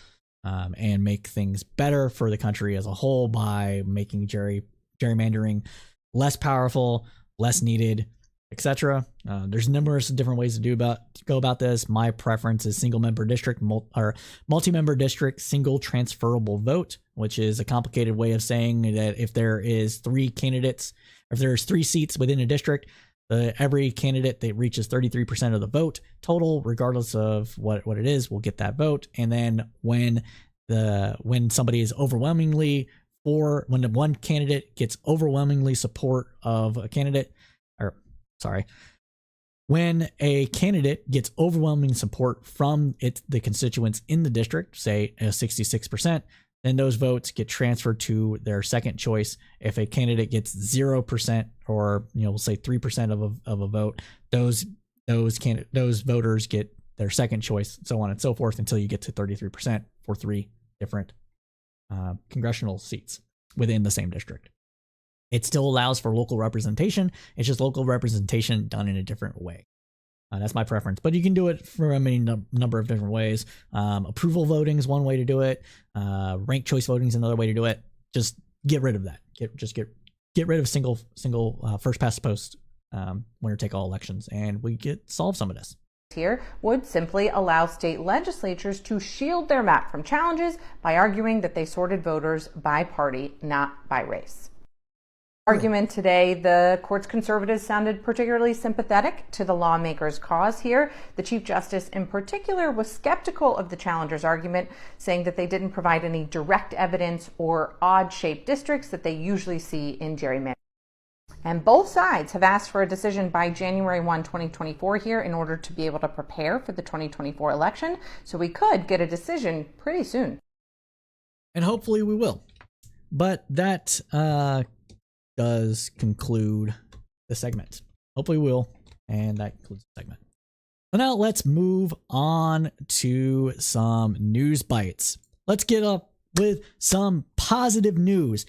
and make things better for the country as a whole by making gerrymandering less powerful, less needed, etc. There's numerous different ways to go about this. My preference is single member district or multi-member district single transferable vote, which is a complicated way of saying that if there is 3 candidates, if there's 3 seats within a district, every candidate that reaches 33% of the vote total, regardless of what it is, will get that vote. And then when somebody is overwhelmingly when the one candidate gets overwhelmingly support of a candidate, when a candidate gets overwhelming support from the constituents in the district, say 66%, then those votes get transferred to their second choice. If a candidate gets 0% or we'll say 3% of a vote, those voters get their second choice, so on and so forth, until you get to 33% for 3 different congressional seats within the same district. It still allows for local representation. It's just local representation done in a different way. That's my preference, but you can do it for a number of different ways. Approval voting is one way to do it. Ranked choice voting is another way to do it. Just get rid of that. Get rid of single first past the post winner take all elections, and we solve some of this. Here would simply allow state legislatures to shield their map from challenges by arguing that they sorted voters by party, not by race. Argument today, the court's conservatives sounded particularly sympathetic to the lawmakers' cause here. The Chief Justice in particular was skeptical of the challengers' argument, saying that they didn't provide any direct evidence or odd-shaped districts that they usually see in gerrymandering. And both sides have asked for a decision by January 1, 2024 here in order to be able to prepare for the 2024 election. So we could get a decision pretty soon. And hopefully we will. But that does conclude the segment. Hopefully we will. And that concludes the segment. So now let's move on to some news bites. Let's get up with some positive news.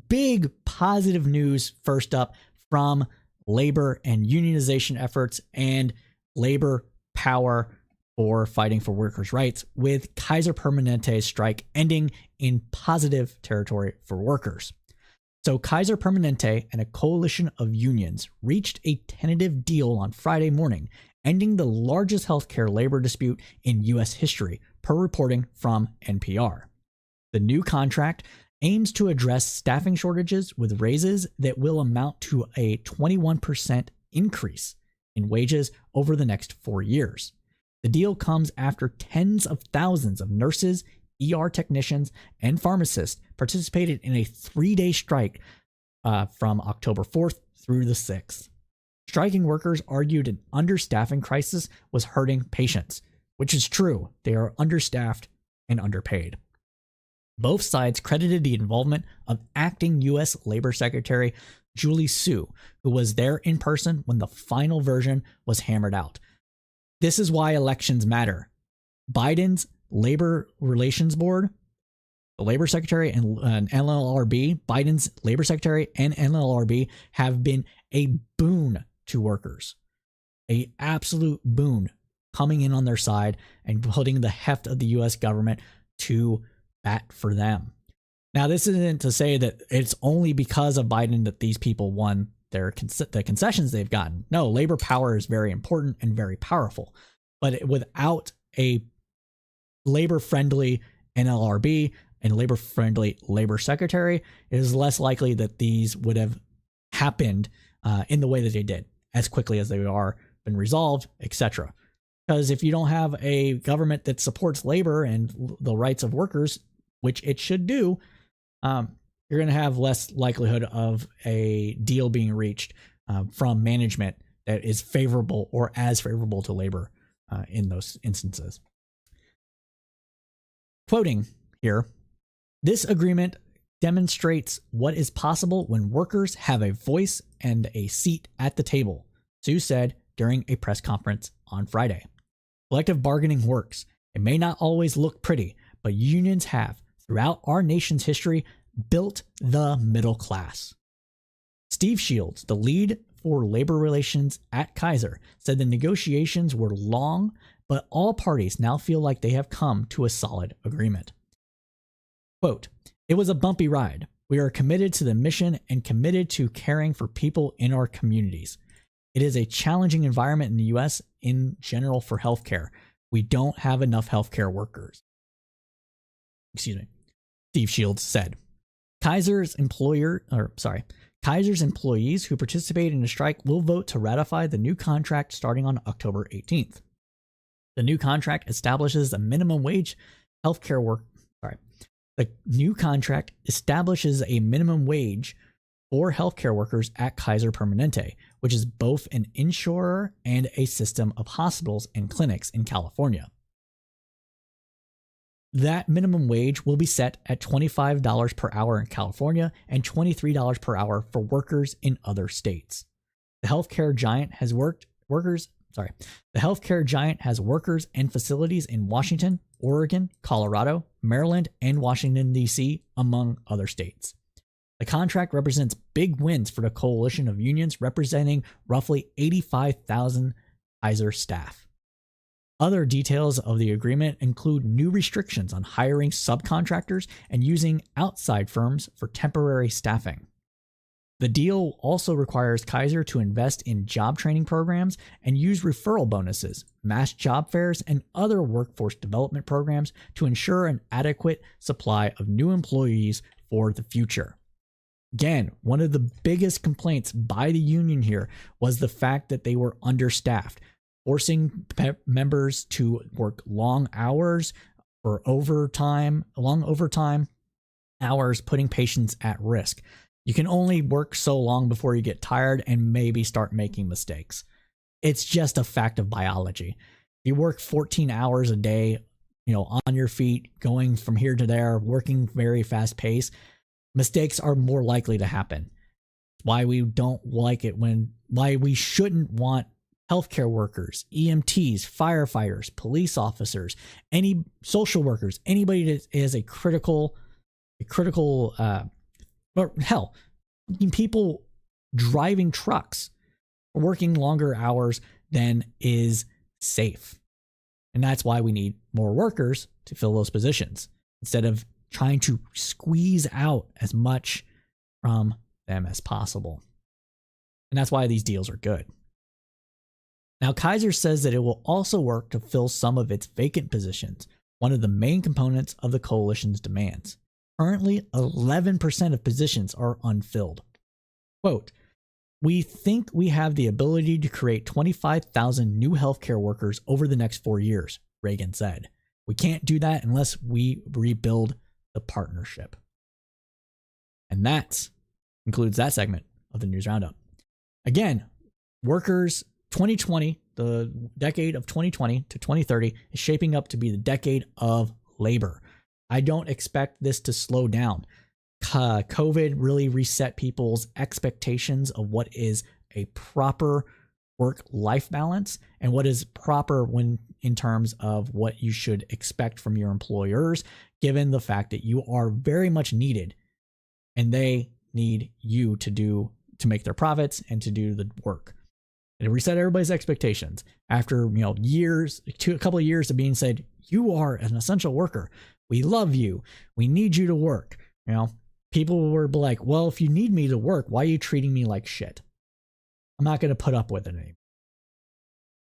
Big positive news first up from labor and unionization efforts and labor power for fighting for workers' rights, with Kaiser Permanente's strike ending in positive territory for workers. So Kaiser Permanente and a coalition of unions reached a tentative deal on Friday morning, ending the largest healthcare labor dispute in U.S. history, per reporting from NPR. The new contract aims to address staffing shortages with raises that will amount to a 21% increase in wages over the next 4 years. The deal comes after tens of thousands of nurses, ER technicians, and pharmacists participated in a 3-day strike from October 4th through the 6th. Striking workers argued an understaffing crisis was hurting patients, which is true. They are understaffed and underpaid. Both sides credited the involvement of acting U.S. Labor Secretary Julie Su, who was there in person when the final version was hammered out. This is why elections matter. Biden's Labor Relations Board, the Labor Secretary and NLRB, Biden's Labor Secretary and NLRB have been a boon to workers. An absolute boon, coming in on their side and putting the heft of the U.S. government to bat for them. Now, this isn't to say that it's only because of Biden that these people won the concessions they've gotten. No, labor power is very important and very powerful. But without a labor-friendly NLRB and labor-friendly labor secretary, it is less likely that these would have happened in the way that they did, as quickly as they are, been resolved, etc. Because if you don't have a government that supports labor and the rights of workers, which it should do, you're going to have less likelihood of a deal being reached from management that is favorable or as favorable to labor in those instances. Quoting here, "This agreement demonstrates what is possible when workers have a voice and a seat at the table," Su said during a press conference on Friday. Collective bargaining works. It may not always look pretty, but unions have, throughout our nation's history, built the middle class. Steve Shields, the lead for labor relations at Kaiser, said the negotiations were long, but all parties now feel like they have come to a solid agreement. Quote, "It was a bumpy ride. We are committed to the mission and committed to caring for people in our communities. It is a challenging environment in the U.S. in general for healthcare. We don't have enough healthcare workers." Steve Shields said. Kaiser's employees who participated in the strike will vote to ratify the new contract starting on October 18th. The new contract establishes a minimum wage healthcare work. The new contract establishes a minimum wage for healthcare workers at Kaiser Permanente, which is both an insurer and a system of hospitals and clinics in California. That minimum wage will be set at $25 per hour in California and $23 per hour for workers in other states. The healthcare giant has workers and facilities in Washington, Oregon, Colorado, Maryland, and Washington, D.C., among other states. The contract represents big wins for the coalition of unions representing roughly 85,000 Kaiser staff. Other details of the agreement include new restrictions on hiring subcontractors and using outside firms for temporary staffing. The deal also requires Kaiser to invest in job training programs and use referral bonuses, mass job fairs, and other workforce development programs to ensure an adequate supply of new employees for the future. Again, one of the biggest complaints by the union here was the fact that they were understaffed, forcing members to work long hours for long overtime hours, putting patients at risk. You can only work so long before you get tired and maybe start making mistakes. It's just a fact of biology. You work 14 hours a day, on your feet, going from here to there, working very fast pace. Mistakes are more likely to happen. Why we don't like it why we shouldn't want healthcare workers, EMTs, firefighters, police officers, any social workers, anybody that is a critical, or hell, people driving trucks are working longer hours than is safe. And that's why we need more workers to fill those positions instead of trying to squeeze out as much from them as possible. And that's why these deals are good. Now, Kaiser says that it will also work to fill some of its vacant positions, one of the main components of the coalition's demands. Currently, 11% of positions are unfilled. Quote, "We think we have the ability to create 25,000 new healthcare workers over the next 4 years," Reagan said. "We can't do that unless we rebuild the partnership." And that concludes that segment of the News Roundup. Again, workers, 2020, the decade of 2020 to 2030 is shaping up to be the decade of labor. I don't expect this to slow down. COVID really reset people's expectations of what is a proper work-life balance and what is proper when in terms of what you should expect from your employers, given the fact that you are very much needed and they need you to make their profits and to do the work. And it reset everybody's expectations after a couple of years of being said, "You are an essential worker. We love you. We need you to work." People were like, "Well, if you need me to work, why are you treating me like shit? I'm not going to put up with it anymore."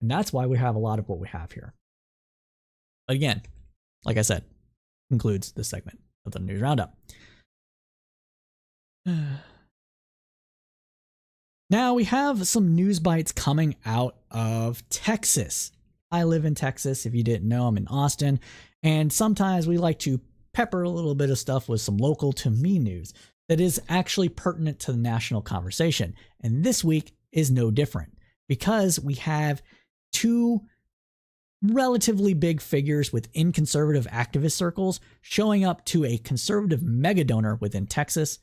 And that's why we have a lot of what we have here. But again, like I said, concludes this segment of the News Roundup. Now we have some news bites coming out of Texas. I live in Texas. If you didn't know, I'm in Austin. And sometimes we like to pepper a little bit of stuff with some local to me news that is actually pertinent to the national conversation. And this week is no different because we have two relatively big figures within conservative activist circles showing up to a conservative mega donor within Texas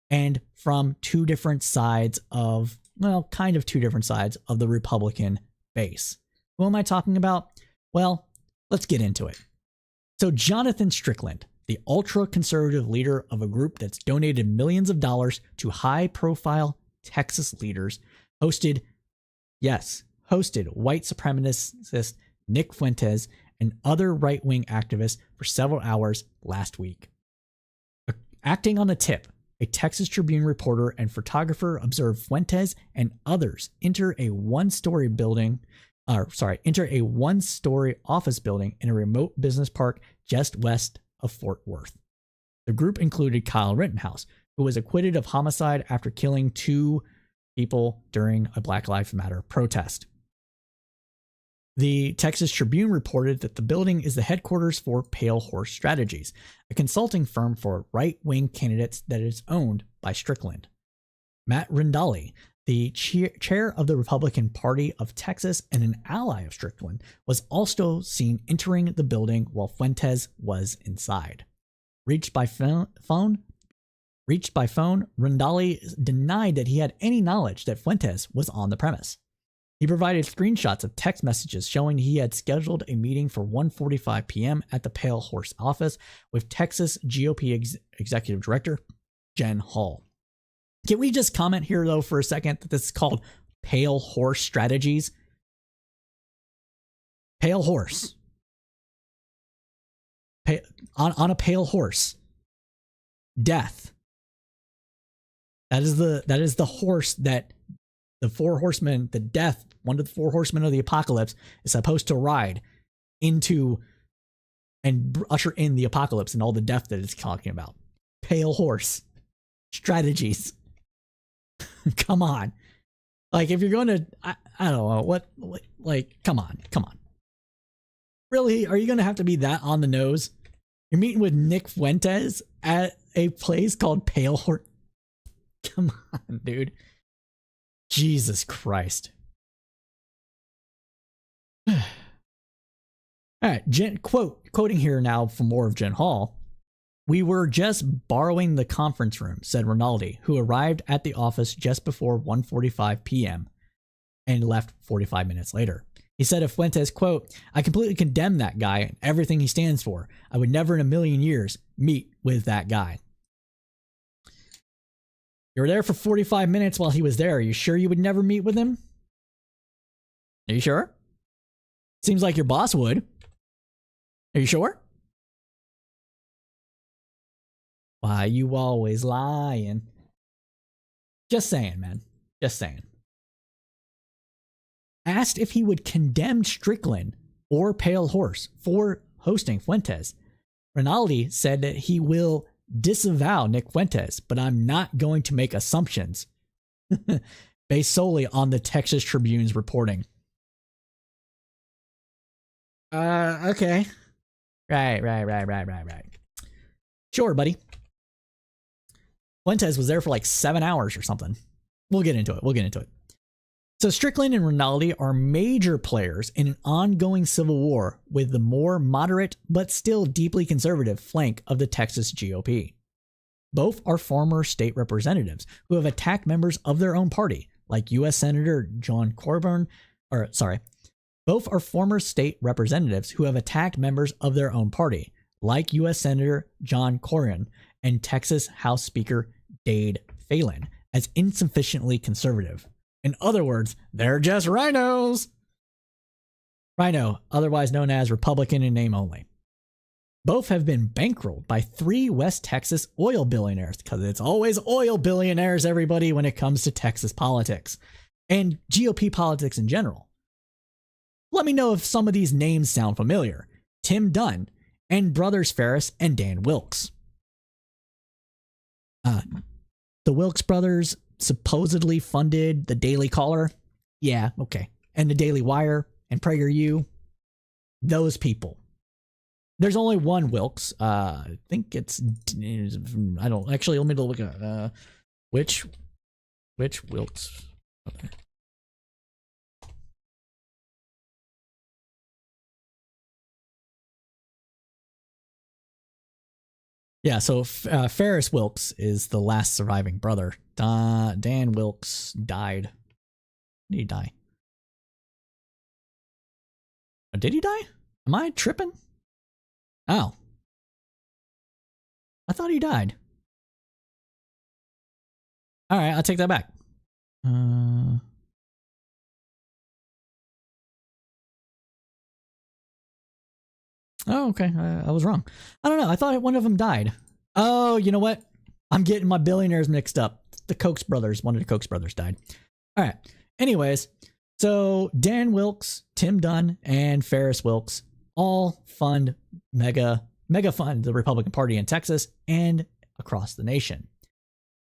and from two different sides of the Republican base. Who am I talking about? Well, let's get into it. So Jonathan Strickland, the ultra-conservative leader of a group that's donated millions of dollars to high-profile Texas leaders, hosted white supremacist Nick Fuentes and other right-wing activists for several hours last week. Acting on a tip, a Texas Tribune reporter and photographer observed Fuentes and others enter a one-story office building in a remote business park just west of Fort Worth. The group included Kyle Rittenhouse, who was acquitted of homicide after killing 2 people during a Black Lives Matter protest. The Texas Tribune reported that the building is the headquarters for Pale Horse Strategies, a consulting firm for right-wing candidates that is owned by Strickland. Matt Rindali, the chair of the Republican Party of Texas and an ally of Strickland, was also seen entering the building while Fuentes was inside. Reached by phone, Rindali denied that he had any knowledge that Fuentes was on the premise. He provided screenshots of text messages showing he had scheduled a meeting for 1:45 p.m. at the Pale Horse office with Texas GOP Executive Director Jen Hall. Can we just comment here, though, for a second that this is called Pale Horse Strategies? Pale horse. On a pale horse. Death. That is the horse that the 4 horsemen, the death, one of the 4 horsemen of the apocalypse, is supposed to ride into and usher in the apocalypse and all the death that it's talking about. Pale horse strategies. Come on. Like, if you're going to, I don't know, what, like, come on. Really? Are you going to have to be that on the nose? You're meeting with Nick Fuentes at a place called Pale Horse. Come on, dude. Jesus Christ. All right, quoting here now for more of Jen Hall. "We were just borrowing the conference room," said Rinaldi, who arrived at the office just before 1:45 p.m. and left 45 minutes later. He said of Fuentes, quote, "I completely condemn that guy and everything he stands for. I would never in a million years meet with that guy." You were there for 45 minutes while he was there. Are you sure you would never meet with him? Are you sure? Seems like your boss would. Are you sure? Why you always lying? Just saying, man. Just saying. Asked if he would condemn Strickland or Pale Horse for hosting Fuentes, Rinaldi said that he will disavow Nick Fuentes, but I'm not going to make assumptions based solely on the Texas Tribune's reporting. Okay. Right. Sure, buddy. Fuentes was there for like 7 hours or something. We'll get into it. So Strickland and Rinaldi are major players in an ongoing civil war with the more moderate but still deeply conservative flank of the Texas GOP. Both are former state representatives who have attacked members of their own party, like U.S. Senator John Cornyn. Both are former state representatives who have attacked members of their own party, like U.S. Senator John Cornyn and Texas House Speaker Dade Phelan, as insufficiently conservative. In other words, they're just rhinos. Rhino, otherwise known as Republican in name only. Both have been bankrolled by 3 West Texas oil billionaires, because it's always oil billionaires, everybody, when it comes to Texas politics and GOP politics in general. Let me know if some of these names sound familiar. Tim Dunn and brothers Ferris and Dan Wilkes. The Wilkes brothers supposedly funded the Daily Caller. Yeah, okay. And the Daily Wire and PragerU. Those people. There's only one Wilkes. I think it's, I don't, actually, let me look at, which Wilkes? Okay. Yeah, so Ferris Wilkes is the last surviving brother. Dan Wilkes died. Did he die? Did he die? Am I tripping? Oh. I thought he died. Alright, I'll take that back. Oh, okay. I was wrong. I don't know. I thought one of them died. Oh, you know what? I'm getting my billionaires mixed up. The Koch brothers. One of the Koch brothers died. All right. Anyways, so Dan Wilkes, Tim Dunn, and Ferris Wilkes all fund mega fund the Republican Party in Texas and across the nation.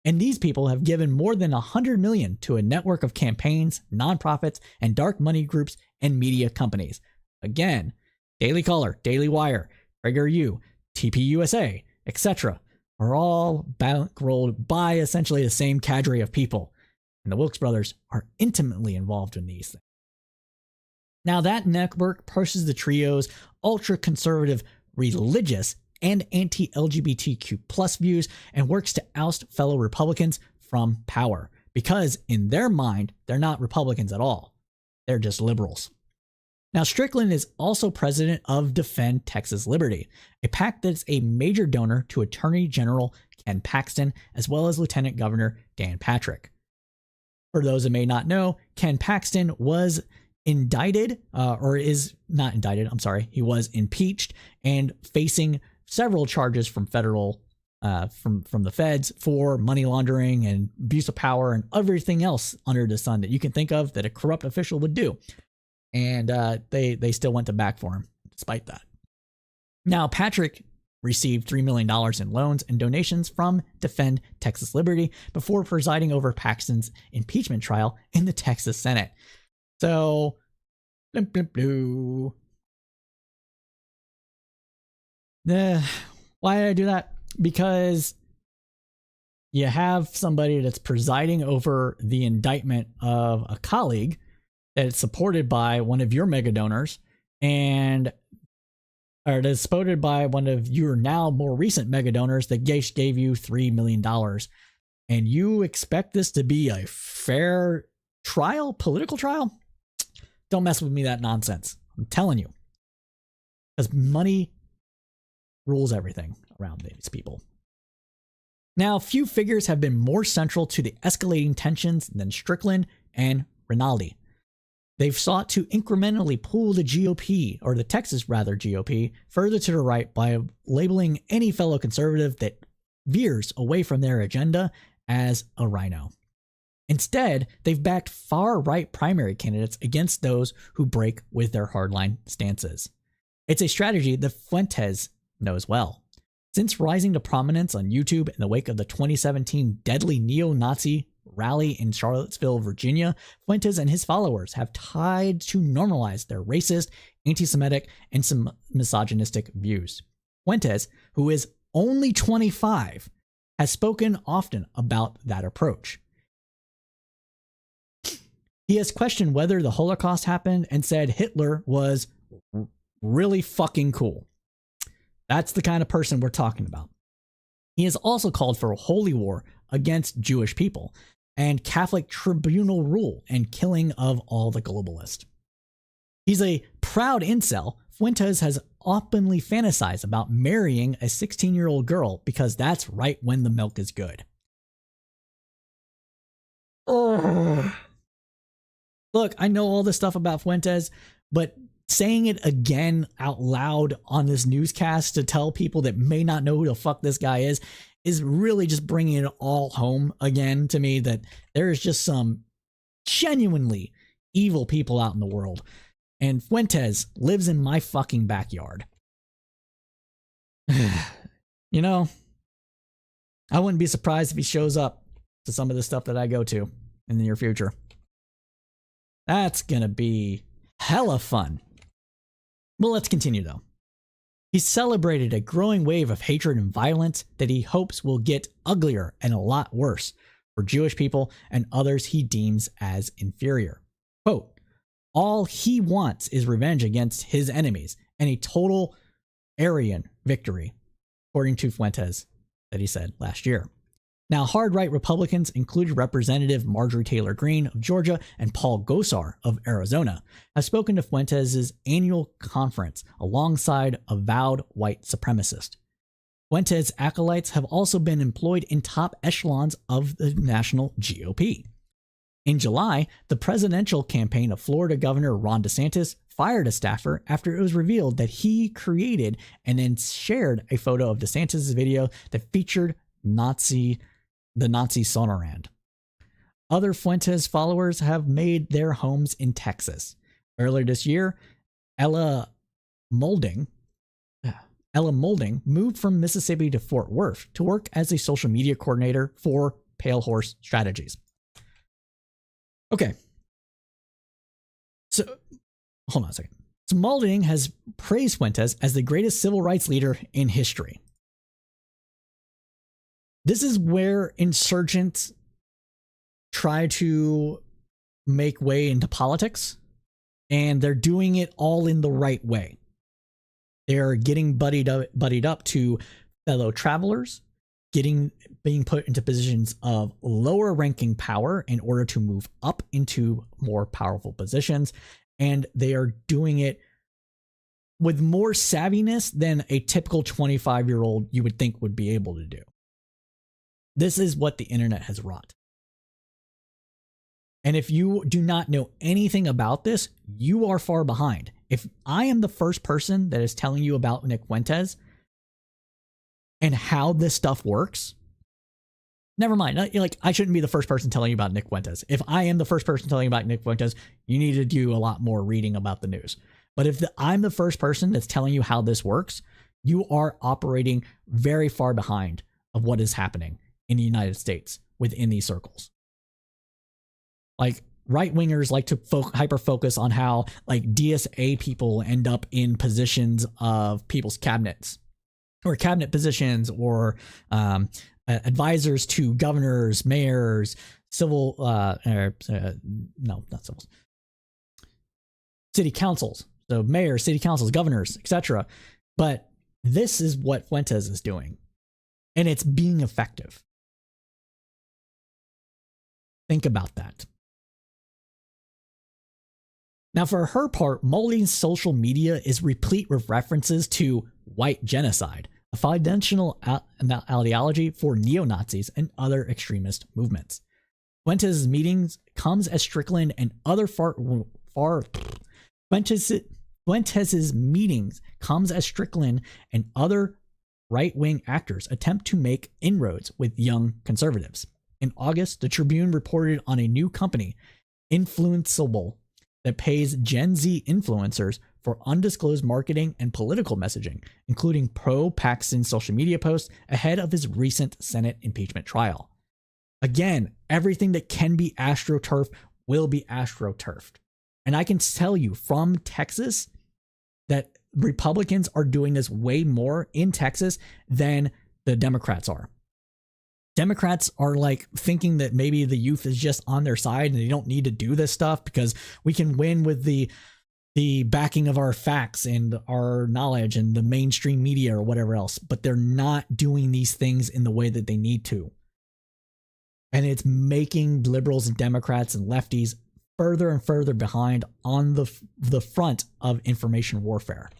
And these people have given more than $100 million to a network of campaigns, nonprofits, and dark money groups and media companies. Again, Daily Caller, Daily Wire, PragerU, TPUSA, etc. are all bankrolled by essentially the same cadre of people. And the Wilkes brothers are intimately involved in these things. Now that network pushes the trio's ultra-conservative, religious, and anti-LGBTQ plus views and works to oust fellow Republicans from power. Because in their mind, they're not Republicans at all. They're just liberals. Now, Strickland is also president of Defend Texas Liberty, a PAC that's a major donor to Attorney General Ken Paxton, as well as Lieutenant Governor Dan Patrick. For those that may not know, Ken Paxton was indicted, or is not indicted, I'm sorry, he was impeached and facing several charges from federal, from the feds for money laundering and abuse of power and everything else under the sun that you can think of that a corrupt official would do. And they still went to bat for him despite that. Now, Patrick received $3 million in loans and donations from Defend Texas Liberty before presiding over Paxton's impeachment trial in the Texas Senate. So, why did I do that? Because you have somebody that's presiding over the indictment of a colleague that is supported by one of your mega donors, or that is supported by one of your now more recent mega donors that gave you $3 million. And you expect this to be a fair trial, political trial? Don't mess with me that nonsense. I'm telling you. Because money rules everything around these people. Now, few figures have been more central to the escalating tensions than Strickland and Rinaldi. They've sought to incrementally pull the GOP, or the Texas rather GOP, further to the right by labeling any fellow conservative that veers away from their agenda as a rhino. Instead, they've backed far-right primary candidates against those who break with their hardline stances. It's a strategy that Fuentes knows well. Since rising to prominence on YouTube in the wake of the 2017 deadly neo-Nazi rally in Charlottesville, Virginia, Fuentes and his followers have tried to normalize their racist, anti-Semitic, and some misogynistic views. Fuentes, who is only 25, has spoken often about that approach. He has questioned whether the Holocaust happened and said Hitler was really fucking cool. That's the kind of person we're talking about. He has also called for a holy war against Jewish people and Catholic tribunal rule and killing of all the globalists. He's a proud incel. Fuentes has openly fantasized about marrying a 16-year-old girl because that's right when the milk is good. Ugh. Look, I know all this stuff about Fuentes, but saying it again out loud on this newscast to tell people that may not know who the fuck this guy is really just bringing it all home again to me that there is just some genuinely evil people out in the world. And Fuentes lives in my fucking backyard. You know, I wouldn't be surprised if he shows up to some of the stuff that I go to in the near future. That's gonna be hella fun. Well, let's continue though. He's celebrated a growing wave of hatred and violence that he hopes will get uglier and a lot worse for Jewish people and others he deems as inferior. Quote, all he wants is revenge against his enemies and a total Aryan victory, according to Fuentes, that he said last year. Now, hard-right Republicans including Representative Marjorie Taylor Greene of Georgia and Paul Gosar of Arizona have spoken to Fuentes' annual conference alongside avowed white supremacists. Fuentes' acolytes have also been employed in top echelons of the national GOP. In July, the presidential campaign of Florida Governor Ron DeSantis fired a staffer after it was revealed that he created and then shared a photo of DeSantis' video that featured the Nazi Sonderland. Other Fuentes followers have made their homes in Texas. Earlier this year, Ella Molding moved from Mississippi to Fort Worth to work as a social media coordinator for Pale Horse Strategies. Okay. So, hold on a second. So, Molding has praised Fuentes as the greatest civil rights leader in history. This is where insurgents try to make way into politics, and they're doing it all in the right way. They're getting buddied up to fellow travelers, being put into positions of lower ranking power in order to move up into more powerful positions. And they are doing it with more savviness than a typical 25-year-old you would think would be able to do. This is what the internet has wrought. And if you do not know anything about this, you are far behind. If I am the first person that is telling you about Nick Fuentes and how this stuff works, never mind. Like, I shouldn't be the first person telling you about Nick Fuentes. If I am the first person telling you about Nick Fuentes, you need to do a lot more reading about the news. But if I'm the first person that's telling you how this works, you are operating very far behind of what is happening in the United States within these circles. Like, right-wingers like to hyper-focus on how, like, DSA people end up in positions of people's cabinets or cabinet positions or advisors to governors, mayors, civil, no, not civil, city councils. So mayors, city councils, governors, etc. But this is what Fuentes is doing, and it's being effective. Think about that. Now, for her part, Molding's social media is replete with references to white genocide, a foundational ideology for neo-Nazis and other extremist movements. Fuentes' meetings comes as Strickland and other Fuentes' meetings comes as Strickland and other right-wing actors attempt to make inroads with young conservatives. In August, the Tribune reported on a new company, Influenceable, that pays Gen Z influencers for undisclosed marketing and political messaging, including pro-Paxton social media posts ahead of his recent Senate impeachment trial. Again, everything that can be astroturfed will be astroturfed. And I can tell you from Texas that Republicans are doing this way more in Texas than the Democrats are. Democrats are like thinking that maybe the youth is just on their side and they don't need to do this stuff because we can win with the backing of our facts and our knowledge and the mainstream media or whatever else, but they're not doing these things in the way that they need to. And it's making liberals and Democrats and lefties further and further behind on the front of information warfare.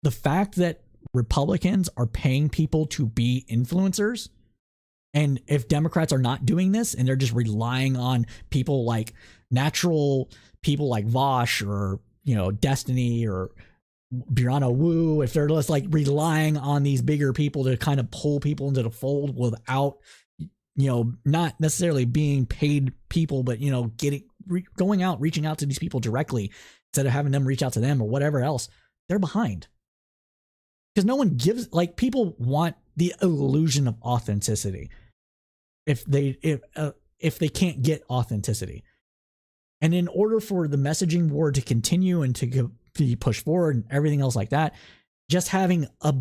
The fact that Republicans are paying people to be influencers, and if Democrats are not doing this and they're just relying on people like natural people like Vosh or, Destiny or Brianna Wu, if they're just like relying on these bigger people to kind of pull people into the fold without, not necessarily being paid people, but, going out, reaching out to these people directly instead of having them reach out to them or whatever else, they're behind. Because no one gives, like, people want the illusion of authenticity if they can't get authenticity. And in order for the messaging war to continue and to be pushed forward and everything else like that, just having a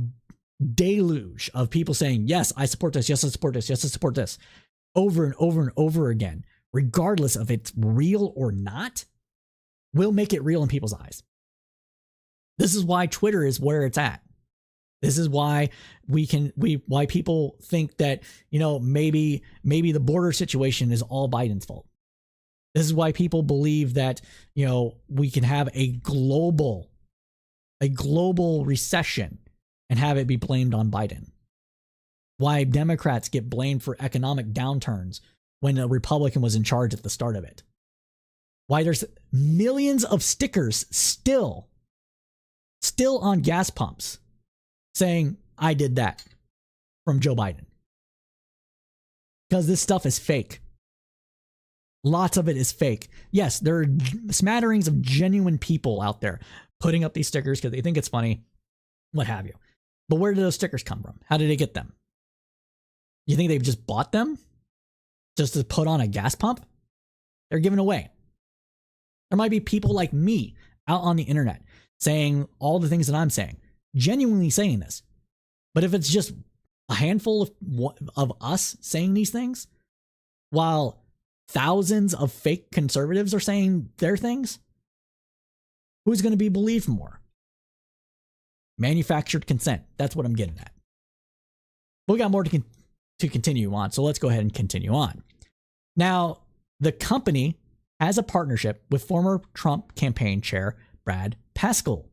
deluge of people saying, yes, I support this, yes, I support this, yes, I support this, over and over and over again, regardless of it's real or not, will make it real in people's eyes. This is why Twitter is where it's at. This is why why people think that, maybe the border situation is all Biden's fault. This is why people believe that, we can have a global recession and have it be blamed on Biden. Why Democrats get blamed for economic downturns when a Republican was in charge at the start of it. Why there's millions of stickers still on gas pumps saying, I did that, from Joe Biden. Because this stuff is fake. Lots of it is fake. Yes, there are smatterings of genuine people out there putting up these stickers because they think it's funny, what have you. But where did those stickers come from? How did they get them? You think they've just bought them just to put on a gas pump? They're given away. There might be people like me out on the internet saying all the things that I'm saying, genuinely saying this. But if it's just a handful of us saying these things, while thousands of fake conservatives are saying their things, who's going to be believed more? Manufactured consent. That's what I'm getting at. But we got more to continue on, so let's go ahead and continue on. Now, the company has a partnership with former Trump campaign chair Brad Parscale,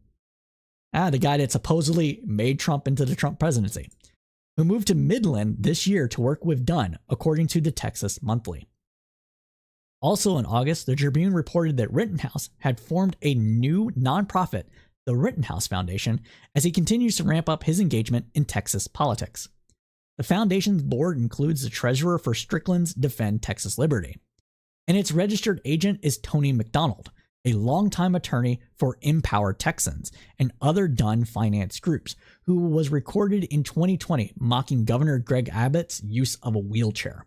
the guy that supposedly made Trump into the Trump presidency, who moved to Midland this year to work with Dunn, according to the Texas Monthly. Also in August, the Tribune reported that Rittenhouse had formed a new nonprofit, the Rittenhouse Foundation, as he continues to ramp up his engagement in Texas politics. The foundation's board includes the treasurer for Strickland's Defend Texas Liberty, and its registered agent is Tony McDonald, a longtime attorney for Empower Texans and other Dunn finance groups, who was recorded in 2020 mocking Governor Greg Abbott's use of a wheelchair.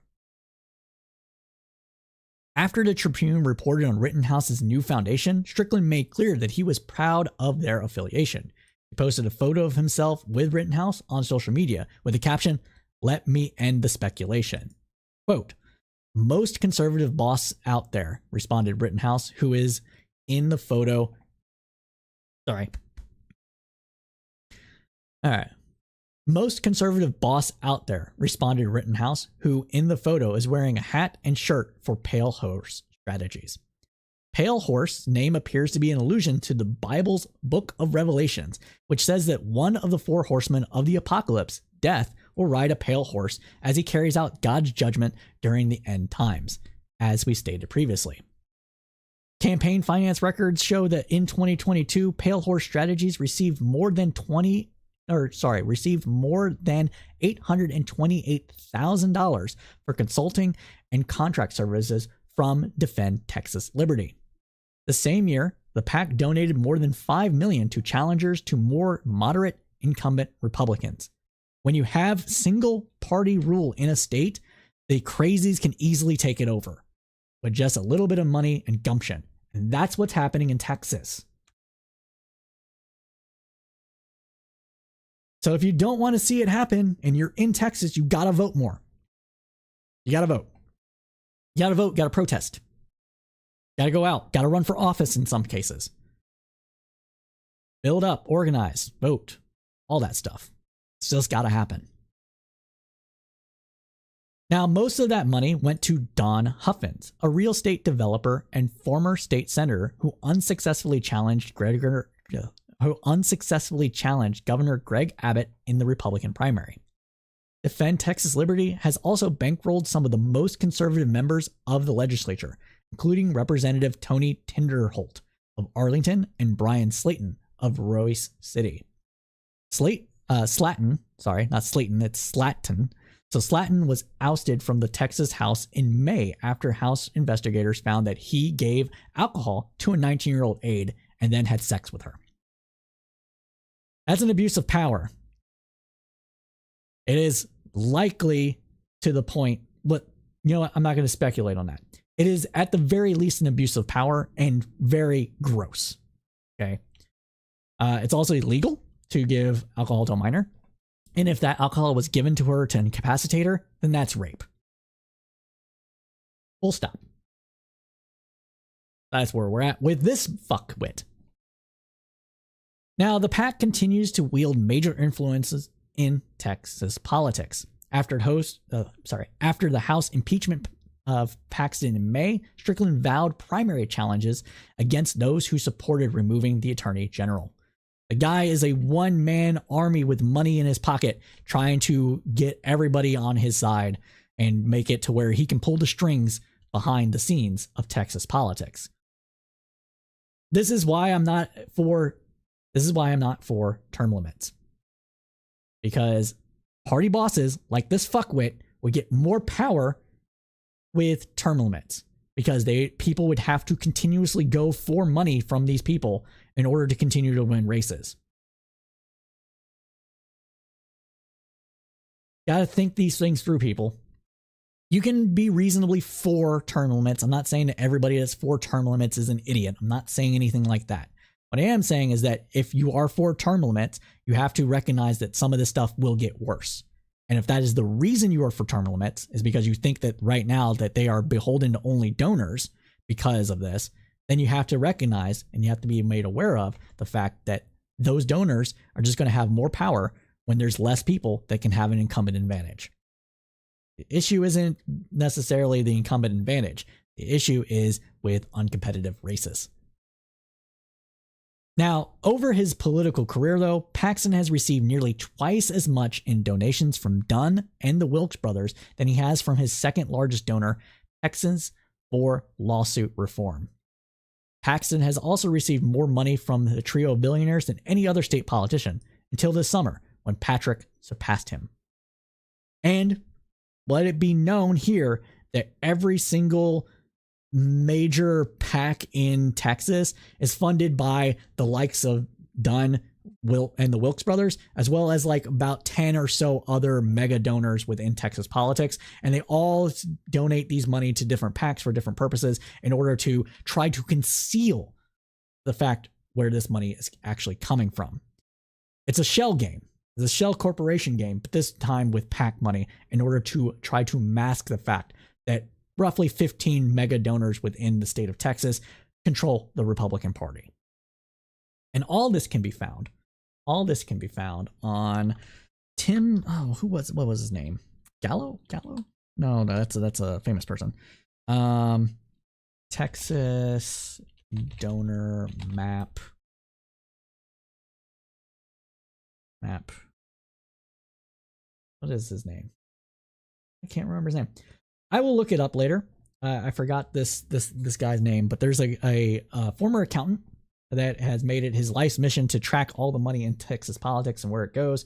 After the Tribune reported on Rittenhouse's new foundation, Strickland made clear that he was proud of their affiliation. He posted a photo of himself with Rittenhouse on social media with the caption, "Let me end the speculation." Quote, "Most conservative boss out there," responded Rittenhouse, who is in the photo. Sorry. All right. "Most conservative boss out there," responded Rittenhouse, who in the photo is wearing a hat and shirt for Pale Horse Strategies. Pale Horse name appears to be an allusion to the Bible's Book of Revelations, which says that one of the four horsemen of the apocalypse, Death, will ride a pale horse as he carries out God's judgment during the end times, as we stated previously. Campaign finance records show that in 2022, Pale Horse Strategies received more than $828,000 for consulting and contract services from Defend Texas Liberty. The same year, the PAC donated more than $5 million to challengers to more moderate incumbent Republicans. When you have single party rule in a state, the crazies can easily take it over with just a little bit of money and gumption. And that's what's happening in Texas. So if you don't want to see it happen and you're in Texas, you got to vote more. You got to vote. You got to vote, got to protest. Got to go out, got to run for office in some cases. Build up, organize, vote, all that stuff. It's just got to happen. Now, most of that money went to Don Huffins, a real estate developer and former state senator who unsuccessfully challenged Governor Greg Abbott in the Republican primary. Defend Texas Liberty has also bankrolled some of the most conservative members of the legislature, including Representative Tony Tinderholt of Arlington and Brian Slayton of Royce City. Slatton. So Slatton was ousted from the Texas House in May after House investigators found that he gave alcohol to a 19-year-old aide and then had sex with her. That's an abuse of power. It is likely to the point, but you know what? I'm not going to speculate on that. It is at the very least an abuse of power and very gross. Okay. It's also illegal to give alcohol to a minor. And if that alcohol was given to her to incapacitate her, then that's rape. Full stop. That's where we're at with this fuckwit. Now, the PAC continues to wield major influences in Texas politics. After the House impeachment of Paxton in May, Strickland vowed primary challenges against those who supported removing the Attorney General. The guy is a one-man army with money in his pocket, trying to get everybody on his side and make it to where he can pull the strings behind the scenes of Texas politics. This is why I'm not for term limits. Because party bosses like this fuckwit would get more power with term limits, because people would have to continuously go for money from these people in order to continue to win races. Gotta think these things through, people. You can be reasonably for term limits. I'm not saying that everybody that's for term limits is an idiot. I'm not saying anything like that. What I am saying is that if you are for term limits, you have to recognize that some of this stuff will get worse. And if that is the reason you are for term limits, is because you think that right now that they are beholden to only donors because of this, then you have to recognize and you have to be made aware of the fact that those donors are just going to have more power when there's less people that can have an incumbent advantage. The issue isn't necessarily the incumbent advantage. The issue is with uncompetitive races. Now, over his political career, though, Paxton has received nearly twice as much in donations from Dunn and the Wilkes brothers than he has from his second largest donor, Texans for Lawsuit Reform. Paxton has also received more money from the trio of billionaires than any other state politician until this summer, when Patrick surpassed him. And let it be known here that every single major PAC in Texas is funded by the likes of Dunn, and the Wilkes brothers, as well as like about 10 or so other mega donors within Texas politics. And they all donate these money to different PACs for different purposes in order to try to conceal the fact where this money is actually coming from. It's a shell game. It's a shell corporation game, but this time with PAC money, in order to try to mask the fact that roughly 15 mega donors within the state of Texas control the Republican Party. And all this can be found on Tim, what was his name? Gallo? No, that's a famous person. Texas donor map. What is his name? I can't remember his name. I will look it up later. I forgot this guy's name, but there's a former accountant that has made it his life's mission to track all the money in Texas politics and where it goes.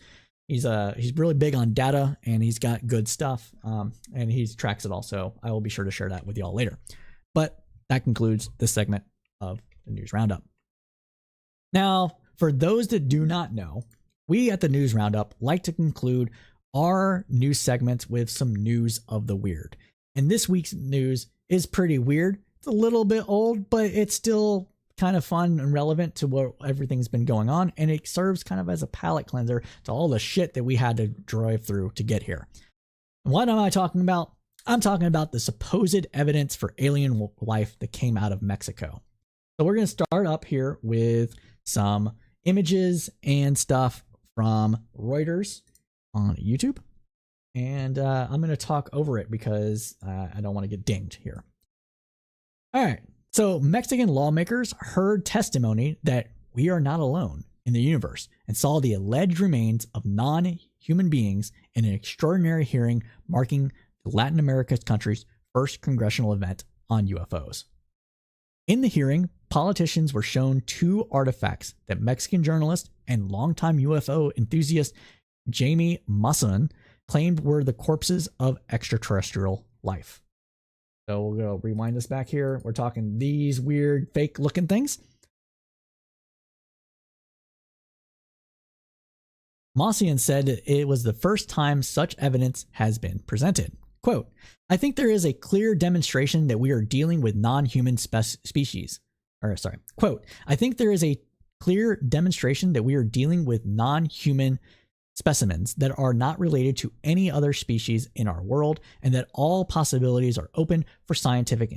He's really big on data, and he's got good stuff, and he tracks it all. So I will be sure to share that with y'all later. But that concludes this segment of the News Roundup. Now, for those that do not know, we at the News Roundup like to conclude our news segments with some news of the weird. And this week's news is pretty weird. It's a little bit old, but it's still kind of fun and relevant to what everything's been going on. And it serves kind of as a palate cleanser to all the shit that we had to drive through to get here. What am I talking about? I'm talking about the supposed evidence for alien life that came out of Mexico. So we're going to start up here with some images and stuff from Reuters on YouTube. And I'm going to talk over it because I don't want to get dinged here. All right. So Mexican lawmakers heard testimony that we are not alone in the universe and saw the alleged remains of non-human beings in an extraordinary hearing marking Latin America's country's first congressional event on UFOs. In the hearing, politicians were shown two artifacts that Mexican journalist and longtime UFO enthusiast Jamie Maussan claimed were the corpses of extraterrestrial life. So we'll go rewind this back here. We're talking these weird fake looking things. Maussan said it was the first time such evidence has been presented. Quote, I think there is a clear demonstration that we are dealing with non-human species. Quote, I think there is a clear demonstration that we are dealing with non-human specimens that are not related to any other species in our world, and that all possibilities are open for scientific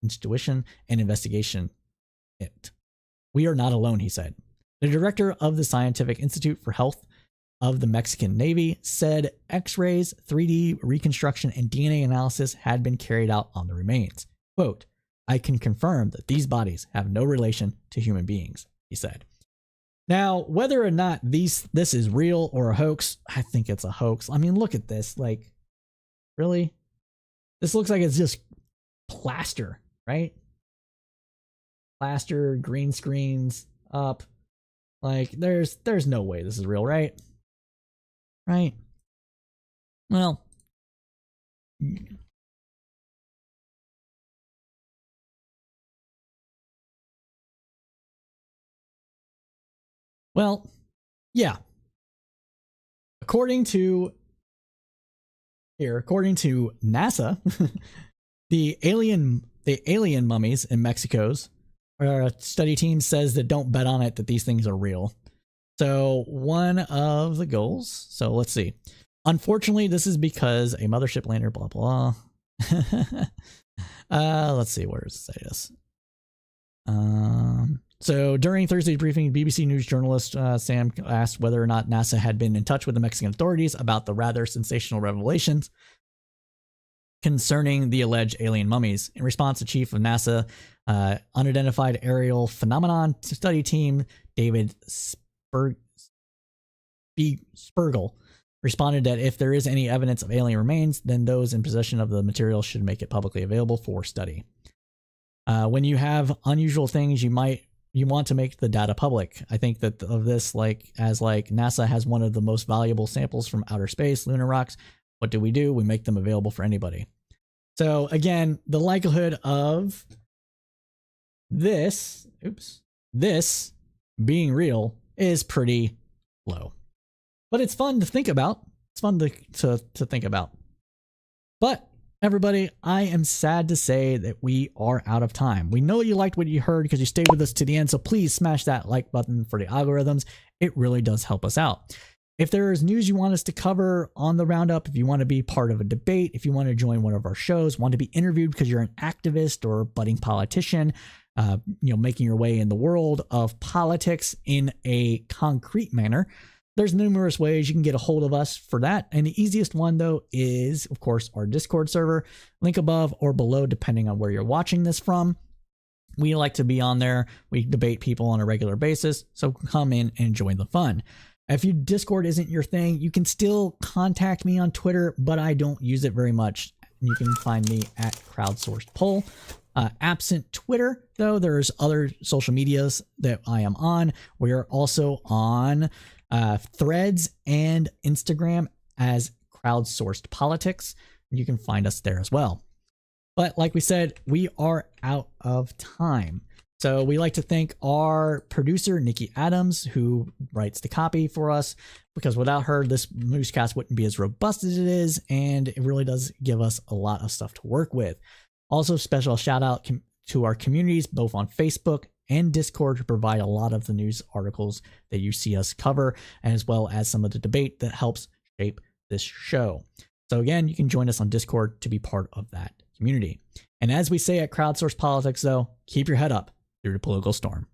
intuition and investigation. We are not alone, he said. The director of the Scientific Institute for Health of the Mexican Navy said X-rays, 3D reconstruction, and DNA analysis had been carried out on the remains. Quote, I can confirm that these bodies have no relation to human beings, he said. Now, whether or not this is real or a hoax, I think it's a hoax. I mean, look at this. Like, really? This looks like it's just plaster, right? Plaster, green screens up. Like, there's no way this is real, right? Right? Well, yeah. According to NASA, the alien mummies in Mexico's study team says that don't bet on it, that these things are real. So one of the goals, so let's see. Unfortunately, this is because a mothership lander, blah, blah. Let's see, where does it say this? So during Thursday's briefing, BBC News journalist Sam asked whether or not NASA had been in touch with the Mexican authorities about the rather sensational revelations concerning the alleged alien mummies. In response, the chief of NASA Unidentified Aerial Phenomenon Study Team, David Spergel, responded that if there is any evidence of alien remains, then those in possession of the material should make it publicly available for study. When you have unusual things, you want to make the data public. I think that of this, NASA has one of the most valuable samples from outer space, lunar rocks. What do? We make them available for anybody. So again, the likelihood of this being real is pretty low. But it's fun to think about. It's fun to think about. But everybody, I am sad to say that we are out of time. We know you liked what you heard because you stayed with us to the end, so please smash that like button for the algorithms. It really does help us out. If there is news you want us to cover on the Roundup, if you want to be part of a debate, if you want to join one of our shows, want to be interviewed because you're an activist or budding politician, making your way in the world of politics in a concrete manner, there's numerous ways you can get a hold of us for that. And the easiest one, though, is, of course, our Discord server. Link above or below, depending on where you're watching this from. We like to be on there. We debate people on a regular basis, so come in and join the fun. If Discord isn't your thing, you can still contact me on Twitter, but I don't use it very much. You can find me at Crowdsourced Poll. Absent Twitter, though, there's other social medias that I am on. We are also on Threads and Instagram as Crowdsourced Politics. You can find us there as well. But like we said, we are out of time. So we like to thank our producer, Nikki Adams, who writes the copy for us, because without her, this newscast wouldn't be as robust as it is, and it really does give us a lot of stuff to work with. Also, special shout out to our communities, both on Facebook and Discord, to provide a lot of the news articles that you see us cover, as well as some of the debate that helps shape this show. So again, you can join us on Discord to be part of that community. And as we say at Crowdsourced Politics, though, keep your head up through the political storm.